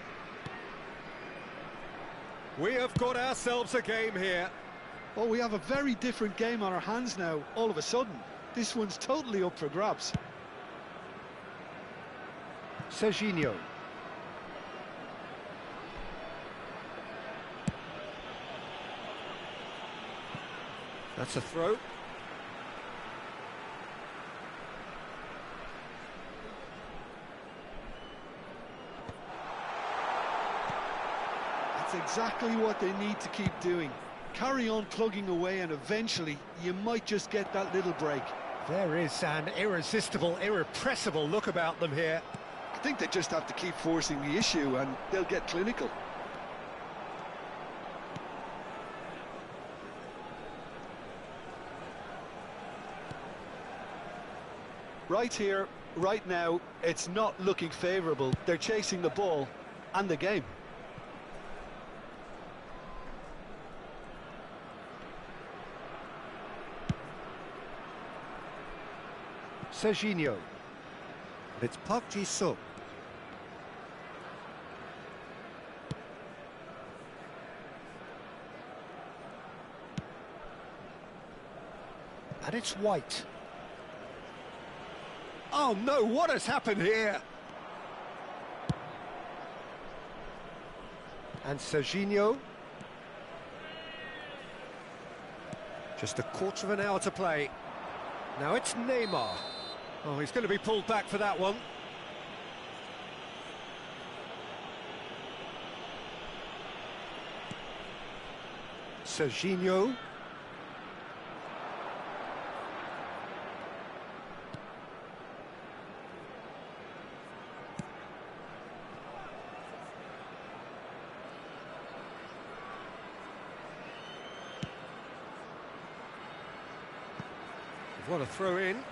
We have got ourselves a game here. Oh, we have a very different game on our hands now, all of a sudden. This one's totally up for grabs. Serginho. That's a throw. That's exactly what they need to keep doing. Carry on plugging away and eventually you might just get that little break. There is an irresistible, irrepressible look about them here. I think they just have to keep forcing the issue and they'll get clinical. Right here, right now, it's not looking favourable. They're chasing the ball and the game. Serginho. It's Park Ji-sung. And it's White. Oh no, what has happened here? And Serginho. Just a quarter of an hour to play. Now it's Neymar. Oh, he's going to be pulled back for that one. Serginho. What a throw in.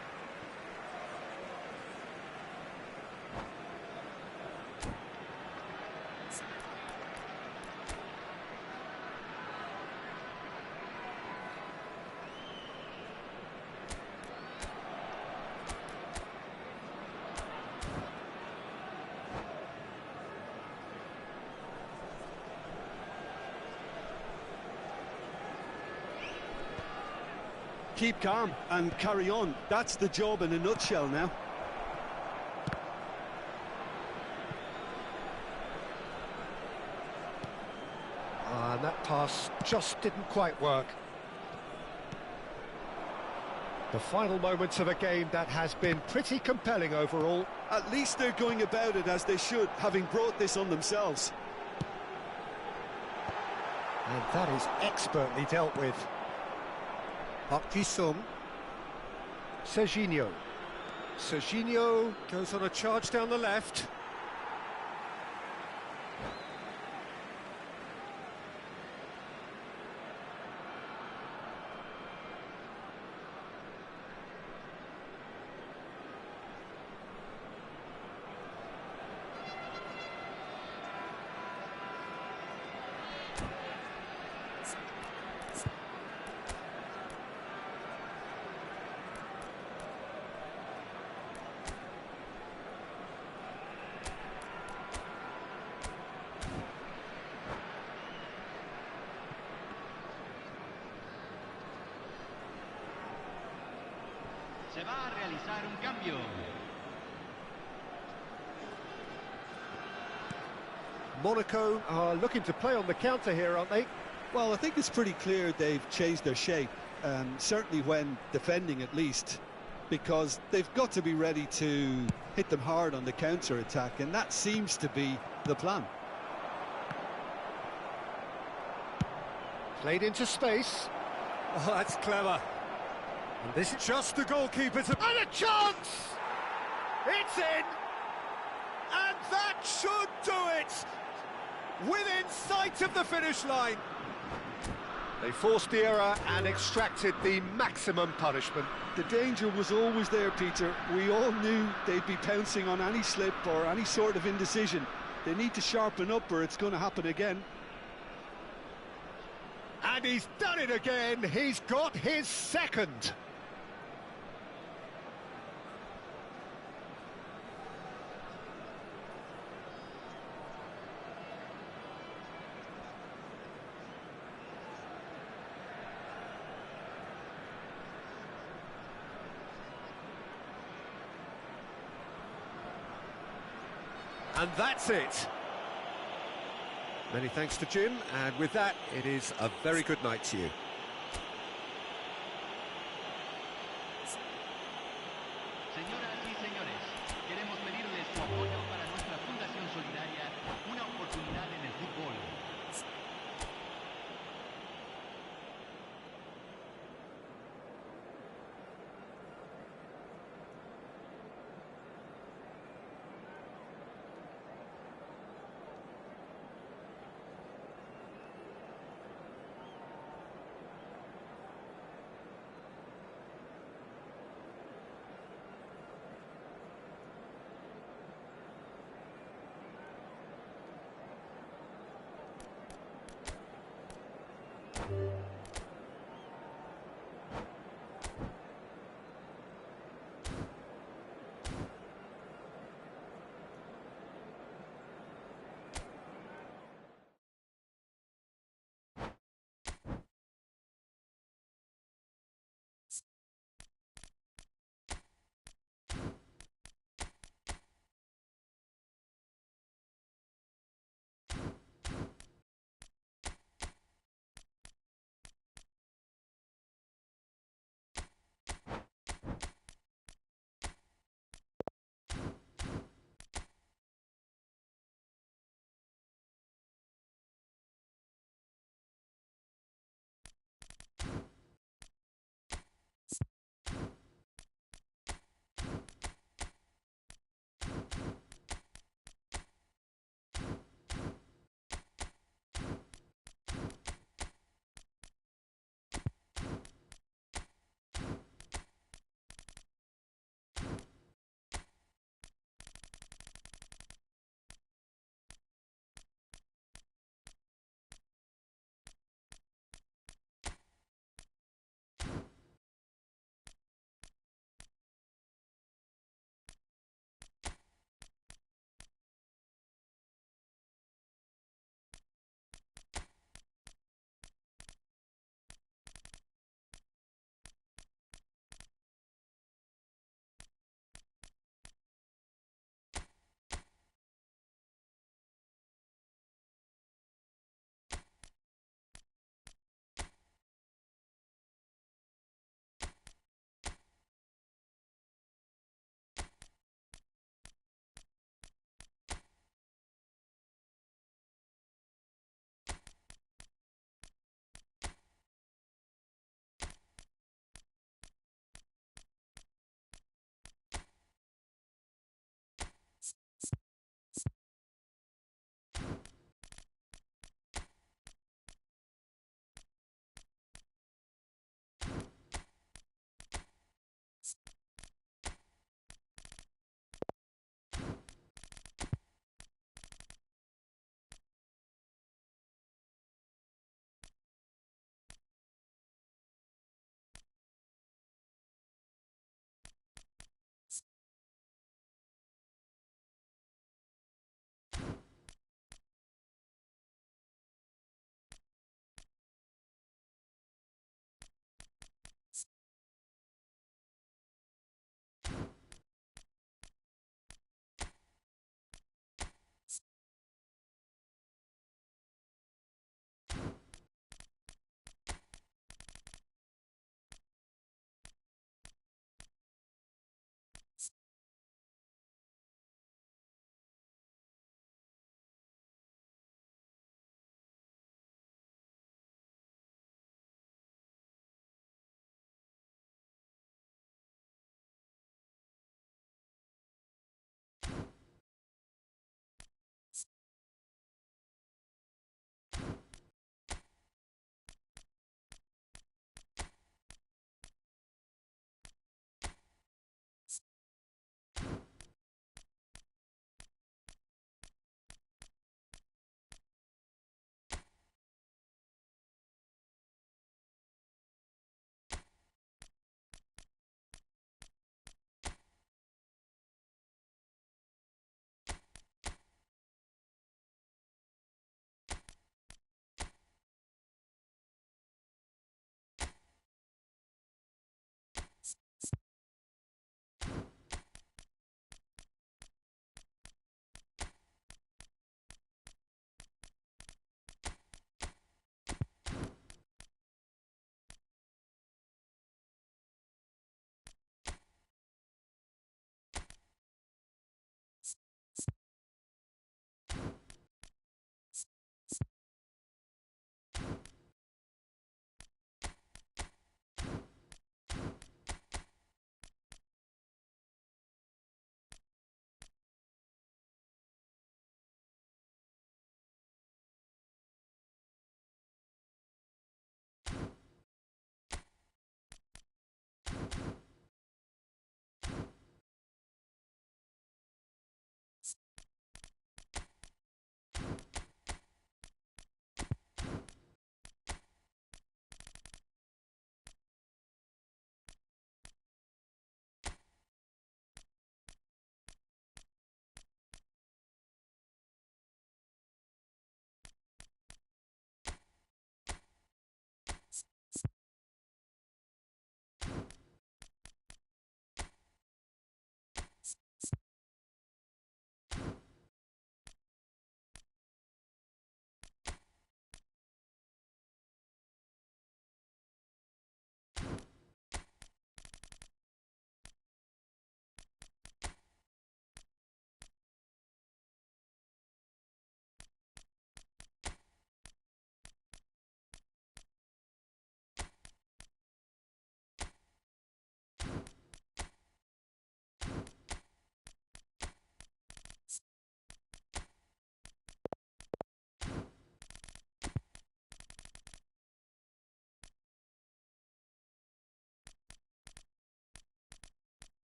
Keep calm and carry on. That's the job in a nutshell now. And that pass just didn't quite work. The final moments of a game that has been pretty compelling overall. At least they're going about it as they should, having brought this on themselves. And that is expertly dealt with. Park Ji-sung. Serginho. Serginho goes on a charge down the left. Se va a realizar un cambio. Monaco are looking to play on the counter here, aren't they? Well, I think it's pretty clear they've changed their shape, certainly when defending at least, because they've got to be ready to hit them hard on the counter-attack, and that seems to be the plan. Played into space. Oh, that's clever. And this is just the goalkeeper to... And a chance! It's in! And that should do it! Within sight of the finish line. They forced the error and extracted the maximum punishment. The danger was always there, Peter. We all knew they'd be pouncing on any slip or any sort of indecision. They need to sharpen up or it's going to happen again. And he's done it again. He's got his second. And that's it. Many thanks to Jim, and with that, it is a very good night to you. Señoras y señores, queremos pedirles su apoyo para nuestra Fundación Solidaria, una oportunidad en el fútbol.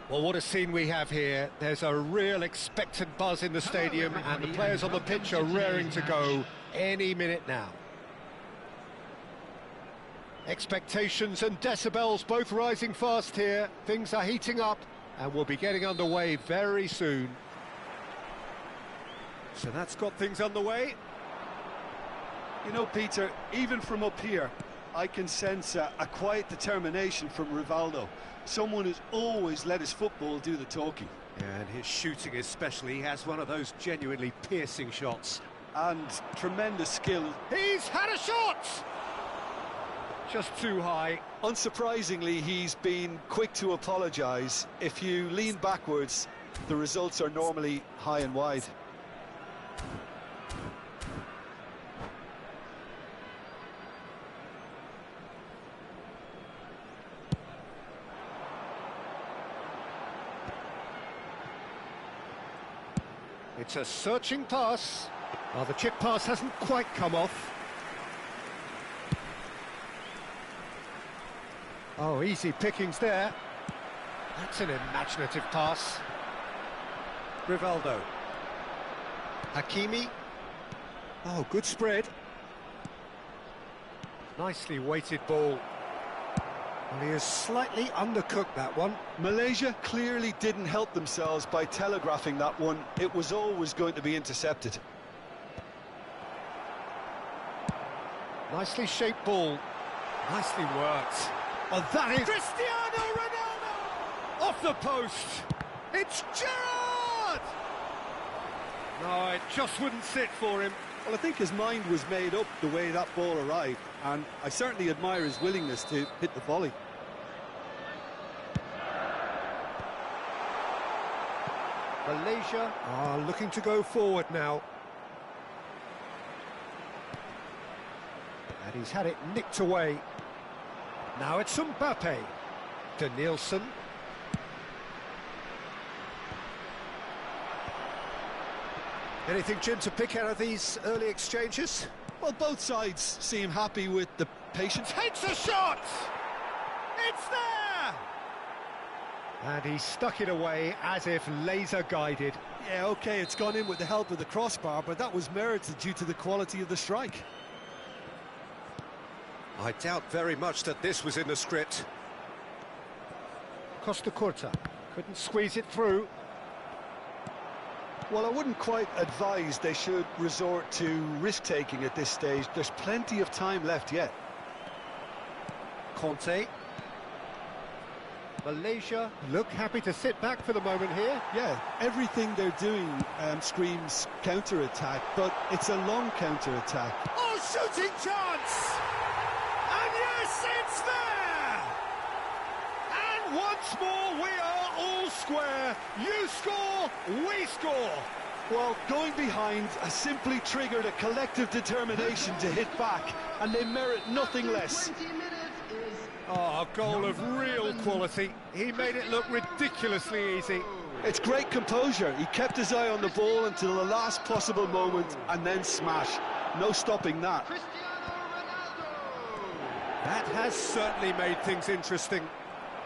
Well, what a scene we have here. There's a real expectant buzz in the stadium, and the players on the pitch are raring to go any minute now. Expectations and decibels both rising fast here. Things are heating up, and we'll be getting underway very soon. So that's got things underway. You know, Peter, even from up here, I can sense a quiet determination from Rivaldo. Someone who's always let his football do the talking. And his shooting especially, he has one of those genuinely piercing shots. And tremendous skill. He's had a shot! Just too high. Unsurprisingly, he's been quick to apologise. If you lean backwards, the results are normally high and wide. It's a searching pass. Oh, the chip pass hasn't quite come off. Oh, easy pickings there. That's an imaginative pass. Rivaldo. Hakimi. Oh, good spread. Nicely weighted ball. Well, he has slightly undercooked that one. Malaysia clearly didn't help themselves by telegraphing that one. It was always going to be intercepted. Nicely shaped ball. Nicely worked. Oh, that is Cristiano Ronaldo! Off the post. It's Gerrard! No, it just wouldn't sit for him. Well, I think his mind was made up the way that ball arrived, and I certainly admire his willingness to hit the volley. Malaysia are looking to go forward now. And he's had it nicked away. Now it's Mbappe. Danielson. Anything, Jim, to pick out of these early exchanges? Well, both sides seem happy with the patience. Takes a shot! It's there! And he stuck it away as if laser-guided. Yeah, OK, it's gone in with the help of the crossbar, but that was merited due to the quality of the strike. I doubt very much that this was in the script. Costa Curta couldn't squeeze it through. Well, I wouldn't quite advise they should resort to risk-taking at this stage. There's plenty of time left yet. Conte. Malaysia look happy to sit back for the moment here. Yeah, everything they're doing screams counter-attack, but it's a long counter-attack. Oh, shooting chance! And yes, it's there! And once more we are all square. You score, we score. Well, going behind has simply triggered a collective determination to hit back, and they merit nothing less. Oh, a goal of real quality. He made it look ridiculously easy. It's great composure. He kept his eye on the ball until the last possible moment, and then smash. No stopping that. That has certainly made things interesting.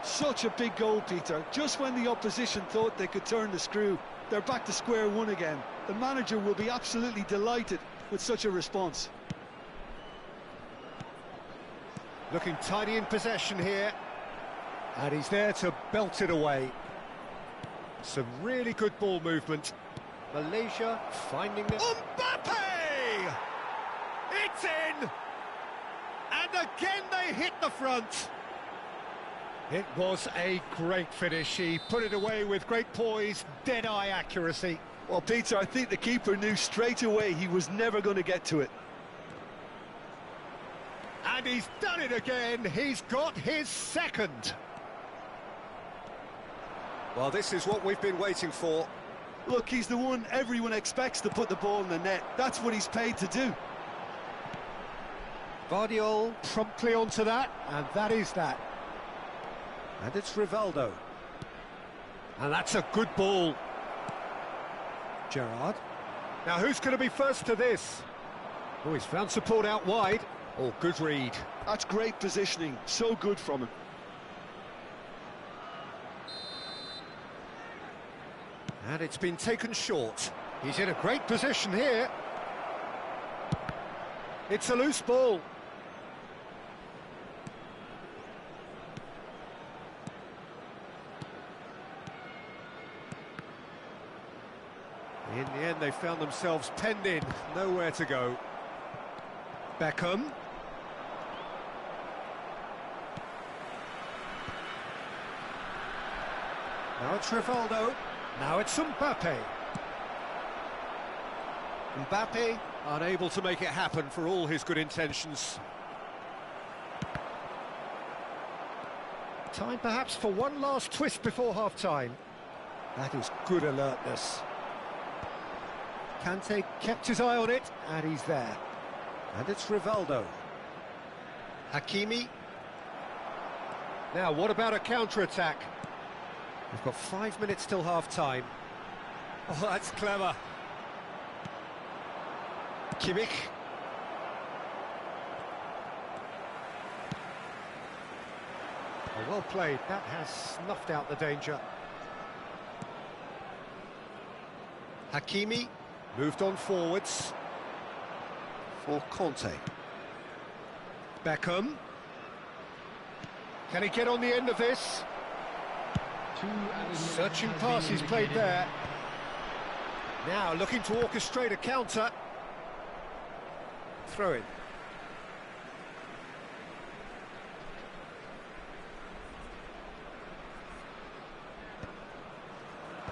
Such a big goal, Peter. Just when the opposition thought they could turn the screw, they're back to square one again. The manager will be absolutely delighted with such a response. Looking tidy in possession here. And he's there to belt it away. Some really good ball movement. Malaysia finding the... Mbappe! It's in! And again they hit the front. It was a great finish. He put it away with great poise, dead-eye accuracy. Well, Peter, I think the keeper knew straight away he was never going to get to it. And he's done it again. He's got his second. Well, this is what we've been waiting for. Look, he's the one everyone expects to put the ball in the net. That's what he's paid to do. Vardiol promptly onto that, and that is that. And it's Rivaldo. And that's a good ball. Gerrard. Now, who's going to be first to this? Oh, he's found support out wide. Oh, good read. That's great positioning. So good from him. And it's been taken short. He's in a great position here. It's a loose ball. In the end, they found themselves penned in, nowhere to go. Beckham. Now it's Rivaldo. Now it's Mbappe. Mbappe unable to make it happen for all his good intentions. Time perhaps for one last twist before half-time. That is good alertness. Kante kept his eye on it, and he's there. And it's Rivaldo. Hakimi. Now, what about a counter-attack? We've got 5 minutes till half-time. Oh, that's clever. Kimmich. Oh, well played. That has snuffed out the danger. Hakimi moved on forwards for Conte. Beckham. Can he get on the end of this? Searching pass he's played there. Now looking to orchestrate a counter. Throw in.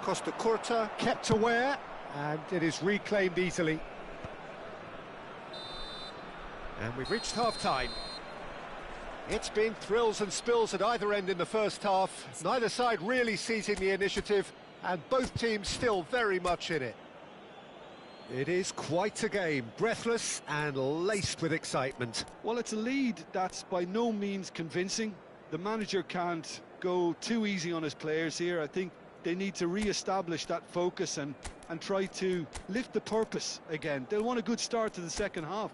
Costa Curta kept aware, and it is reclaimed easily. And we've reached half-time. It's been thrills and spills at either end in the first half. Neither side really seizing the initiative, and both teams still very much in it. It is quite a game, breathless and laced with excitement. Well, it's a lead that's by no means convincing. The manager can't go too easy on his players here. I think they need to re-establish that focus and try to lift the purpose again. They'll want a good start to the second half.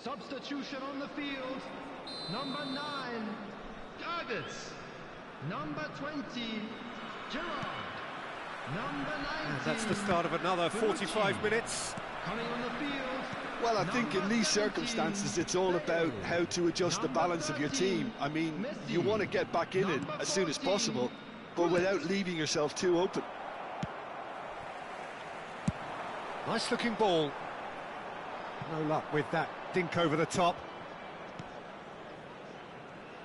Substitution on the field. Number 9, Targets. Number 20, Gerrard. Number 19. And that's the start of another 45 minutes. Coming on the field. Well, I think in these circumstances it's all about how to adjust the balance of your team. I mean, you want to get back in it as soon as possible, but without leaving yourself too open. Nice looking ball. No luck with that dink over the top.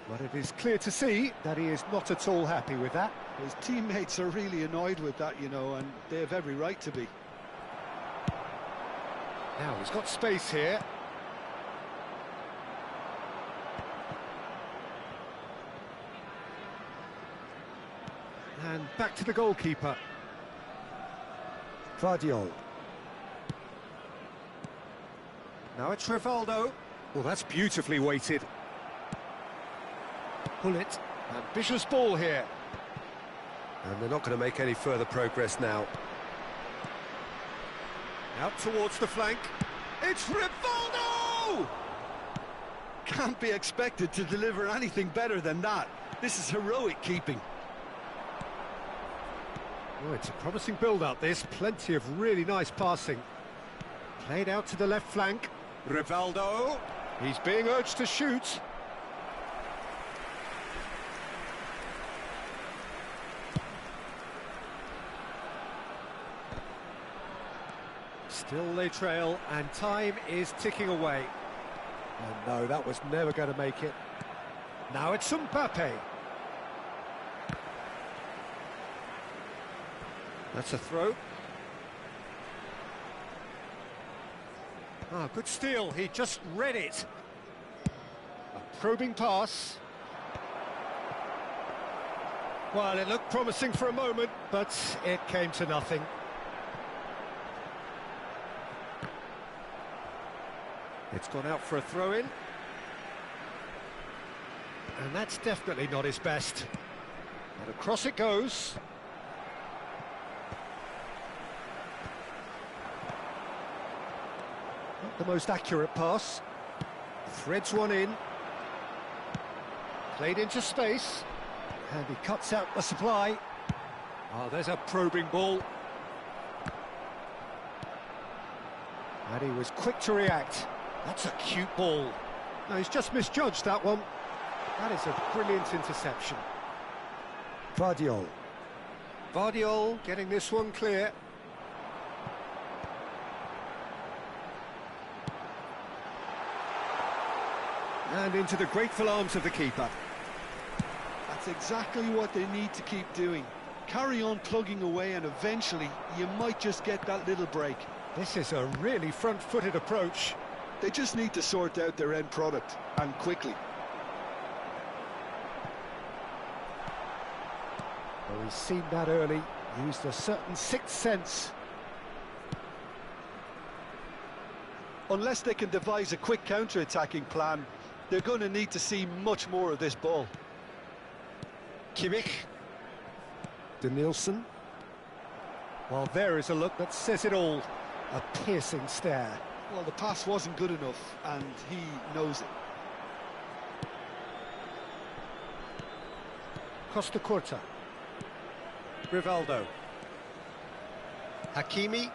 But it is clear to see that he is not at all happy with that. His teammates are really annoyed with that, you know, and they have every right to be. Now he's got space here. And back to the goalkeeper. Vardiol. Now it's Rivaldo. Well, that's beautifully weighted. Pull it. Ambitious ball here. And they're not going to make any further progress now. Out towards the flank. It's Rivaldo! Can't be expected to deliver anything better than that. This is heroic keeping. Oh, it's a promising build-up, this. Plenty of really nice passing. Played out to the left flank. Rivaldo. He's being urged to shoot. Still they trail, and time is ticking away. Oh no, that was never going to make it. Now it's Mbappe. That's a throw. Ah, good steal, he just read it. A probing pass. Well, it looked promising for a moment, but it came to nothing. It's gone out for a throw-in. And that's definitely not his best. And across it goes. Not the most accurate pass. Threads one in. Played into space. And he cuts out the supply. Oh, there's a probing ball. And he was quick to react. That's a cute ball. No, he's just misjudged that one. That is a brilliant interception. Vardiol. Vardiol getting this one clear. And into the grateful arms of the keeper. That's exactly what they need to keep doing. Carry on plugging away and eventually you might just get that little break. This is a really front-footed approach. They just need to sort out their end product, and quickly. Well, he's seen that early, used a certain sixth sense. Unless they can devise a quick counter-attacking plan, they're going to need to see much more of this ball. Kimmich. Denilson. Well, there is a look that says it all. A piercing stare. Well, the pass wasn't good enough, and he knows it. Costa Curta. Rivaldo. Hakimi.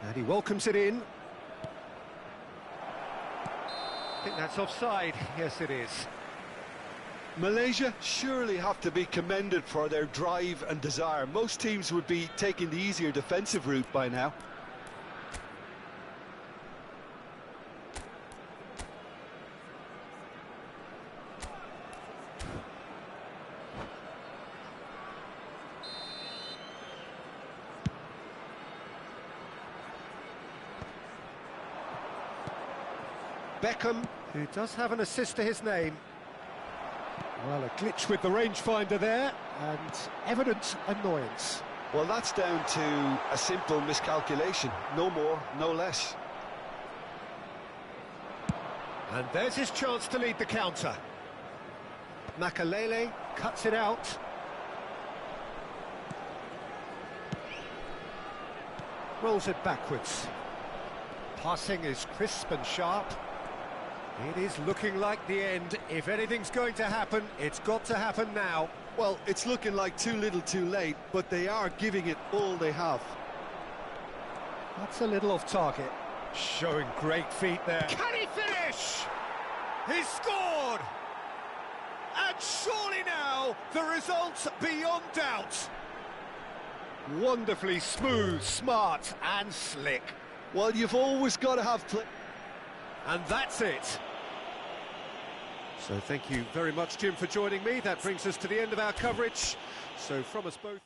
And he welcomes it in. I think that's offside. Yes, it is. Malaysia surely have to be commended for their drive and desire. Most teams would be taking the easier defensive route by now. Beckham, who does have an assist to his name. Well, a glitch with the rangefinder there, and evident annoyance. Well, that's down to a simple miscalculation. No more, no less. And there's his chance to lead the counter. Makalele cuts it out. Rolls it backwards. Passing is crisp and sharp. It is looking like the end. If anything's going to happen, it's got to happen now. Well, it's looking like too little too late, but they are giving it all they have. That's a little off target. Showing great feet there. Can he finish? He's scored! And surely now, the result's beyond doubt. Wonderfully smooth, smart and slick. Well, you've always got to have play. And that's it. So thank you very much, Jim, for joining me. That brings us to the end of our coverage. So from us both...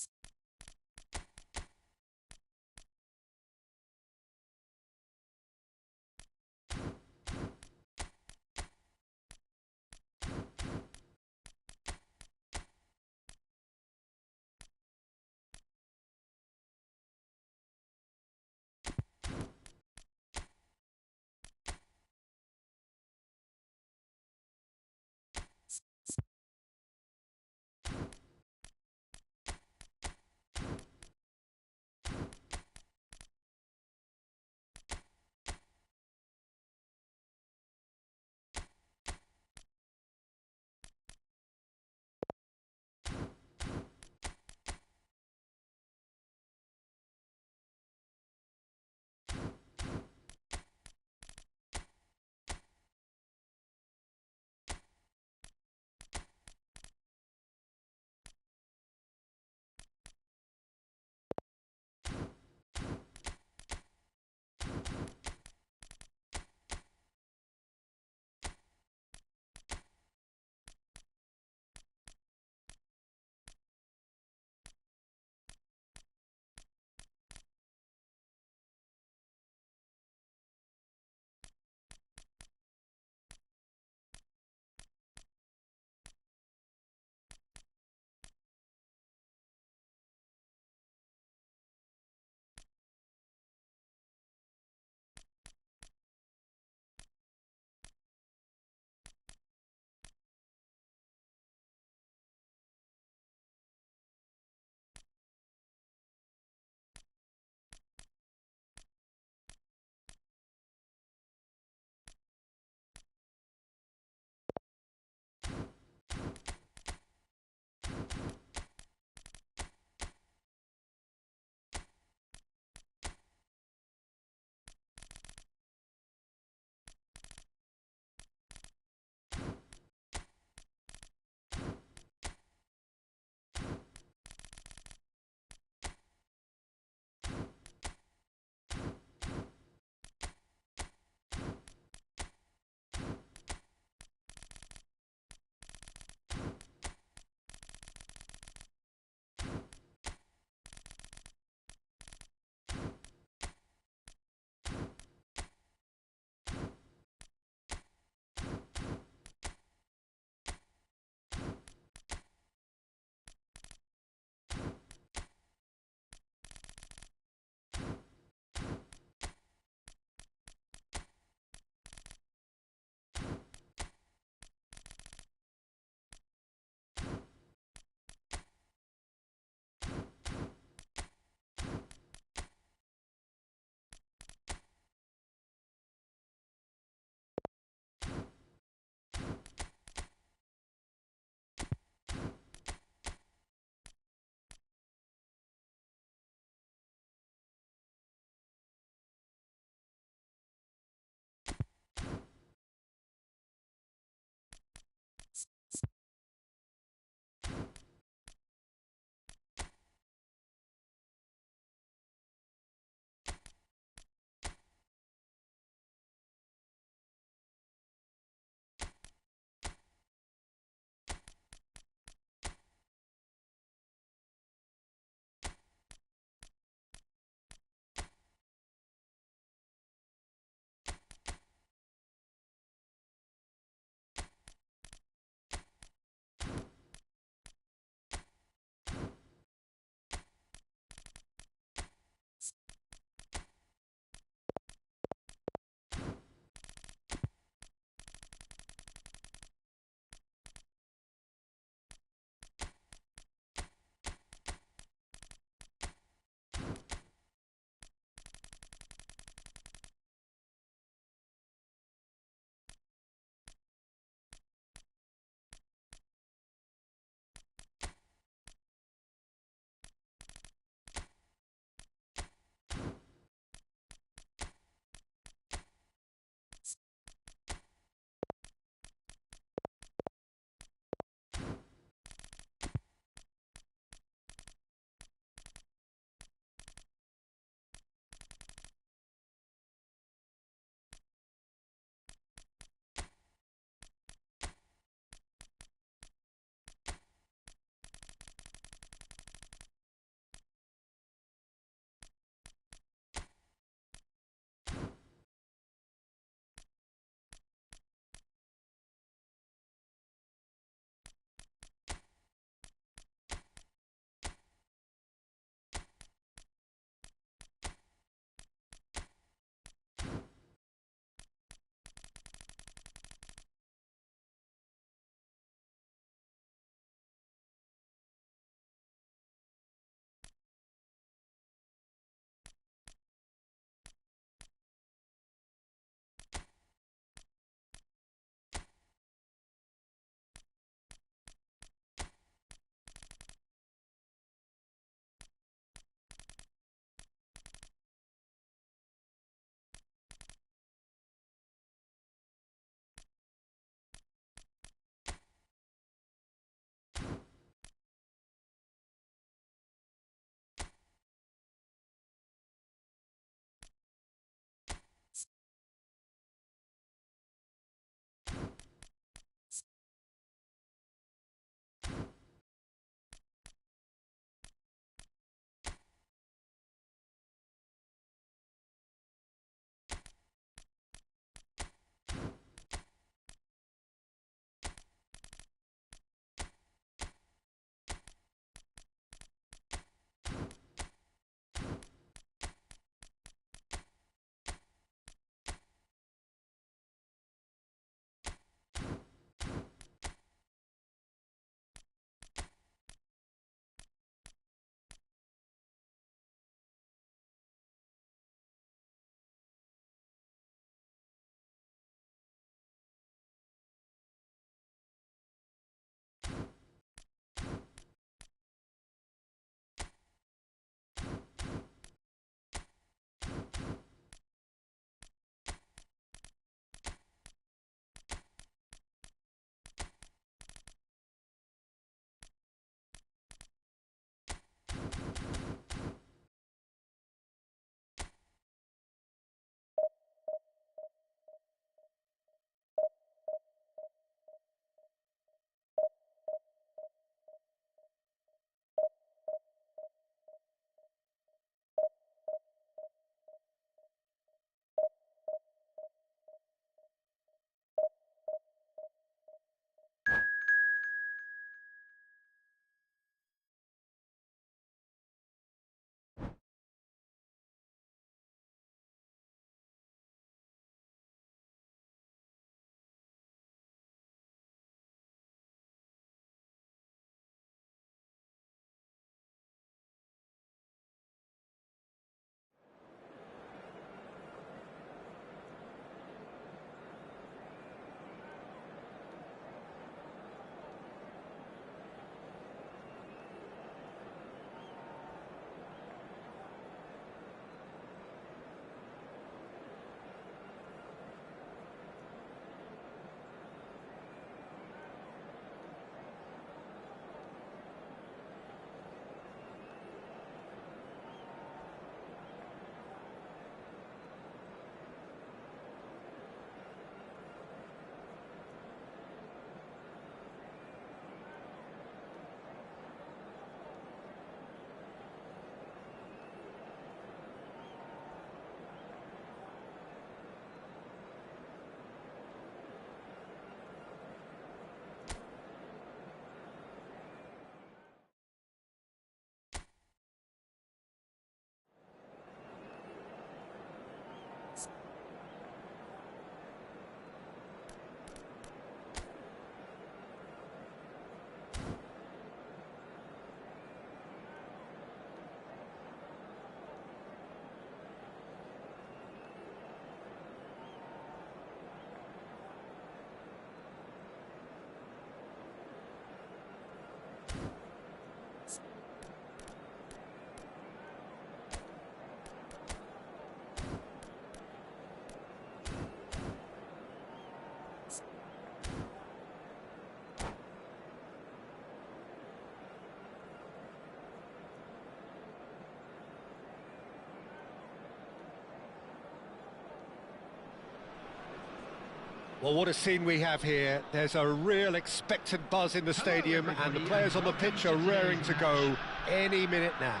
Well, what a scene we have here. There's a real expectant buzz in the stadium, and the players on the pitch are raring to go any minute now.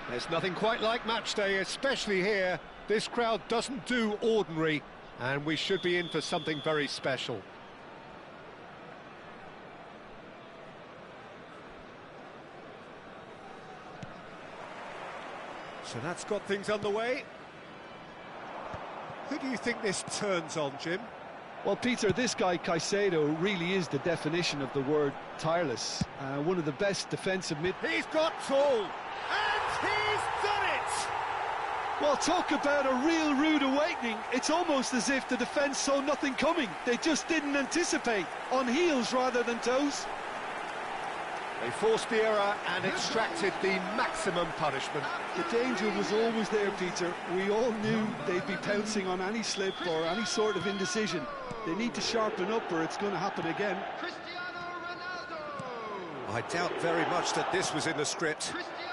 There's nothing quite like match day, especially here. This crowd doesn't do ordinary, and we should be in for something very special. So that's got things underway. Who do you think this turns on, Jim? Well, Peter, this guy Caicedo really is the definition of the word tireless. One of the best defensive mid... He's got full, and he's done it! Well, talk about a real rude awakening. It's almost as if the defence saw nothing coming. They just didn't anticipate, on heels rather than toes. They forced the error and extracted the maximum punishment. The danger was always there, Peter. We all knew they'd be pouncing on any slip or any sort of indecision. They need to sharpen up or it's going to happen again. Cristiano Ronaldo! I doubt very much that this was in the script. Cristiano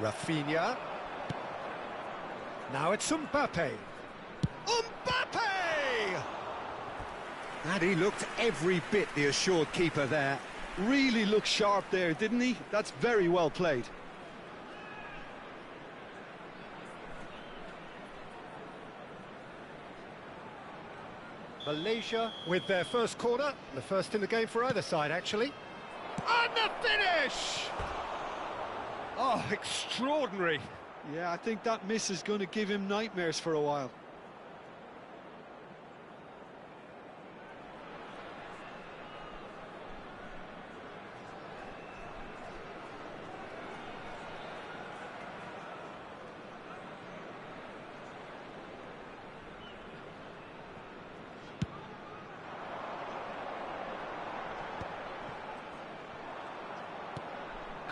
Ronaldo! Rafinha. Now it's Mbappe. Mbappe! And he looked every bit the assured keeper there. Really looked sharp there, didn't he? That's very well played. Malaysia with their first corner, the first in the game for either side, actually. And the finish! Oh, extraordinary. Yeah, I think that miss is going to give him nightmares for a while.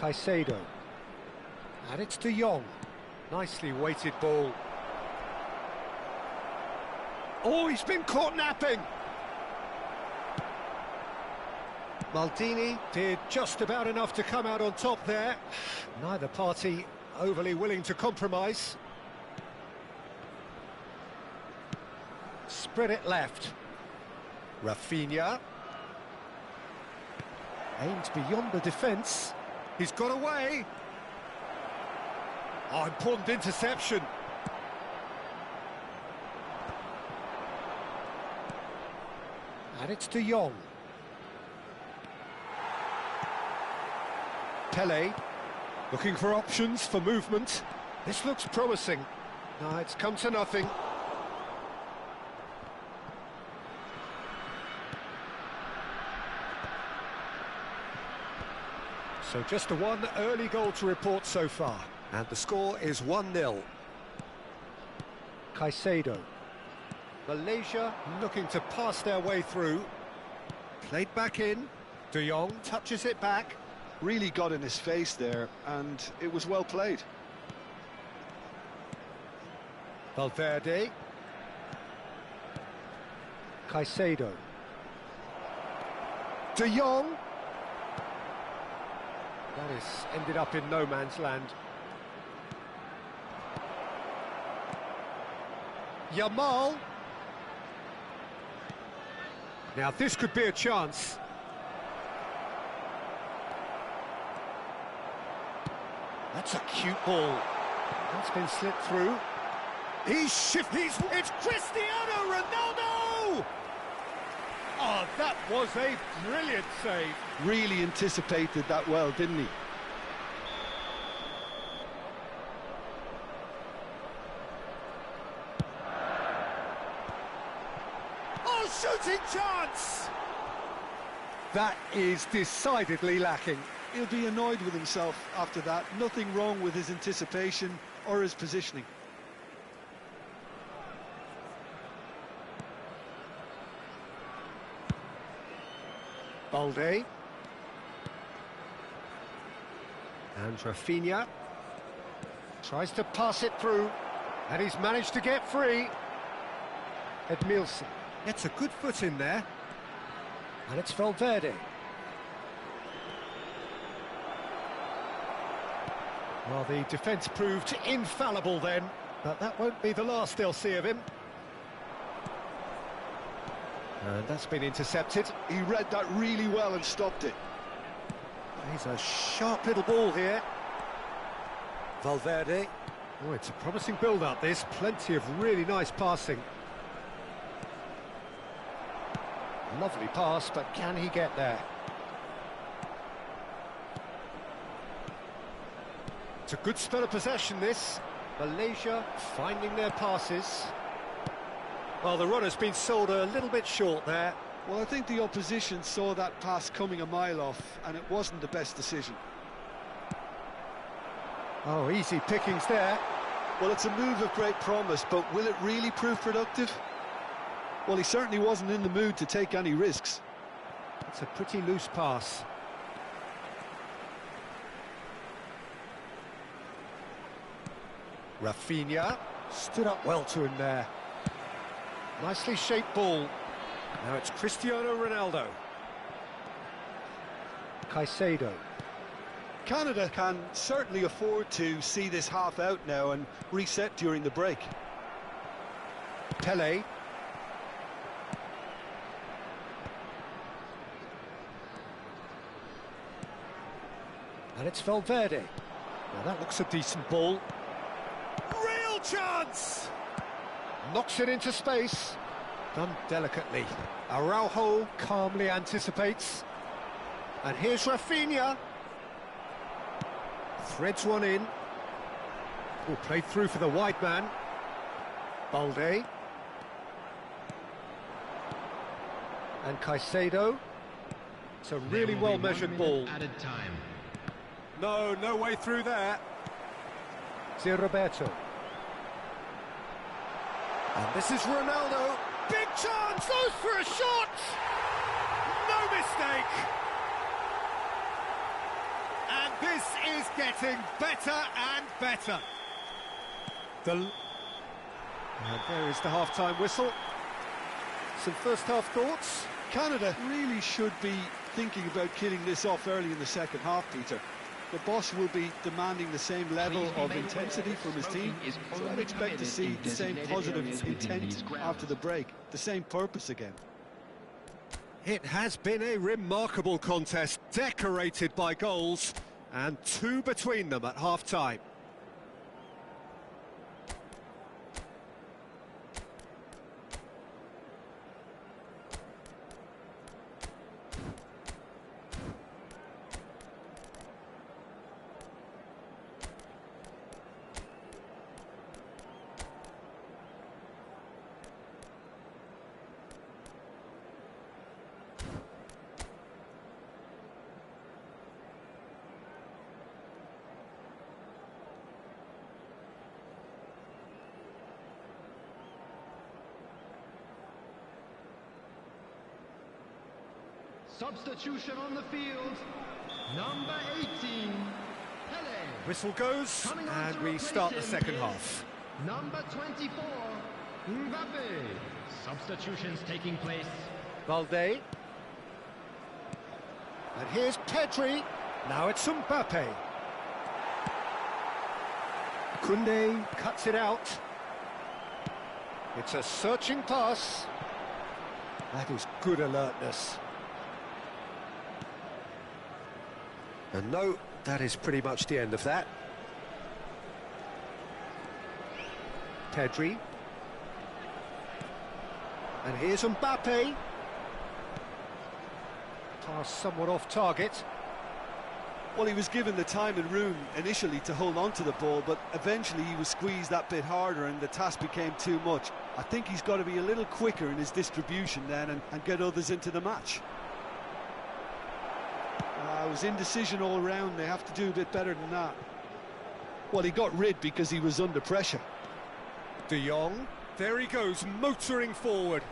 Caicedo. And it's De Jong. Nicely weighted ball. Oh, he's been caught napping. Maldini did just about enough to come out on top there. Neither party overly willing to compromise. Spread it left. Rafinha. Aims beyond the defence. He's got away. Oh, important interception. And it's De Jong. Pele, looking for options for movement. This looks promising. No, it's come to nothing. So just the one early goal to report so far. And the score is 1-0. Caicedo. Malaysia looking to pass their way through. Played back in. De Jong touches it back. Really got in his face there, and it was well played. Valverde. Caicedo. De Jong. That is ended up in no man's land. Yamal. Now this could be a chance. That's a cute ball. That's been slipped through. It's Cristiano Ronaldo! Oh, that was a brilliant save. Really anticipated that well, didn't he? Oh, shooting chance! That is decidedly lacking. He'll be annoyed with himself after that. Nothing wrong with his anticipation or his positioning. Balde. And Rafinha tries to pass it through, and he's managed to get free. Edmilson gets a good foot in there, and it's Valverde. Well, the defence proved infallible then, but that won't be the last they'll see of him. And that's been intercepted. He read that really well and stopped it. He's a sharp little ball here. Valverde. Oh, it's a promising build-up, this. Plenty of really nice passing. Lovely pass, but can he get there? It's a good spell of possession, this. Malaysia finding their passes. Well, the runner's been sold a little bit short there. Well, I think the opposition saw that pass coming a mile off, and it wasn't the best decision. Oh, easy pickings there. Well, it's a move of great promise, but will it really prove productive? Well, he certainly wasn't in the mood to take any risks. It's a pretty loose pass. Rafinha stood up well to him there. Nicely shaped ball. Now it's Cristiano Ronaldo. Caicedo. Canada can certainly afford to see this half out now and reset during the break. Pelé. And it's Valverde. Now that looks a decent ball. Real chance! Knocks it into space. Done delicately. Araujo calmly anticipates. And here's Rafinha. Threads one in. Oh, played through for the wide man. Balde. And Caicedo. It's a really well-measured ball. Added time. No way through there. Zé Roberto. And this is Ronaldo. Big chance, goes for a shot! No mistake! And this is getting better and better. And there is the half-time whistle. Some first-half thoughts? Canada really should be thinking about killing this off early in the second half, Peter. The boss will be demanding the same level of intensity from his team, so I'd expect to see the same positive intent after the break, the same purpose again. It has been a remarkable contest, decorated by goals, and two between them at half-time. Substitution on the field. Number 18, Pelé. Whistle goes, and we start the second half. Number 24, Mbappe. Substitutions taking place. Balde. And here's Pedri. Now it's Mbappe. Koundé cuts it out. It's a searching pass. That is good alertness. And no, that is pretty much the end of that. Pedri. And here's Mbappe. Pass somewhat off target. Well, he was given the time and room initially to hold on to the ball, but eventually he was squeezed that bit harder and the task became too much. I think he's got to be a little quicker in his distribution then and get others into the match. It was indecision all round. They have to do a bit better than that. Well, he got rid because he was under pressure. De Jong, there he goes, motoring forward.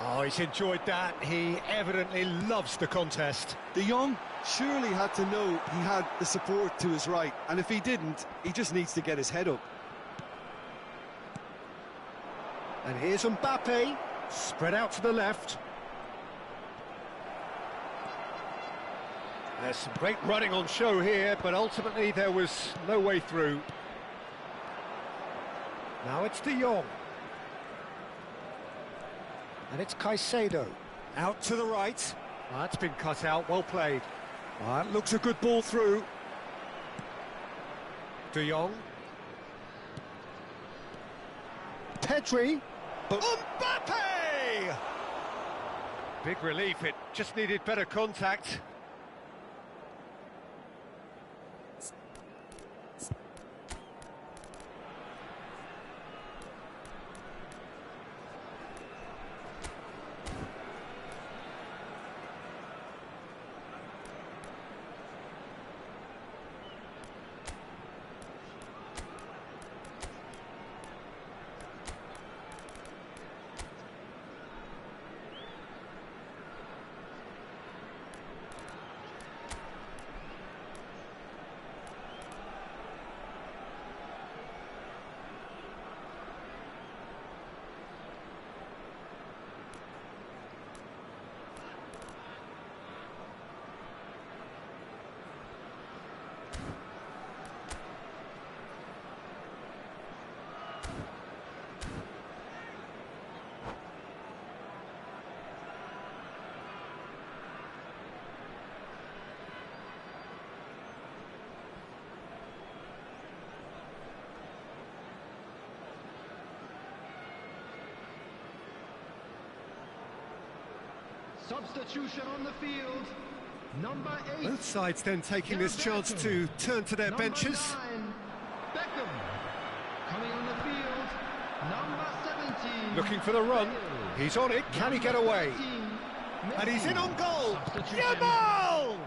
Oh, he's enjoyed that. He evidently loves the contest. De Jong surely had to know he had the support to his right, and if he didn't, he just needs to get his head up. And here's Mbappe, spread out to the left. There's some great running on show here, but ultimately there was no way through. Now it's De Jong. And it's Caicedo. Out to the right. That's been cut out, well played. That looks a good ball through. De Jong. Pedri. Mbappe! Big relief, it just needed better contact. Substitution on the field. Number 8. Both sides then taking this chance to turn to their benches. 9, Beckham. Coming on the field. Number 17. Looking for the run. He's on it. Can he get away? 13, And he's in on goal. Substitution. Yamal!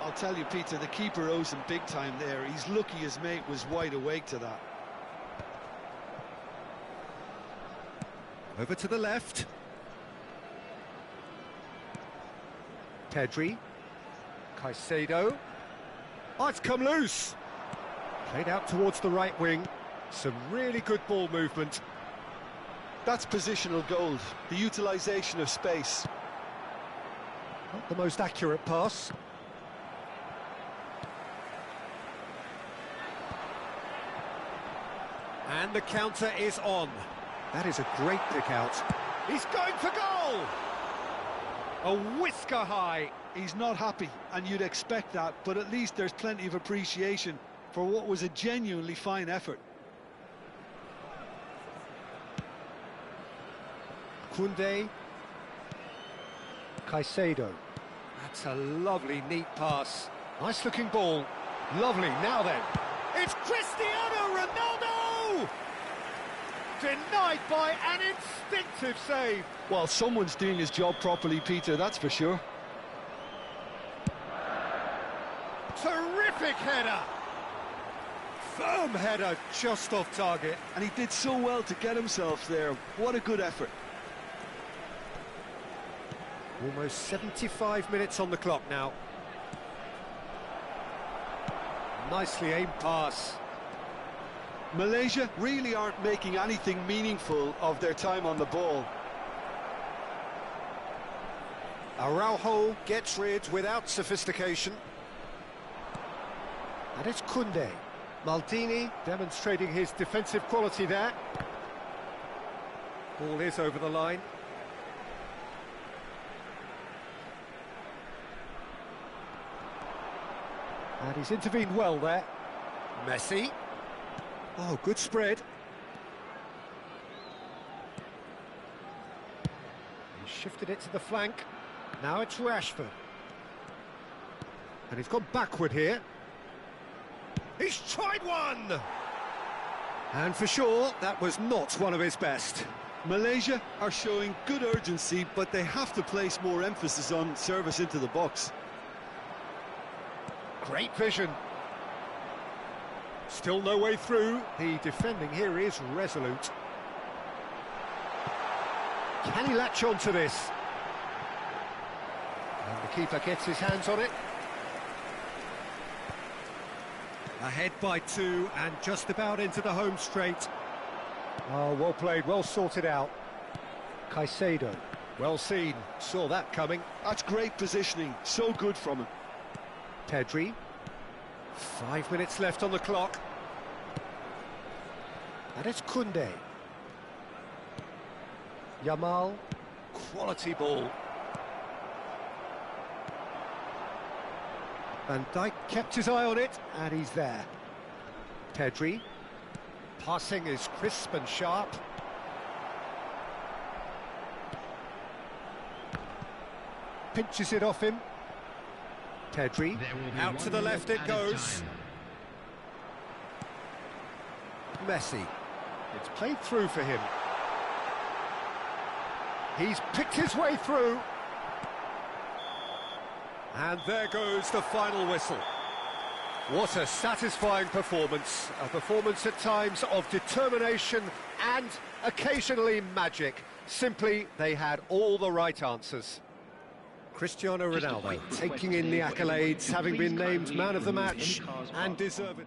I'll tell you, Peter, the keeper owes him big time there. He's lucky his mate was wide awake to that. Over to the left. Pedri. Caicedo. Oh, it's come loose. Played out towards the right wing. Some really good ball movement. That's positional gold, the utilisation of space. Not the most accurate pass. And the counter is on. That is a great pick out. He's going for goal! A whisker high. He's not happy, and you'd expect that, but at least there's plenty of appreciation for what was a genuinely fine effort. Koundé. Caicedo. That's a lovely, neat pass. Nice looking ball. Lovely, now then. It's Cristiano Ronaldo! Denied by an instinctive save. Well, someone's doing his job properly, Peter, that's for sure. Terrific header. Firm header, just off target. And he did so well to get himself there. What a good effort. Almost 75 minutes on the clock now. Nicely aimed pass. Malaysia really aren't making anything meaningful of their time on the ball. Araujo gets rid without sophistication. And it's Koundé. Maldini demonstrating his defensive quality there. Ball is over the line. And he's intervened well there. Messi. Oh, good spread. He shifted it to the flank. Now it's Rashford. And he's gone backward here. He's tried one! And for sure, that was not one of his best. Malaysia are showing good urgency, but they have to place more emphasis on service into the box. Great vision. Still no way through. The defending here is resolute. Can he latch on to this? And the keeper gets his hands on it. Ahead by 2 and just about into the home straight. Oh, well played, well sorted out. Caicedo. Well seen, saw that coming. That's great positioning, so good from him. Pedri. 5 minutes left on the clock. And it's Koundé. Yamal. Quality ball. Van Dijk kept his eye on it, and he's there. Pedri. Passing is crisp and sharp. Pinches it off him. Pedri. Out to the left it goes. Messi. It's played through for him. He's picked his way through. And there goes the final whistle. What a satisfying performance. A performance at times of determination and occasionally magic. Simply, they had all the right answers. Cristiano Ronaldo taking in the accolades, having been named man of the match, and deservedly.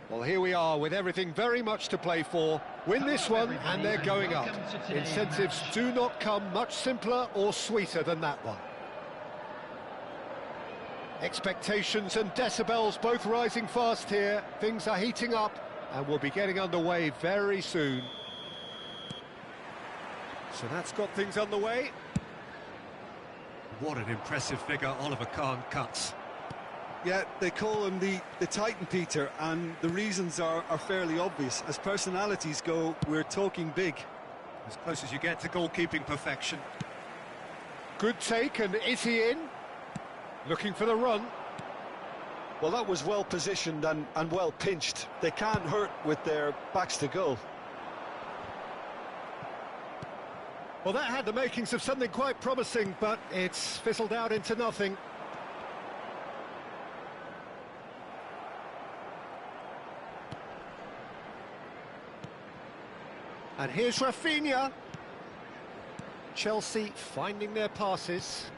Well, here we are with everything very much to play for. Win this one and they're going up. Incentives do not come much simpler or sweeter than that one. Expectations and decibels both rising fast here. Things are heating up and we'll be getting underway very soon. So that's got things underway. What an impressive figure Oliver Kahn cuts. Yeah, they call him the Titan, Peter, and the reasons are fairly obvious. As personalities go, we're talking big. As close as you get to goalkeeping perfection. Good take, and is he in? Looking for the run. Well, that was well positioned and well pinched. They can't hurt with their backs to goal. Well, that had the makings of something quite promising, but it's fizzled out into nothing. And here's Rafinha. Chelsea finding their passes.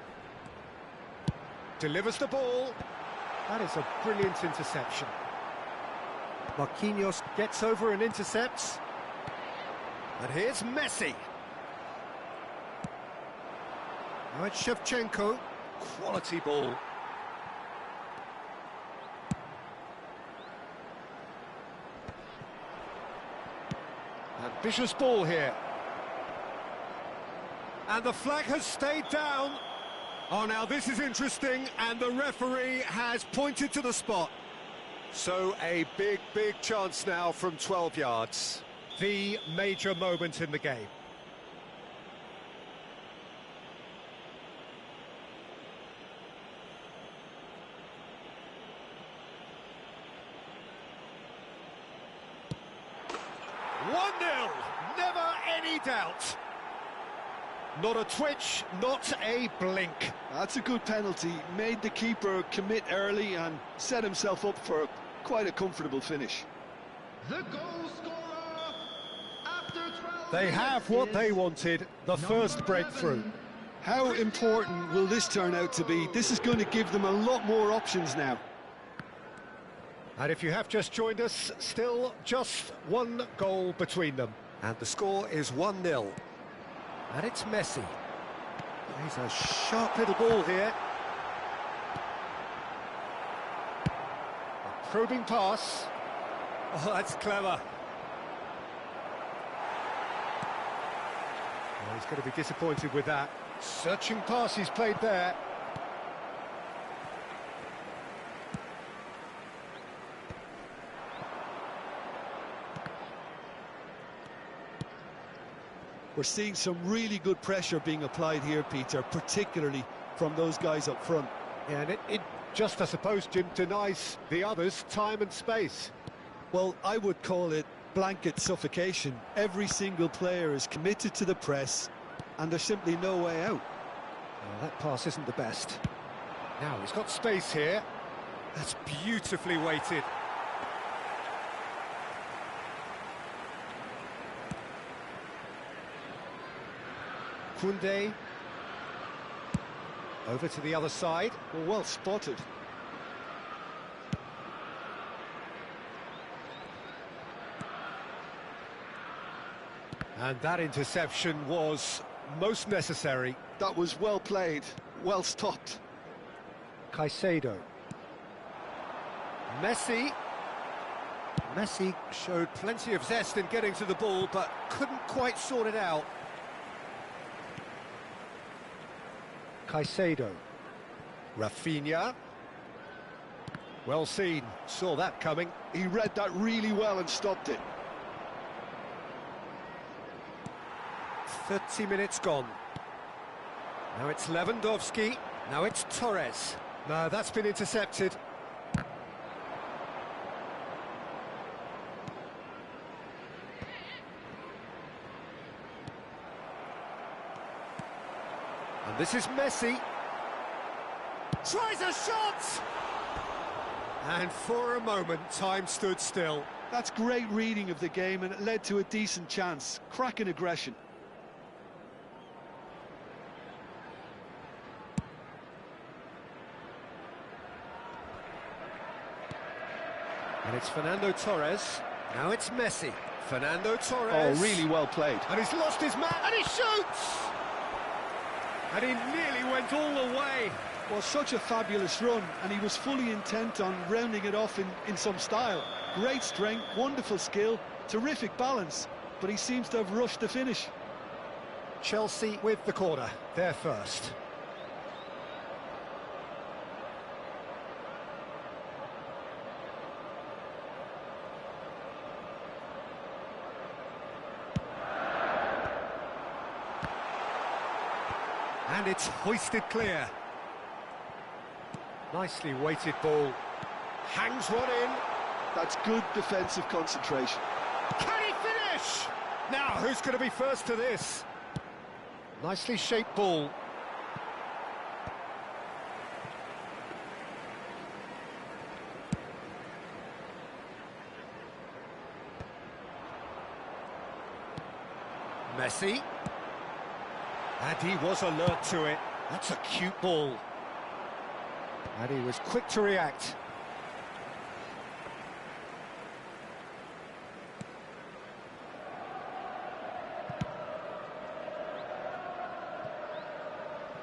Delivers the ball. That is a brilliant interception. Marquinhos gets over and intercepts. And here's Messi. Now it's Shevchenko. Quality ball. Ambitious ball here. And the flag has stayed down. Oh, now this is interesting, and the referee has pointed to the spot. So a big, big chance now from 12 yards. The major moment in the game. Never any doubt. Not a twitch, not a blink. That's a good penalty. Made the keeper commit early and set himself up for quite a comfortable finish. The goal scorer after 12 They have what they wanted, the first breakthrough. How important will this turn out to be? This is going to give them a lot more options now. And if you have just joined us, still just one goal between them. And the score is 1-0. And it's Messi. He's a sharp little ball here. A probing pass. Oh, that's clever. Oh, he's going to be disappointed with that. Searching pass he's played there. We're seeing some really good pressure being applied here, Peter, particularly from those guys up front. Yeah, and it just, I suppose, Jim, denies the others time and space. Well, I would call it blanket suffocation. Every single player is committed to the press, and there's simply no way out. Well, that pass isn't the best. Now, he's got space here. That's beautifully weighted. Koundé. Over to the other side. Well spotted. And that interception was most necessary. That was well played, well stopped. Caicedo. Messi. Messi showed plenty of zest in getting to the ball, but couldn't quite sort it out. Caicedo. Rafinha. Well seen, saw that coming. He read that really well and stopped it. 30 minutes gone. Now it's Lewandowski. Now it's Torres. No, that's been intercepted. And this is Messi. Tries a shot! And for a moment, time stood still. That's great reading of the game, and it led to a decent chance. Cracking aggression. And it's Fernando Torres. Now it's Messi. Fernando Torres. Oh, really well played. And he's lost his man, and he shoots! And he nearly went all the way. Well, such a fabulous run, and he was fully intent on rounding it off in some style. Great strength, wonderful skill, terrific balance, but he seems to have rushed the finish. Chelsea with the corner, they're first. And it's hoisted clear. Nicely weighted ball. Hangs one in. That's good defensive concentration. Can he finish? Now, who's going to be first to this? Nicely shaped ball. Messi. And he was alert to it. That's a cute ball. And he was quick to react.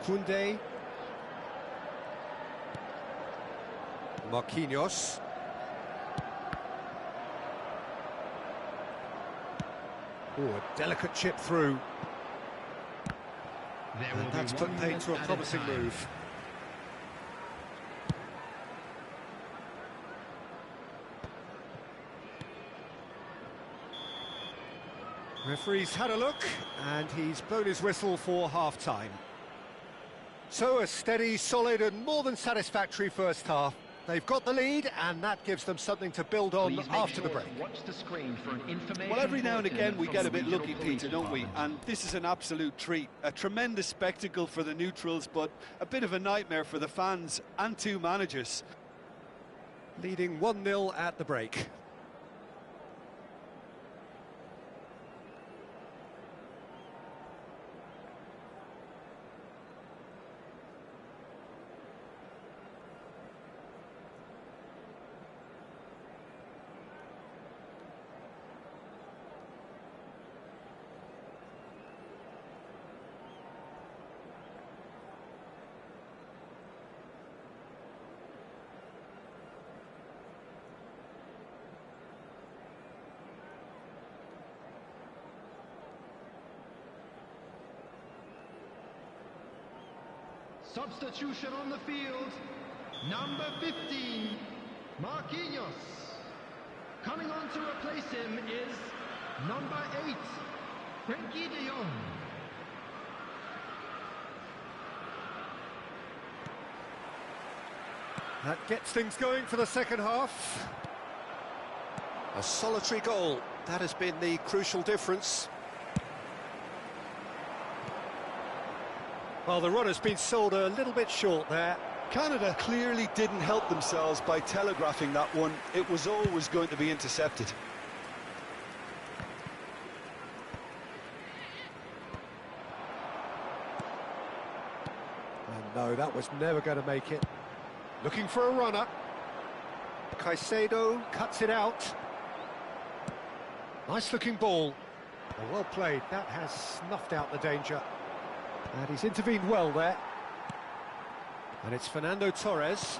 Koundé. Marquinhos. Oh, a delicate chip through. And that's put paid to a promising move. Referee's had a look, and he's blown his whistle for half-time. So a steady, solid and more than satisfactory first half. They've got the lead, and that gives them something to build on after the break. Watch the screen for an information. Well, every now and again we get a bit lucky, Peter, don't we? And this is an absolute treat. A tremendous spectacle for the neutrals, but a bit of a nightmare for the fans and two managers. Leading 1-0 at the break. Substitution on the field, number 15, Marquinhos. Coming on to replace him is number 8, Frenkie de Jong. That gets things going for the second half. A solitary goal, that has been the crucial difference. Well, the run has been sold a little bit short there. Canada clearly didn't help themselves by telegraphing that one. It was always going to be intercepted. And no, that was never going to make it. Looking for a runner. Caicedo cuts it out. Nice looking ball. Well played, that has snuffed out the danger. And he's intervened well there. And it's Fernando Torres.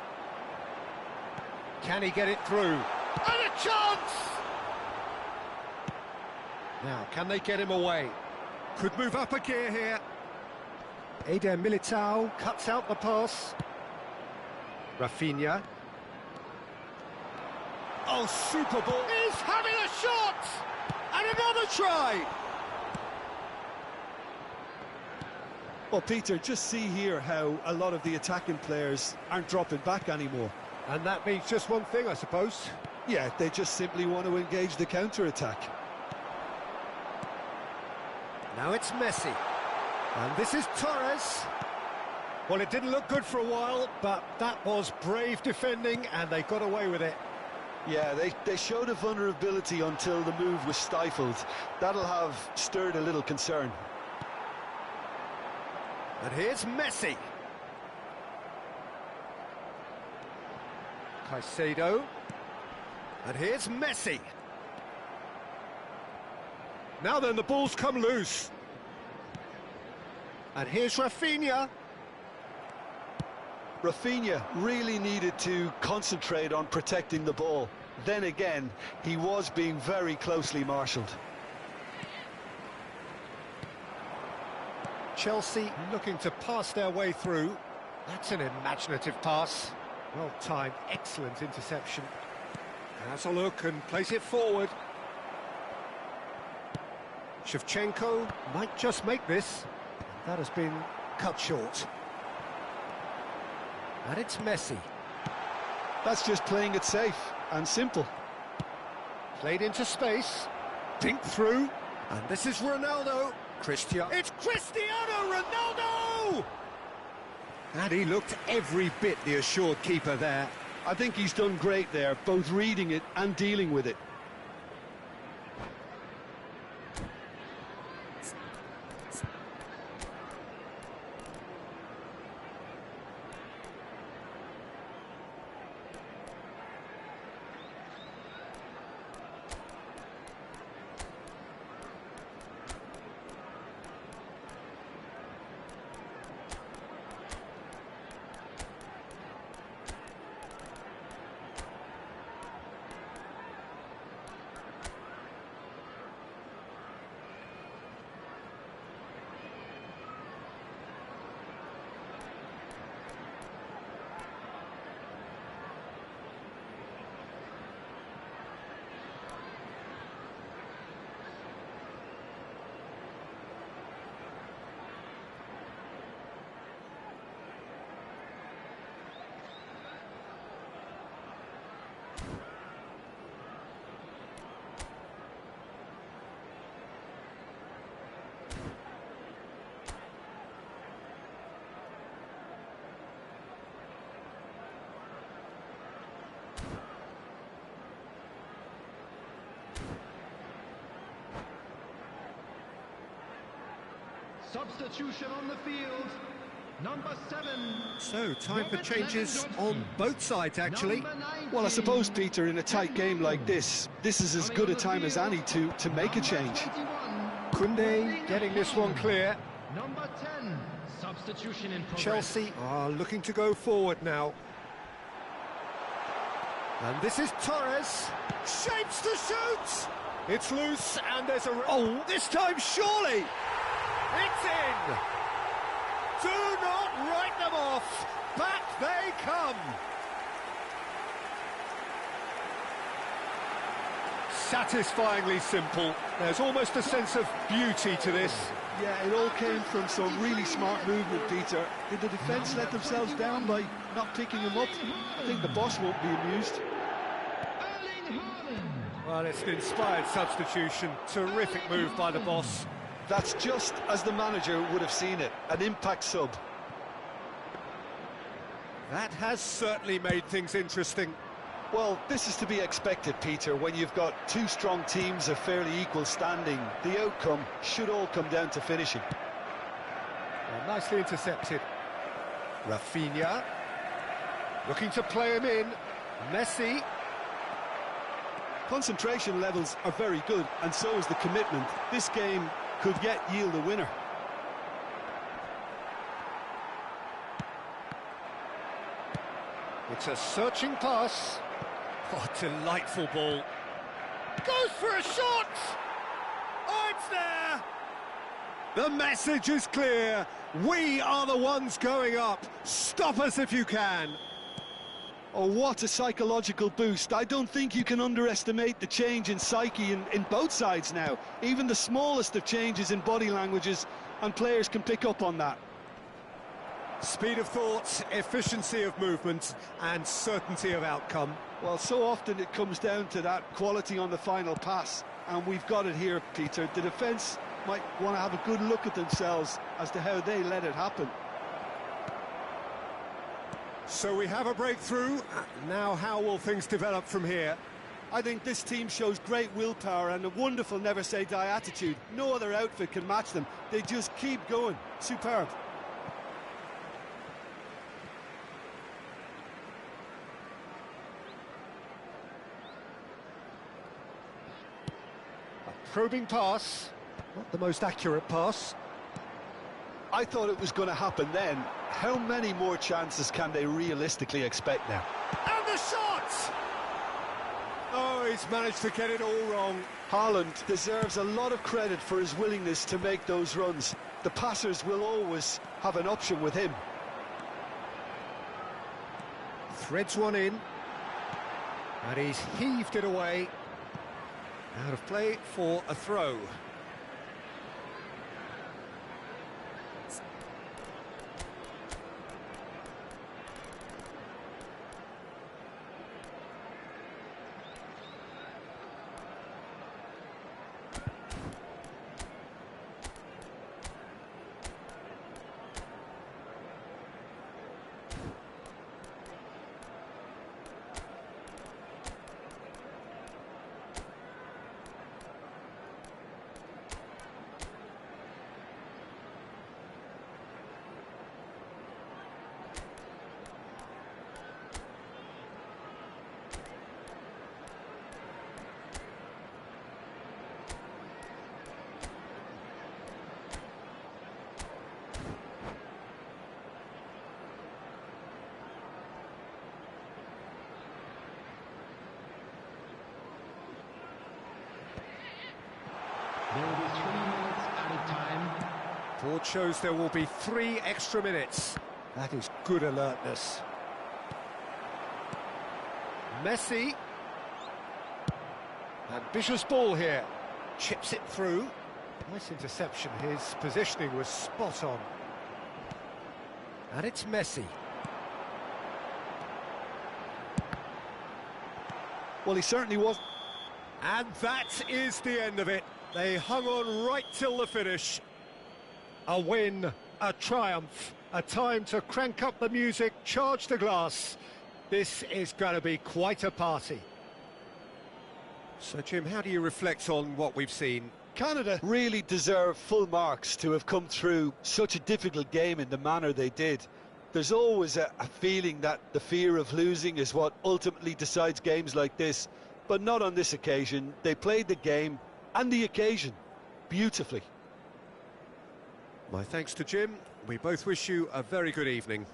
Can he get it through? And a chance! Now, can they get him away? Could move up a gear here. Eder Militao cuts out the pass. Rafinha. Oh, super ball. He's having a shot! And another try! Well, Peter, just see here how a lot of the attacking players aren't dropping back anymore. And that means just one thing, I suppose. Yeah, they just simply want to engage the counter-attack. Now it's Messi. And this is Torres. Well, it didn't look good for a while, but that was brave defending, and they got away with it. Yeah, they showed a vulnerability until the move was stifled. That'll have stirred a little concern. And here's Messi. Caicedo. And here's Messi. Now then, the ball's come loose. And here's Rafinha. Rafinha really needed to concentrate on protecting the ball. Then again, he was being very closely marshalled. Chelsea looking to pass their way through. That's an imaginative pass. Well timed, excellent interception. Has a look and plays it forward. Shevchenko might just make this. That has been cut short. And it's Messi. That's just playing it safe and simple. Played into space. Dink through. And this is Ronaldo. It's Cristiano Ronaldo! And he looked every bit the assured keeper there. I think he's done great there, both reading it and dealing with it. Substitution on the field. Number 7. So, time for changes on both sides, actually. Well, I suppose, Peter, in a tight game like this is as good a time as any to make a change. Koundé getting this one clear. Number 10. Substitution in progress. Chelsea are looking to go forward now. And this is Torres. Shapes to shoot! It's loose, and there's a... Oh, this time, surely! It's in! Do not write them off! Back they come! Satisfyingly simple. There's almost a sense of beauty to this. Yeah, it all came from some really smart movement, Peter. Did the defence let themselves down by not picking him up? I think the boss won't be amused. Well, it's an inspired substitution. Terrific move by the boss. That's just as the manager would have seen it, an impact sub. That has certainly made things interesting. Well, this is to be expected, Peter, when you've got two strong teams of fairly equal standing. The outcome should all come down to finishing. Well, nicely intercepted. Rafinha. Looking to play him in. Messi. Concentration levels are very good, and so is the commitment. This game could yet yield a winner. It's a searching pass. Oh, delightful ball. Goes for a shot! Oh, it's there! The message is clear. We are the ones going up. Stop us if you can. Oh, what a psychological boost. I don't think you can underestimate the change in psyche in both sides now. Even the smallest of changes in body languages, and players can pick up on that. Speed of thought, efficiency of movement, and certainty of outcome. Well, so often it comes down to that quality on the final pass, and we've got it here, Peter. The defence might want to have a good look at themselves as to how they let it happen. So we have a breakthrough. Now how will things develop from here? I think this team shows great willpower and a wonderful never-say-die attitude. No other outfit can match them. They just keep going. Superb. A probing pass. Not the most accurate pass. I thought it was going to happen then. How many more chances can they realistically expect now? And the shot! Oh, he's managed to get it all wrong. Haaland deserves a lot of credit for his willingness to make those runs. The passers will always have an option with him. Threads one in. And he's heaved it away. Out of play for a throw. There will be 3 minutes added time. Board shows there will be 3 extra minutes. That is good alertness. Messi. Ambitious ball here. Chips it through. Nice interception. His positioning was spot on. And it's Messi. Well, he certainly was. And that is the end of it. They hung on right till the finish. A win, a triumph, a time to crank up the music, charge the glass. This is going to be quite a party. So, Jim, how do you reflect on what we've seen? Canada really deserve full marks to have come through such a difficult game in the manner they did. There's always a feeling that the fear of losing is what ultimately decides games like this, but not on this occasion. They played the game and the occasion beautifully. My thanks to Jim. We both wish you a very good evening.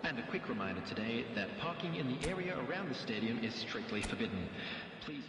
And a quick reminder today that parking in the area around the stadium is strictly forbidden. Please...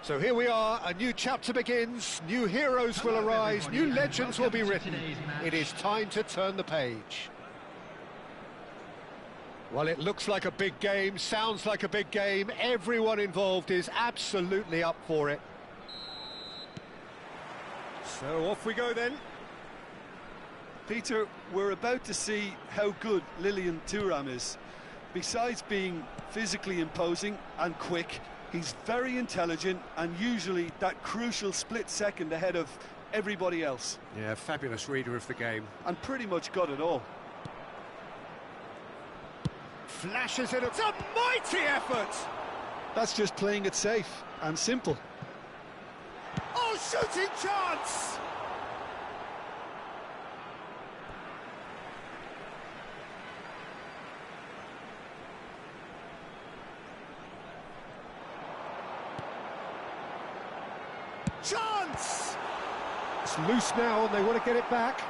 So here we are, a new chapter begins, new heroes will arise, new legends will be written. It is time to turn the page. Well, it looks like a big game, sounds like a big game. Everyone involved is absolutely up for it. So off we go then. Peter, we're about to see how good Lilian Thuram is. Besides being physically imposing and quick, he's very intelligent and usually that crucial split second ahead of everybody else. Yeah, fabulous reader of the game. And pretty much got it all. Flashes it, it's a mighty effort! That's just playing it safe and simple. Oh, shooting chance! Chance! It's loose now and they want to get it back.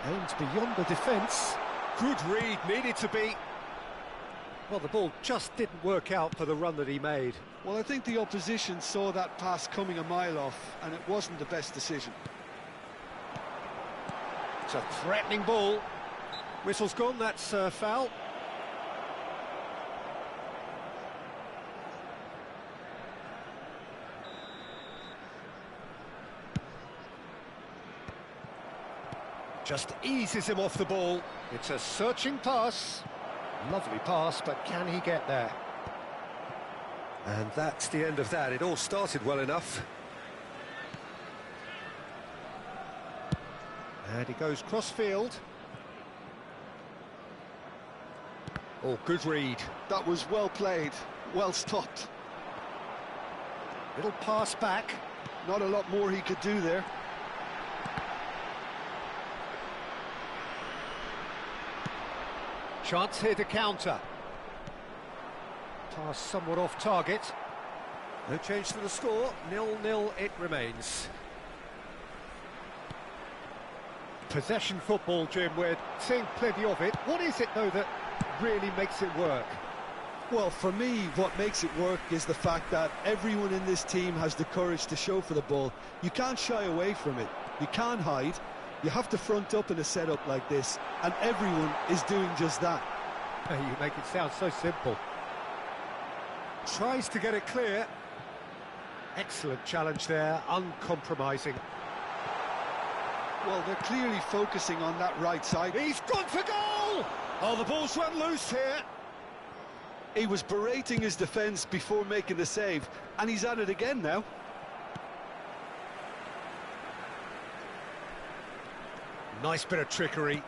Aims beyond the defence. Good read, needed to be. Well, the ball just didn't work out for the run that he made. Well, I think the opposition saw that pass coming a mile off, and it wasn't the best decision. It's a threatening ball. Whistle's gone, that's foul. Just eases him off the ball. It's a searching pass. Lovely pass, but can he get there? And that's the end of that. It all started well enough. And he goes cross-field. Oh, good read. That was well played, well stopped. Little pass back. Not a lot more he could do there. Chance here to counter. Pass somewhat off target. No change to the score. 0-0 it remains. Possession football, Jim, we're seeing plenty of it. What is it, though, that really makes it work? Well, for me, what makes it work is the fact that everyone in this team has the courage to show for the ball. You can't shy away from it. You can't hide. You have to front up in a setup like this, and everyone is doing just that. You make it sound so simple. Tries to get it clear. Excellent challenge there, uncompromising. Well, they're clearly focusing on that right side. He's gone for goal! Oh, the ball's run loose here. He was berating his defence before making the save, and he's at it again now. Nice bit of trickery.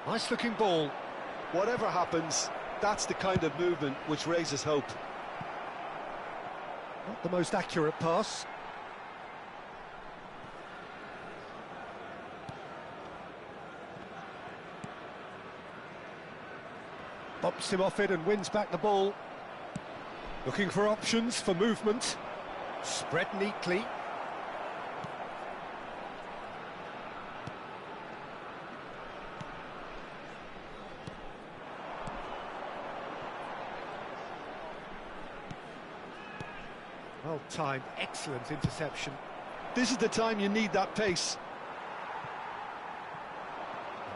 Nice looking ball. Whatever happens, that's the kind of movement which raises hope. Not the most accurate pass. Bumps him off it and wins back the ball. Looking for options for movement. Spread neatly. Well timed, excellent interception. This is the time you need that pace.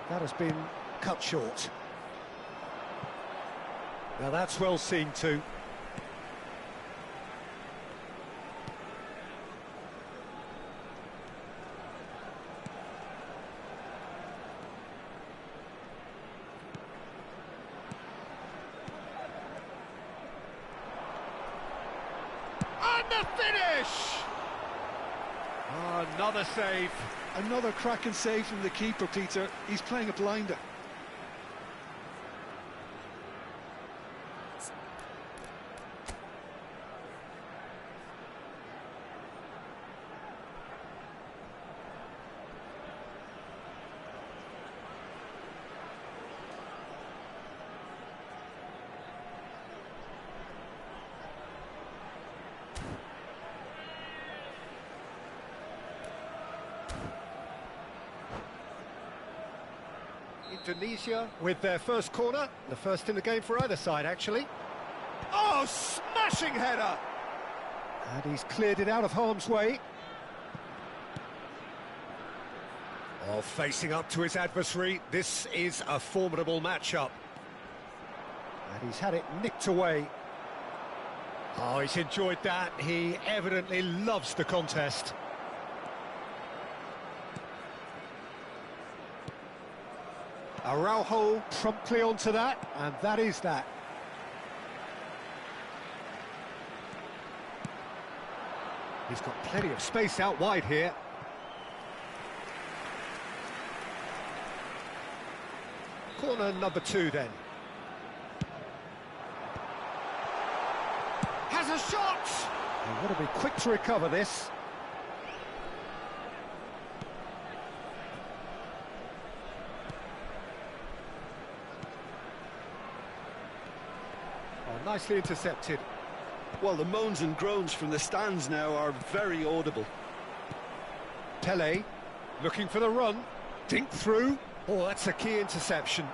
That has been cut short. Now that's well seen too. And the finish! Oh, another save. Another cracking save from the keeper, Peter. He's playing a blinder. Tunisia with their first corner, the first in the game for either side, actually. Oh, smashing header! And he's cleared it out of harm's way. Oh, facing up to his adversary, this is a formidable matchup. And he's had it nicked away. Oh, he's enjoyed that. He evidently loves the contest. Araujo promptly onto that, and that is that. He's got plenty of space out wide here. Corner number 2 then. Has a shot! He's got to be quick to recover this. Oh, nicely intercepted. Well, the moans and groans from the stands now are very audible. Pele, looking for the run. Dink through. Oh, that's a key interception.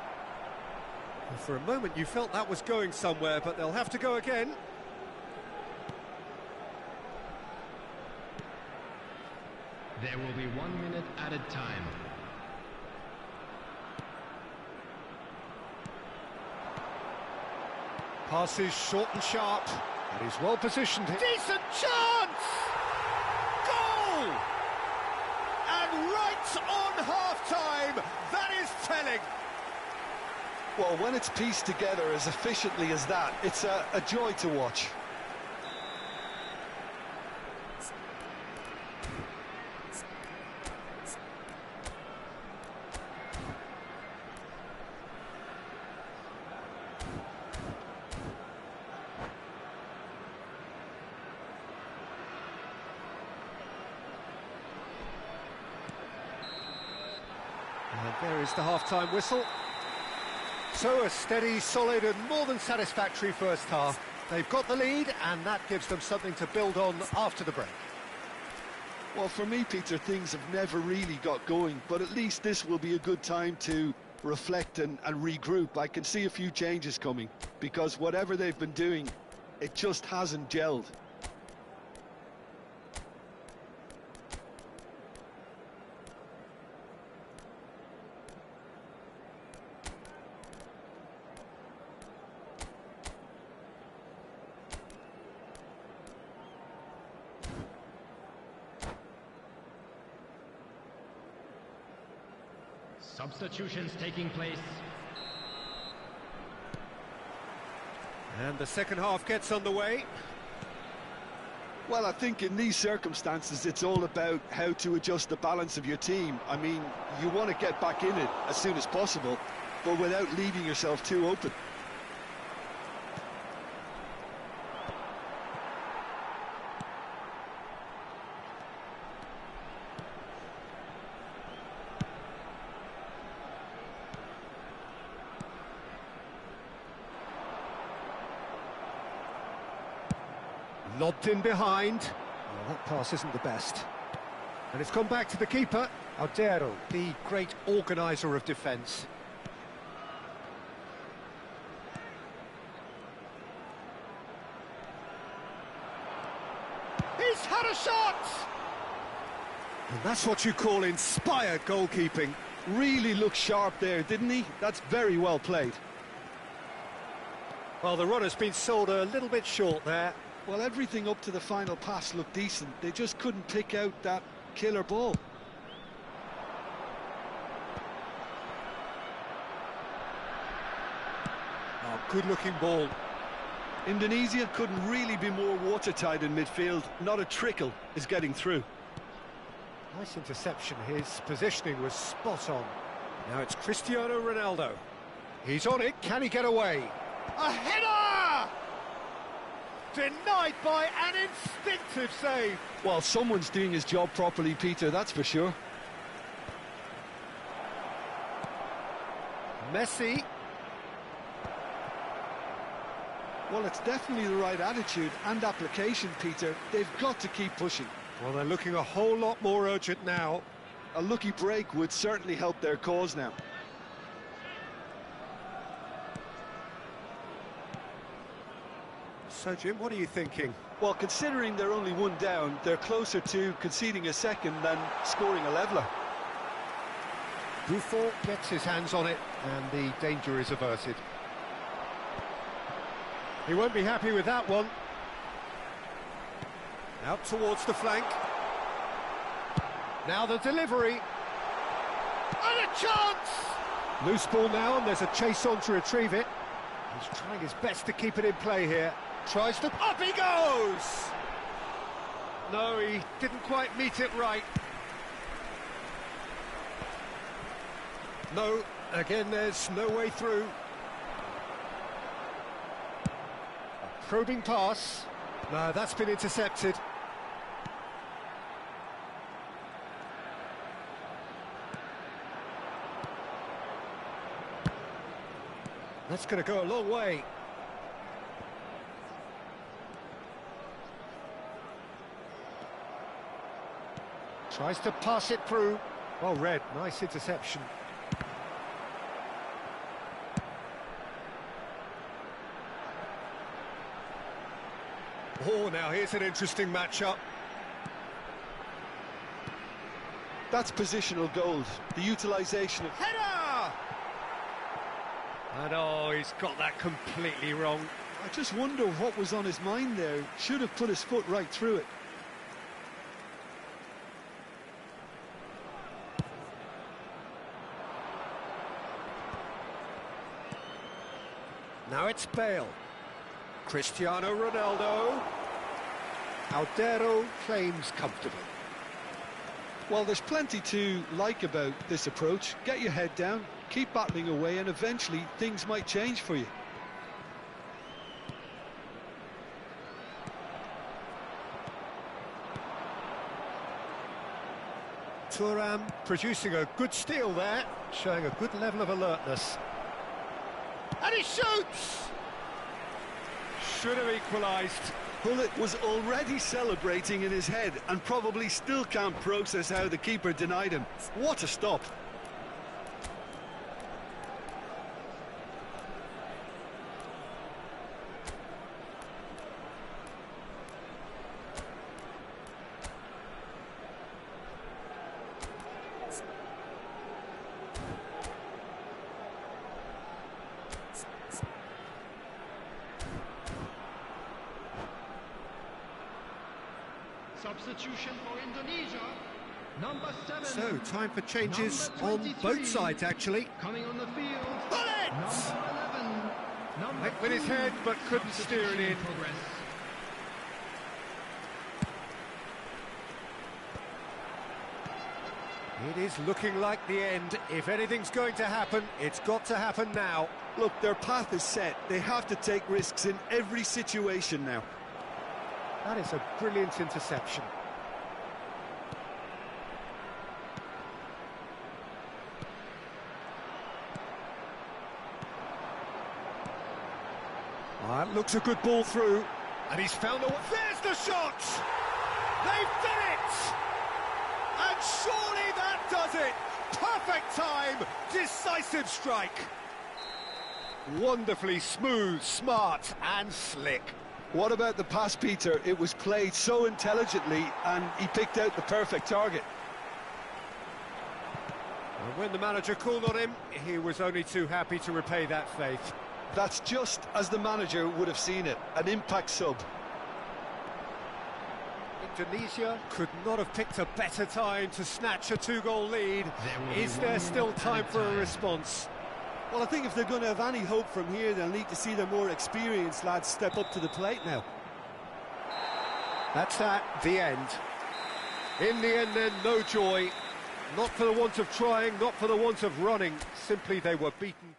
Well, for a moment you felt that was going somewhere, but they'll have to go again. There will be 1 minute added time. Passes short and sharp, and he's well positioned. Decent chance! Goal! And right on half-time, that is telling. Well, when it's pieced together as efficiently as that, it's a joy to watch. And there is the half-time whistle. So a steady, solid and more than satisfactory first half. They've got the lead and that gives them something to build on after the break. Well, for me, Peter, things have never really got going, but at least this will be a good time to reflect and regroup. I can see a few changes coming, because whatever they've been doing, it just hasn't gelled. Substitutions taking place. And the second half gets underway. Well, I think in these circumstances, it's all about how to adjust the balance of your team. I mean, you want to get back in it as soon as possible, but without leaving yourself too open. Lobbed in behind. Well, that pass isn't the best. And it's gone back to the keeper, Aldero, the great organiser of defence. He's had a shot! And that's what you call inspired goalkeeping. Really looked sharp there, didn't he? That's very well played. Well, the runner's been sold a little bit short there. Well, everything up to the final pass looked decent. They just couldn't pick out that killer ball. Oh, good-looking ball. Indonesia couldn't really be more watertight in midfield. Not a trickle is getting through. Nice interception. His positioning was spot on. Now it's Cristiano Ronaldo. He's on it. Can he get away? A header! Denied by an instinctive save. Well, someone's doing his job properly, Peter, that's for sure. Messi. Well, it's definitely the right attitude and application, Peter. They've got to keep pushing. Well, they're looking a whole lot more urgent now. A lucky break would certainly help their cause now. So, Jim, what are you thinking? Well, considering they're only one down, they're closer to conceding a second than scoring a leveller. Buffon gets his hands on it, and the danger is averted. He won't be happy with that one. Out towards the flank. Now the delivery. And a chance! Loose ball now, and there's a chase on to retrieve it. He's trying his best to keep it in play here. Tries to... Up he goes! No, he didn't quite meet it right. No, again, there's no way through. A probing pass. No, that's been intercepted. That's going to go a long way. Tries to pass it through. Well read, nice interception. Oh, now here's an interesting matchup. That's positional gold, the utilisation of... Header! And oh, he's got that completely wrong. I just wonder what was on his mind there. Should have put his foot right through it. Now it's Bale. Cristiano Ronaldo. Aldero claims comfortably. Well, there's plenty to like about this approach. Get your head down, keep battling away, and eventually things might change for you. Thuram producing a good steal there, showing a good level of alertness. And he shoots! Should have equalised. Hullet was already celebrating in his head and probably still can't process how the keeper denied him. What a stop. Substitution for Indonesia. Number 7. So, time for changes on both sides, actually. Coming on the field. Bullet! Number 11. Number Went with his head, but couldn't steer it in. Progress. It is looking like the end. If anything's going to happen, it's got to happen now. Look, their path is set. They have to take risks in every situation now. That is a brilliant interception. That looks a good ball through. And he's found a... There's the shot! They've done it! And surely that does it! Perfect time! Decisive strike! Wonderfully smooth, smart and slick. What about the pass, Peter? It was played so intelligently and he picked out the perfect target. And when the manager called on him, he was only too happy to repay that faith. That's just as the manager would have seen it, an impact sub. Indonesia could not have picked a better time to snatch a two-goal lead. Is there still time for a response? Well, I think if they're going to have any hope from here, they'll need to see their more experienced lads step up to the plate now. That's that, the end. In the end, then, no joy. Not for the want of trying, not for the want of running. Simply they were beaten.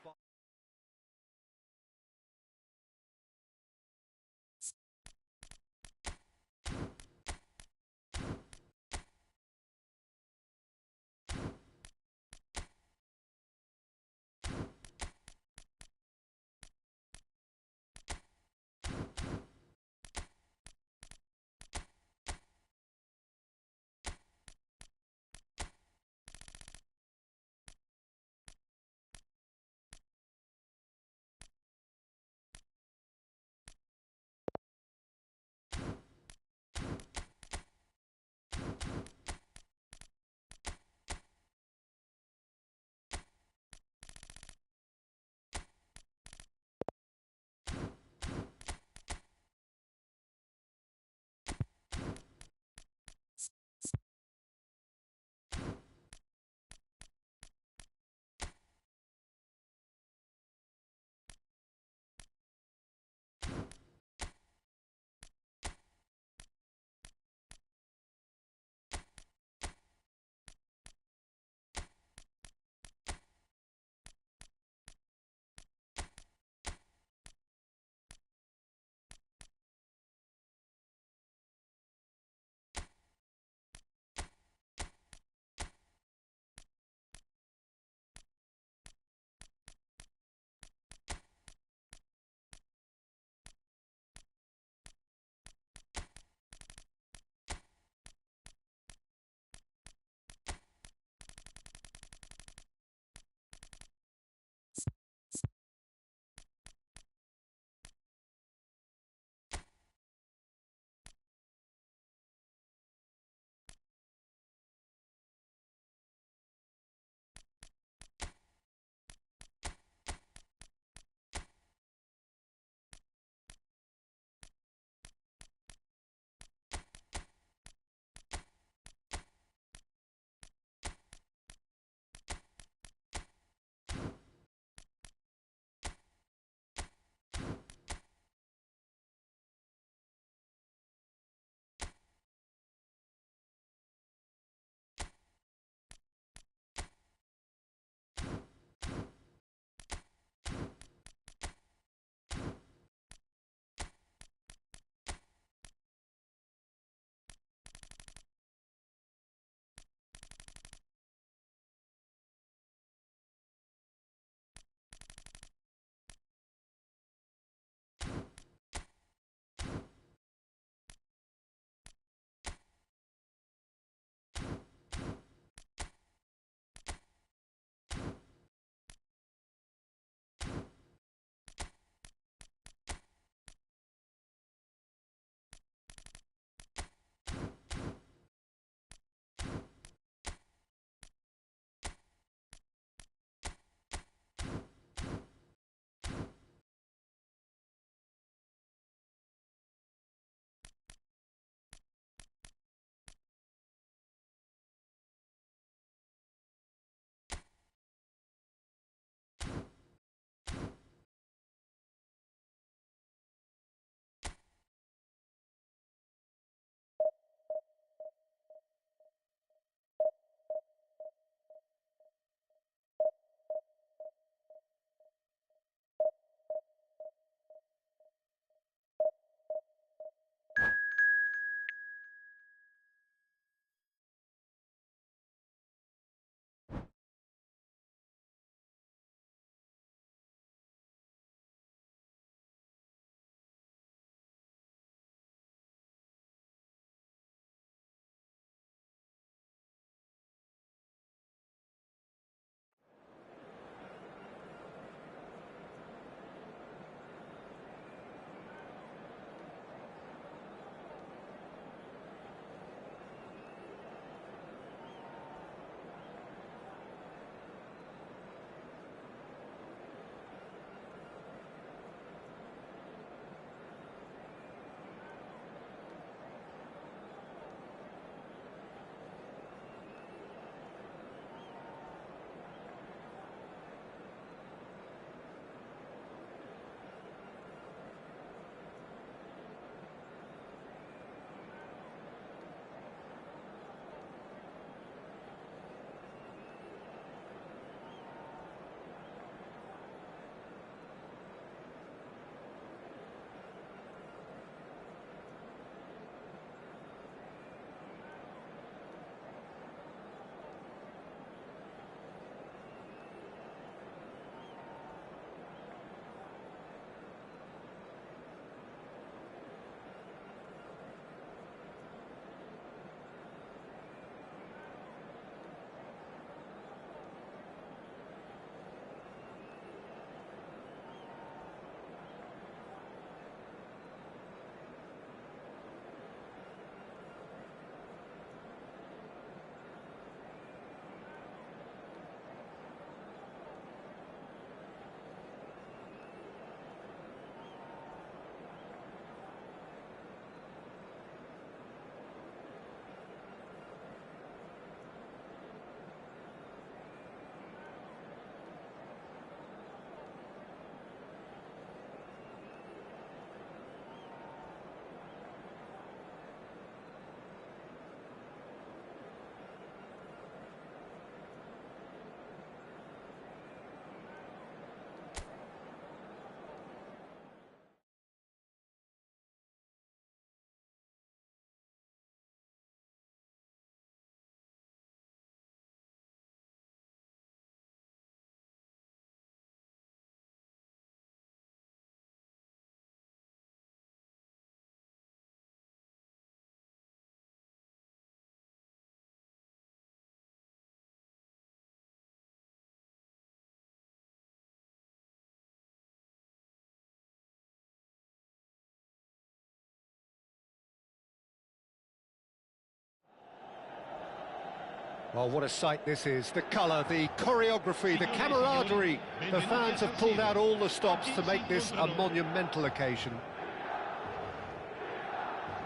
Well, what a sight this is. The colour, the choreography, the camaraderie. The fans have pulled out all the stops to make this a monumental occasion.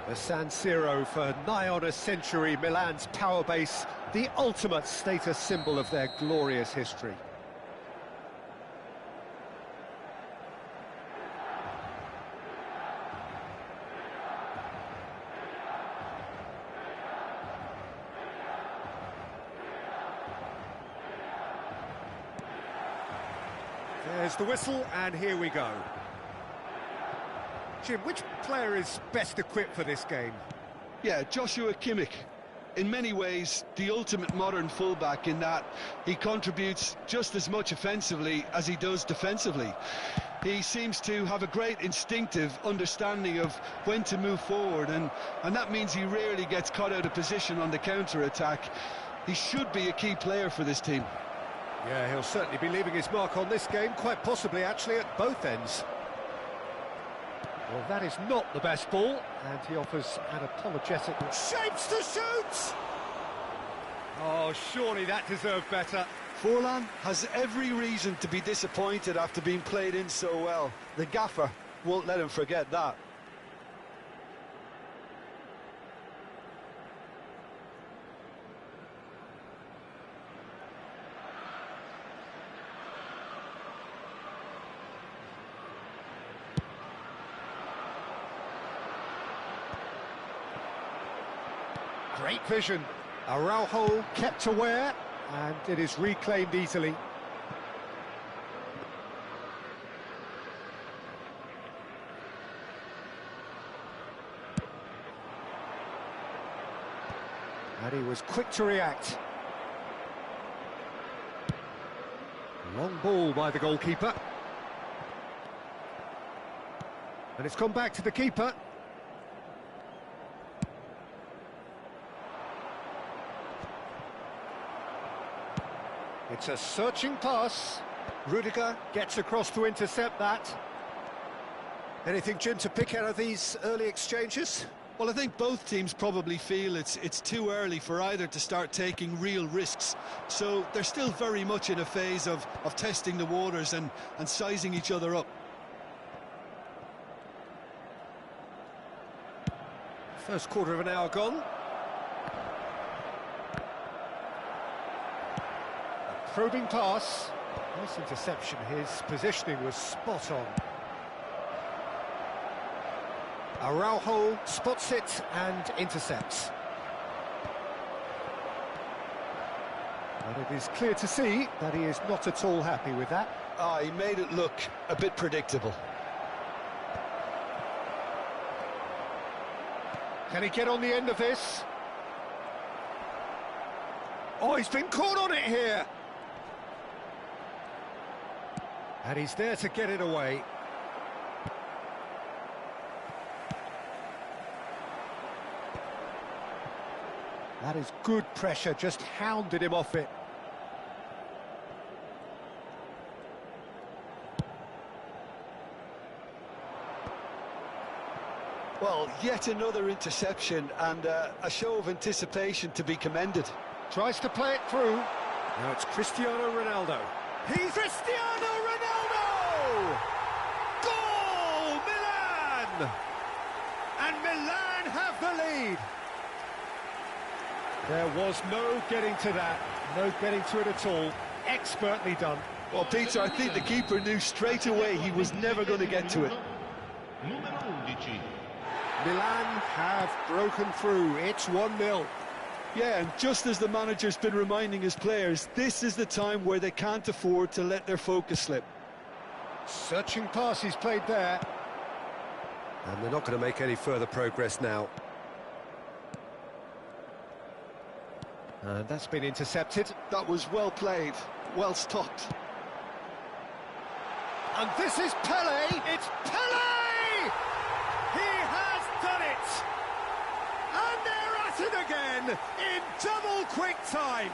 The San Siro for nigh on a century, Milan's power base, the ultimate status symbol of their glorious history. There's the whistle, and here we go. Jim, which player is best equipped for this game? Yeah, Joshua Kimmich. In many ways, the ultimate modern fullback in that he contributes just as much offensively as he does defensively. He seems to have a great instinctive understanding of when to move forward, and that means he rarely gets caught out of position on the counter-attack. He should be a key player for this team. Yeah, he'll certainly be leaving his mark on this game, quite possibly actually at both ends. Well, that is not the best ball, and he offers an apologetic... Shapes to shoot! Oh, surely that deserved better. Forlan has every reason to be disappointed after being played in so well. The gaffer won't let him forget that. Great vision. Araujo kept aware, and it is reclaimed easily. And he was quick to react. Long ball by the goalkeeper. And it's gone back to the keeper. It's a searching pass. Rudiger gets across to intercept that. Anything, Jim, to pick out of these early exchanges? Well, I think both teams probably feel it's too early for either to start taking real risks. So they're still very much in a phase of testing the waters and sizing each other up. First quarter of an hour gone. Probing pass. Nice interception. His positioning was spot on. Araujo spots it and intercepts. And it is clear to see that he is not at all happy with that. He made it look a bit predictable. Can he get on the end of this? Oh, he's been caught on it here. And he's there to get it away. That is good pressure, just hounded him off it. Well, yet another interception and a show of anticipation to be commended. Tries to play it through. Now it's Cristiano Ronaldo. He's Cristiano Ronaldo! Goal, Milan! And Milan have the lead. There was no getting to that, no getting to it at all. Expertly done. Well, Peter, I think the keeper knew straight away he was never going to get to it. Milan have broken through. It's 1-0. Yeah, and just as the manager's been reminding his players, this is the time where they can't afford to let their focus slip. Searching pass he's played there. And they're not going to make any further progress now. And that's been intercepted. That was well played, well stopped. And this is Pele. It's Pele! He has done it! And they're at it again in double quick time.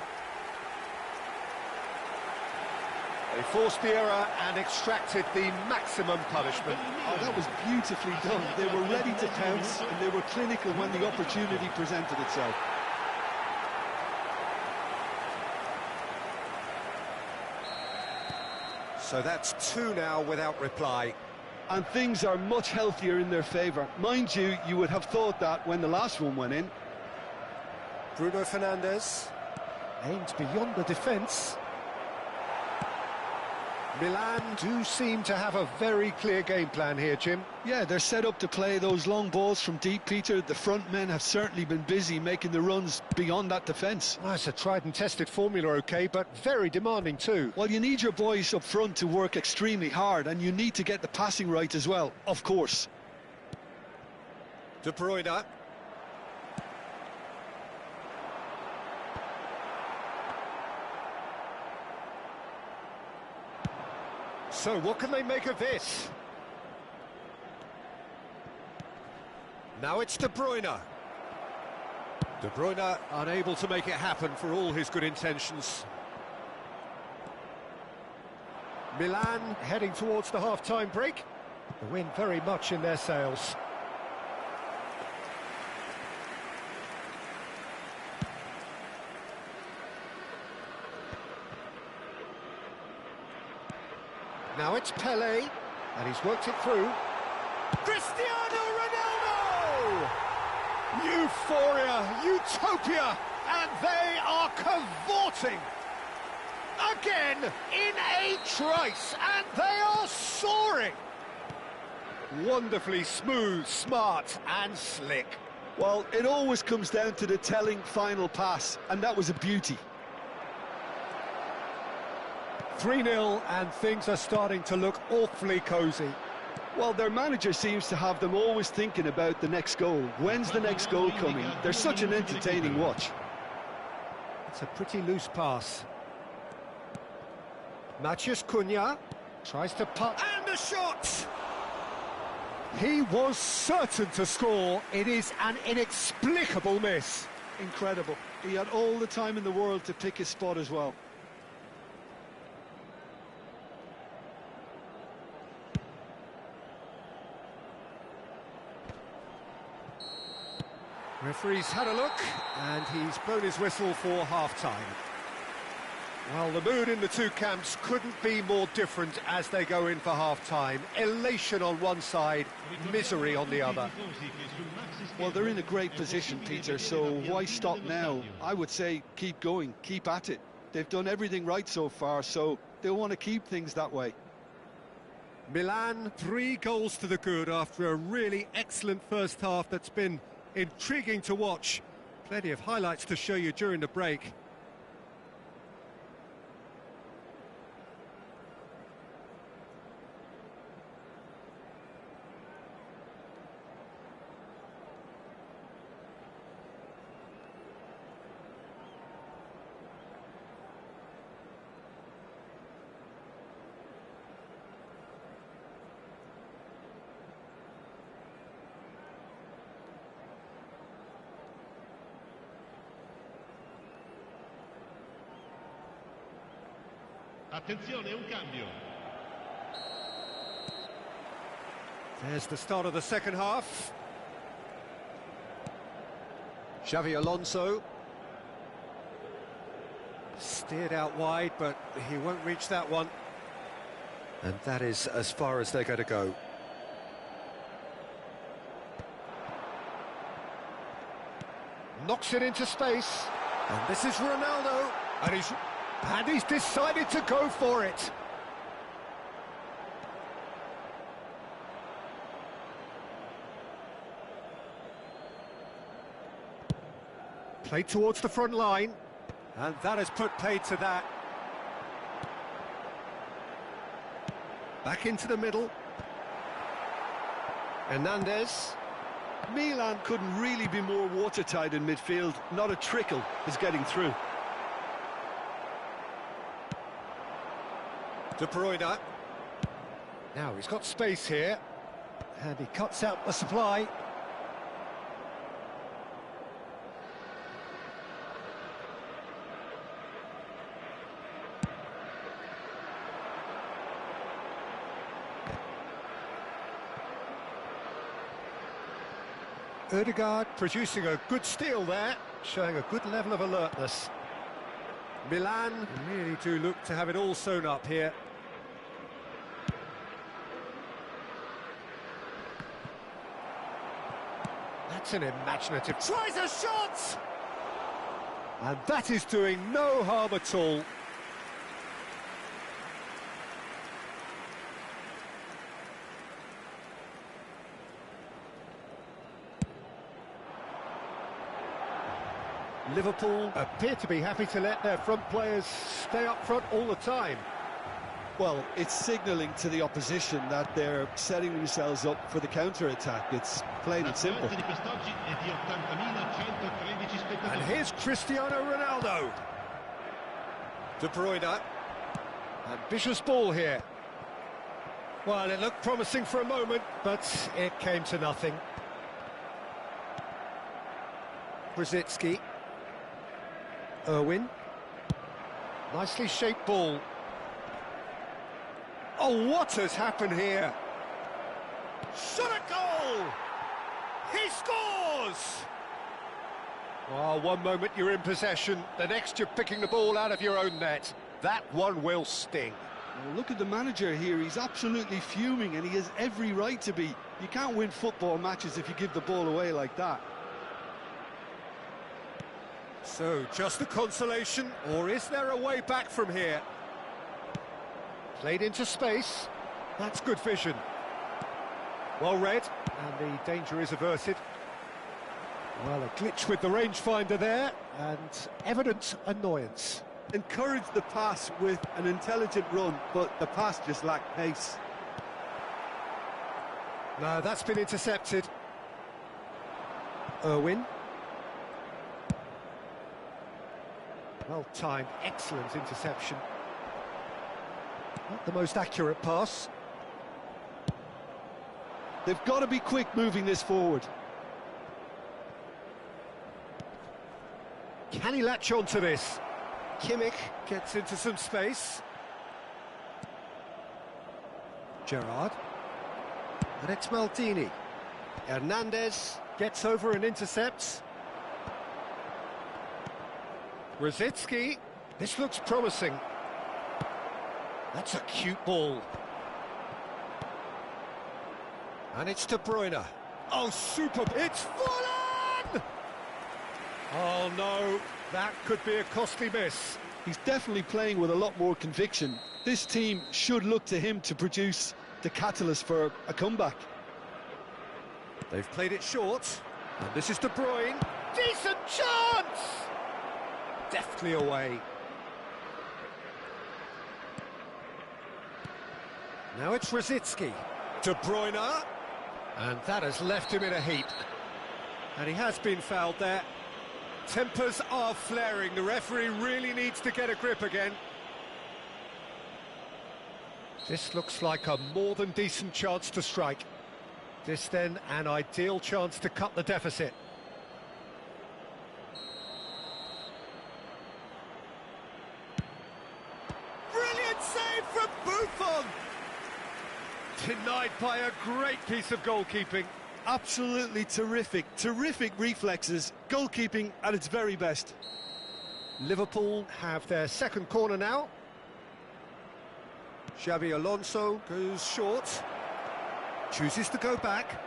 They forced the error and extracted the maximum punishment. Oh, that was beautifully done. They were ready to pounce and they were clinical when the opportunity presented itself. So that's two now without reply. And things are much healthier in their favour. Mind you, you would have thought that when the last one went in. Bruno Fernandes aimed beyond the defence. Milan do seem to have a very clear game plan here, Jim. Yeah, they're set up to play those long balls from deep, Peter. The front men have certainly been busy making the runs beyond that defence. Well, it's a tried and tested formula, OK, but very demanding too. Well, you need your boys up front to work extremely hard, and you need to get the passing right as well, of course. De Bruyne. So, what can they make of this? Now it's De Bruyne. De Bruyne unable to make it happen for all his good intentions. Milan heading towards the half-time break. The wind very much in their sails. Now it's Pele, and he's worked it through. Cristiano Ronaldo! Euphoria, utopia, and they are cavorting. Again, in a trice, and they are soaring. Wonderfully smooth, smart, and slick. Well, it always comes down to the telling final pass, and that was a beauty. 3-0, and things are starting to look awfully cosy. Well, their manager seems to have them always thinking about the next goal. When's the next goal coming? They're such an entertaining watch. It's a pretty loose pass. Matheus Cunha tries to putt, and the shot! He was certain to score. It is an inexplicable miss. Incredible. He had all the time in the world to pick his spot as well. Referee's had a look, and he's blown his whistle for half-time. Well, the mood in the two camps couldn't be more different as they go in for half-time. Elation on one side, misery on the other. Well, they're in a great position, Peter, so why stop now? I would say keep going, keep at it. They've done everything right so far, so they'll want to keep things that way. Milan, 3 goals to the good after a really excellent first half that's been intriguing to watch. Plenty of highlights to show you during the break. Attenzione, un cambio. There's the start of the second half. Xavi Alonso. Steered out wide, but he won't reach that one. And that is as far as they're going to go. Knocks it into space. And this is Ronaldo. And he's decided to go for it. Played towards the front line. And that has put paid to that. Back into the middle. Hernandez. Milan couldn't really be more watertight in midfield. Not a trickle is getting through. De Bruyne. Now he's got space here, and he cuts out the supply. Ødegaard producing a good steal there, showing a good level of alertness. Milan really do look to have it all sewn up here. That's an imaginative... Tries a shot! And that is doing no harm at all. Liverpool appear to be happy to let their front players stay up front all the time. Well, it's signalling to the opposition that they're setting themselves up for the counter-attack. It's plain and simple. And here's Cristiano Ronaldo. De Bruyne. Ambitious ball here. Well, it looked promising for a moment, but it came to nothing. Brzezinski. Irwin. Nicely shaped ball. Oh, what has happened here? Shot a goal! He scores! Oh, one moment you're in possession, the next you're picking the ball out of your own net. That one will sting. Well, look at the manager here, he's absolutely fuming and he has every right to be. You can't win football matches if you give the ball away like that. So, just a consolation, or is there a way back from here? Played into space. That's good vision. Well read, and the danger is averted. Well, a glitch with the rangefinder there, and evident annoyance. Encouraged the pass with an intelligent run, but the pass just lacked pace. No, that's been intercepted. Irwin. Well-timed, excellent interception. Not the most accurate pass. They've got to be quick moving this forward. Can he latch on to this? Kimmich gets into some space. Gerrard. And it's Maldini. Hernandez gets over and intercepts. Brzezinski. This looks promising. That's a cute ball. And it's De Bruyne. Oh, super! It's fallen! Oh, no. That could be a costly miss. He's definitely playing with a lot more conviction. This team should look to him to produce the catalyst for a comeback. They've played it short. And this is De Bruyne. Decent chance! Deftly away. Now it's Rositzky. De Bruyne. And that has left him in a heap. And he has been fouled there. Tempers are flaring. The referee really needs to get a grip again. This looks like a more than decent chance to strike. This then an ideal chance to cut the deficit. Brilliant save from Buffon! Denied by a great piece of goalkeeping. Absolutely terrific reflexes, goalkeeping at its very best. Liverpool have their second corner now. Xabi Alonso goes short, chooses to go back.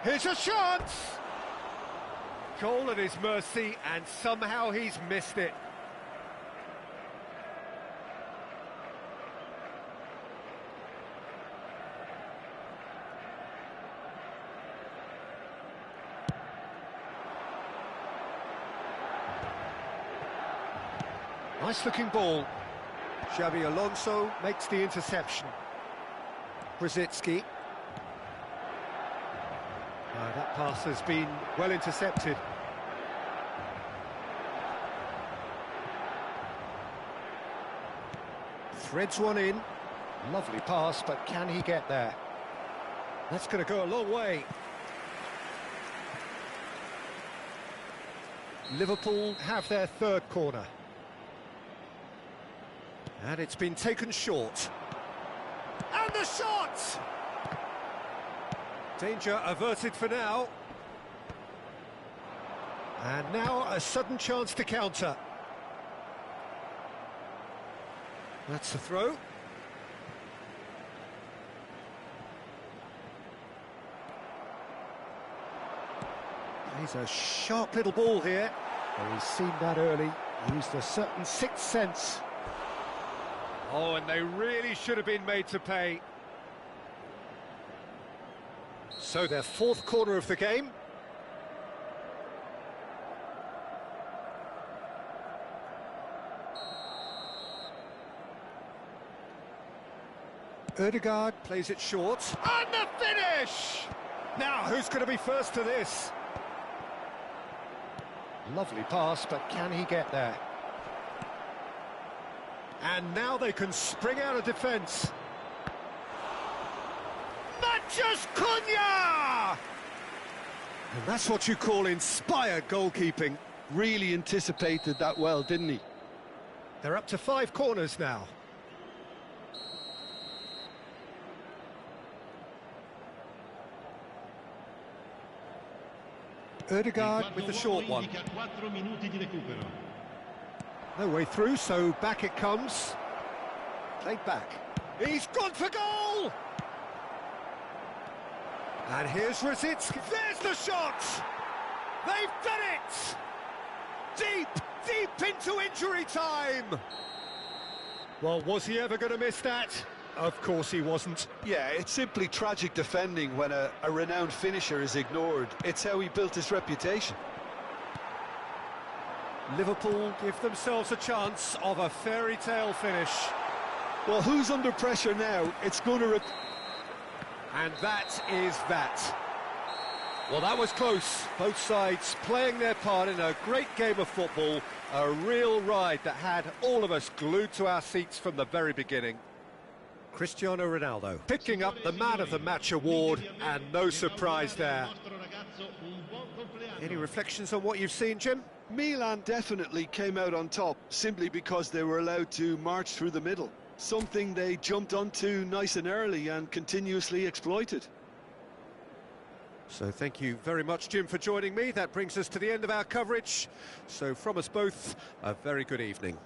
Here's a chance! Goal at his mercy, and somehow he's missed it. Nice-looking ball. Xabi Alonso makes the interception. Brzezinski. That pass has been well intercepted. Threads one in. Lovely pass, but can he get there? That's going to go a long way. Liverpool have their third corner. And it's been taken short. And the shot! Danger averted for now. And now a sudden chance to counter. That's the throw. Plays a sharp little ball here. Oh, he's seen that early. Used a certain sixth sense. Oh, and they really should have been made to pay. So their fourth corner of the game. Ødegaard plays it short. And the finish! Now, who's going to be first to this? Lovely pass, but can he get there? And now they can spring out of defence. Matches Cunha! And that's what you call inspired goalkeeping. Really anticipated that well, didn't he? They're up to 5 corners now. Ødegaard with the short one. No way through, so back it comes. Played back. He's gone for goal! And here's Rosicki. There's the shot! They've done it! Deep into injury time! Well, was he ever going to miss that? Of course he wasn't. Yeah, it's simply tragic defending when a renowned finisher is ignored. It's how he built his reputation. Liverpool give themselves a chance of a fairy tale finish. Well, who's under pressure now? It's going to... And that is that. Well, that was close. Both sides playing their part in a great game of football. A real ride that had all of us glued to our seats from the very beginning. Cristiano Ronaldo picking up the Man of the Match award, and no surprise there. Any reflections on what you've seen, Jim? Milan definitely came out on top simply because they were allowed to march through the middle. Something they jumped onto nice and early and continuously exploited. So thank you very much, Jim, for joining me. That brings us to the end of our coverage. So from us both, a very good evening.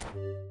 you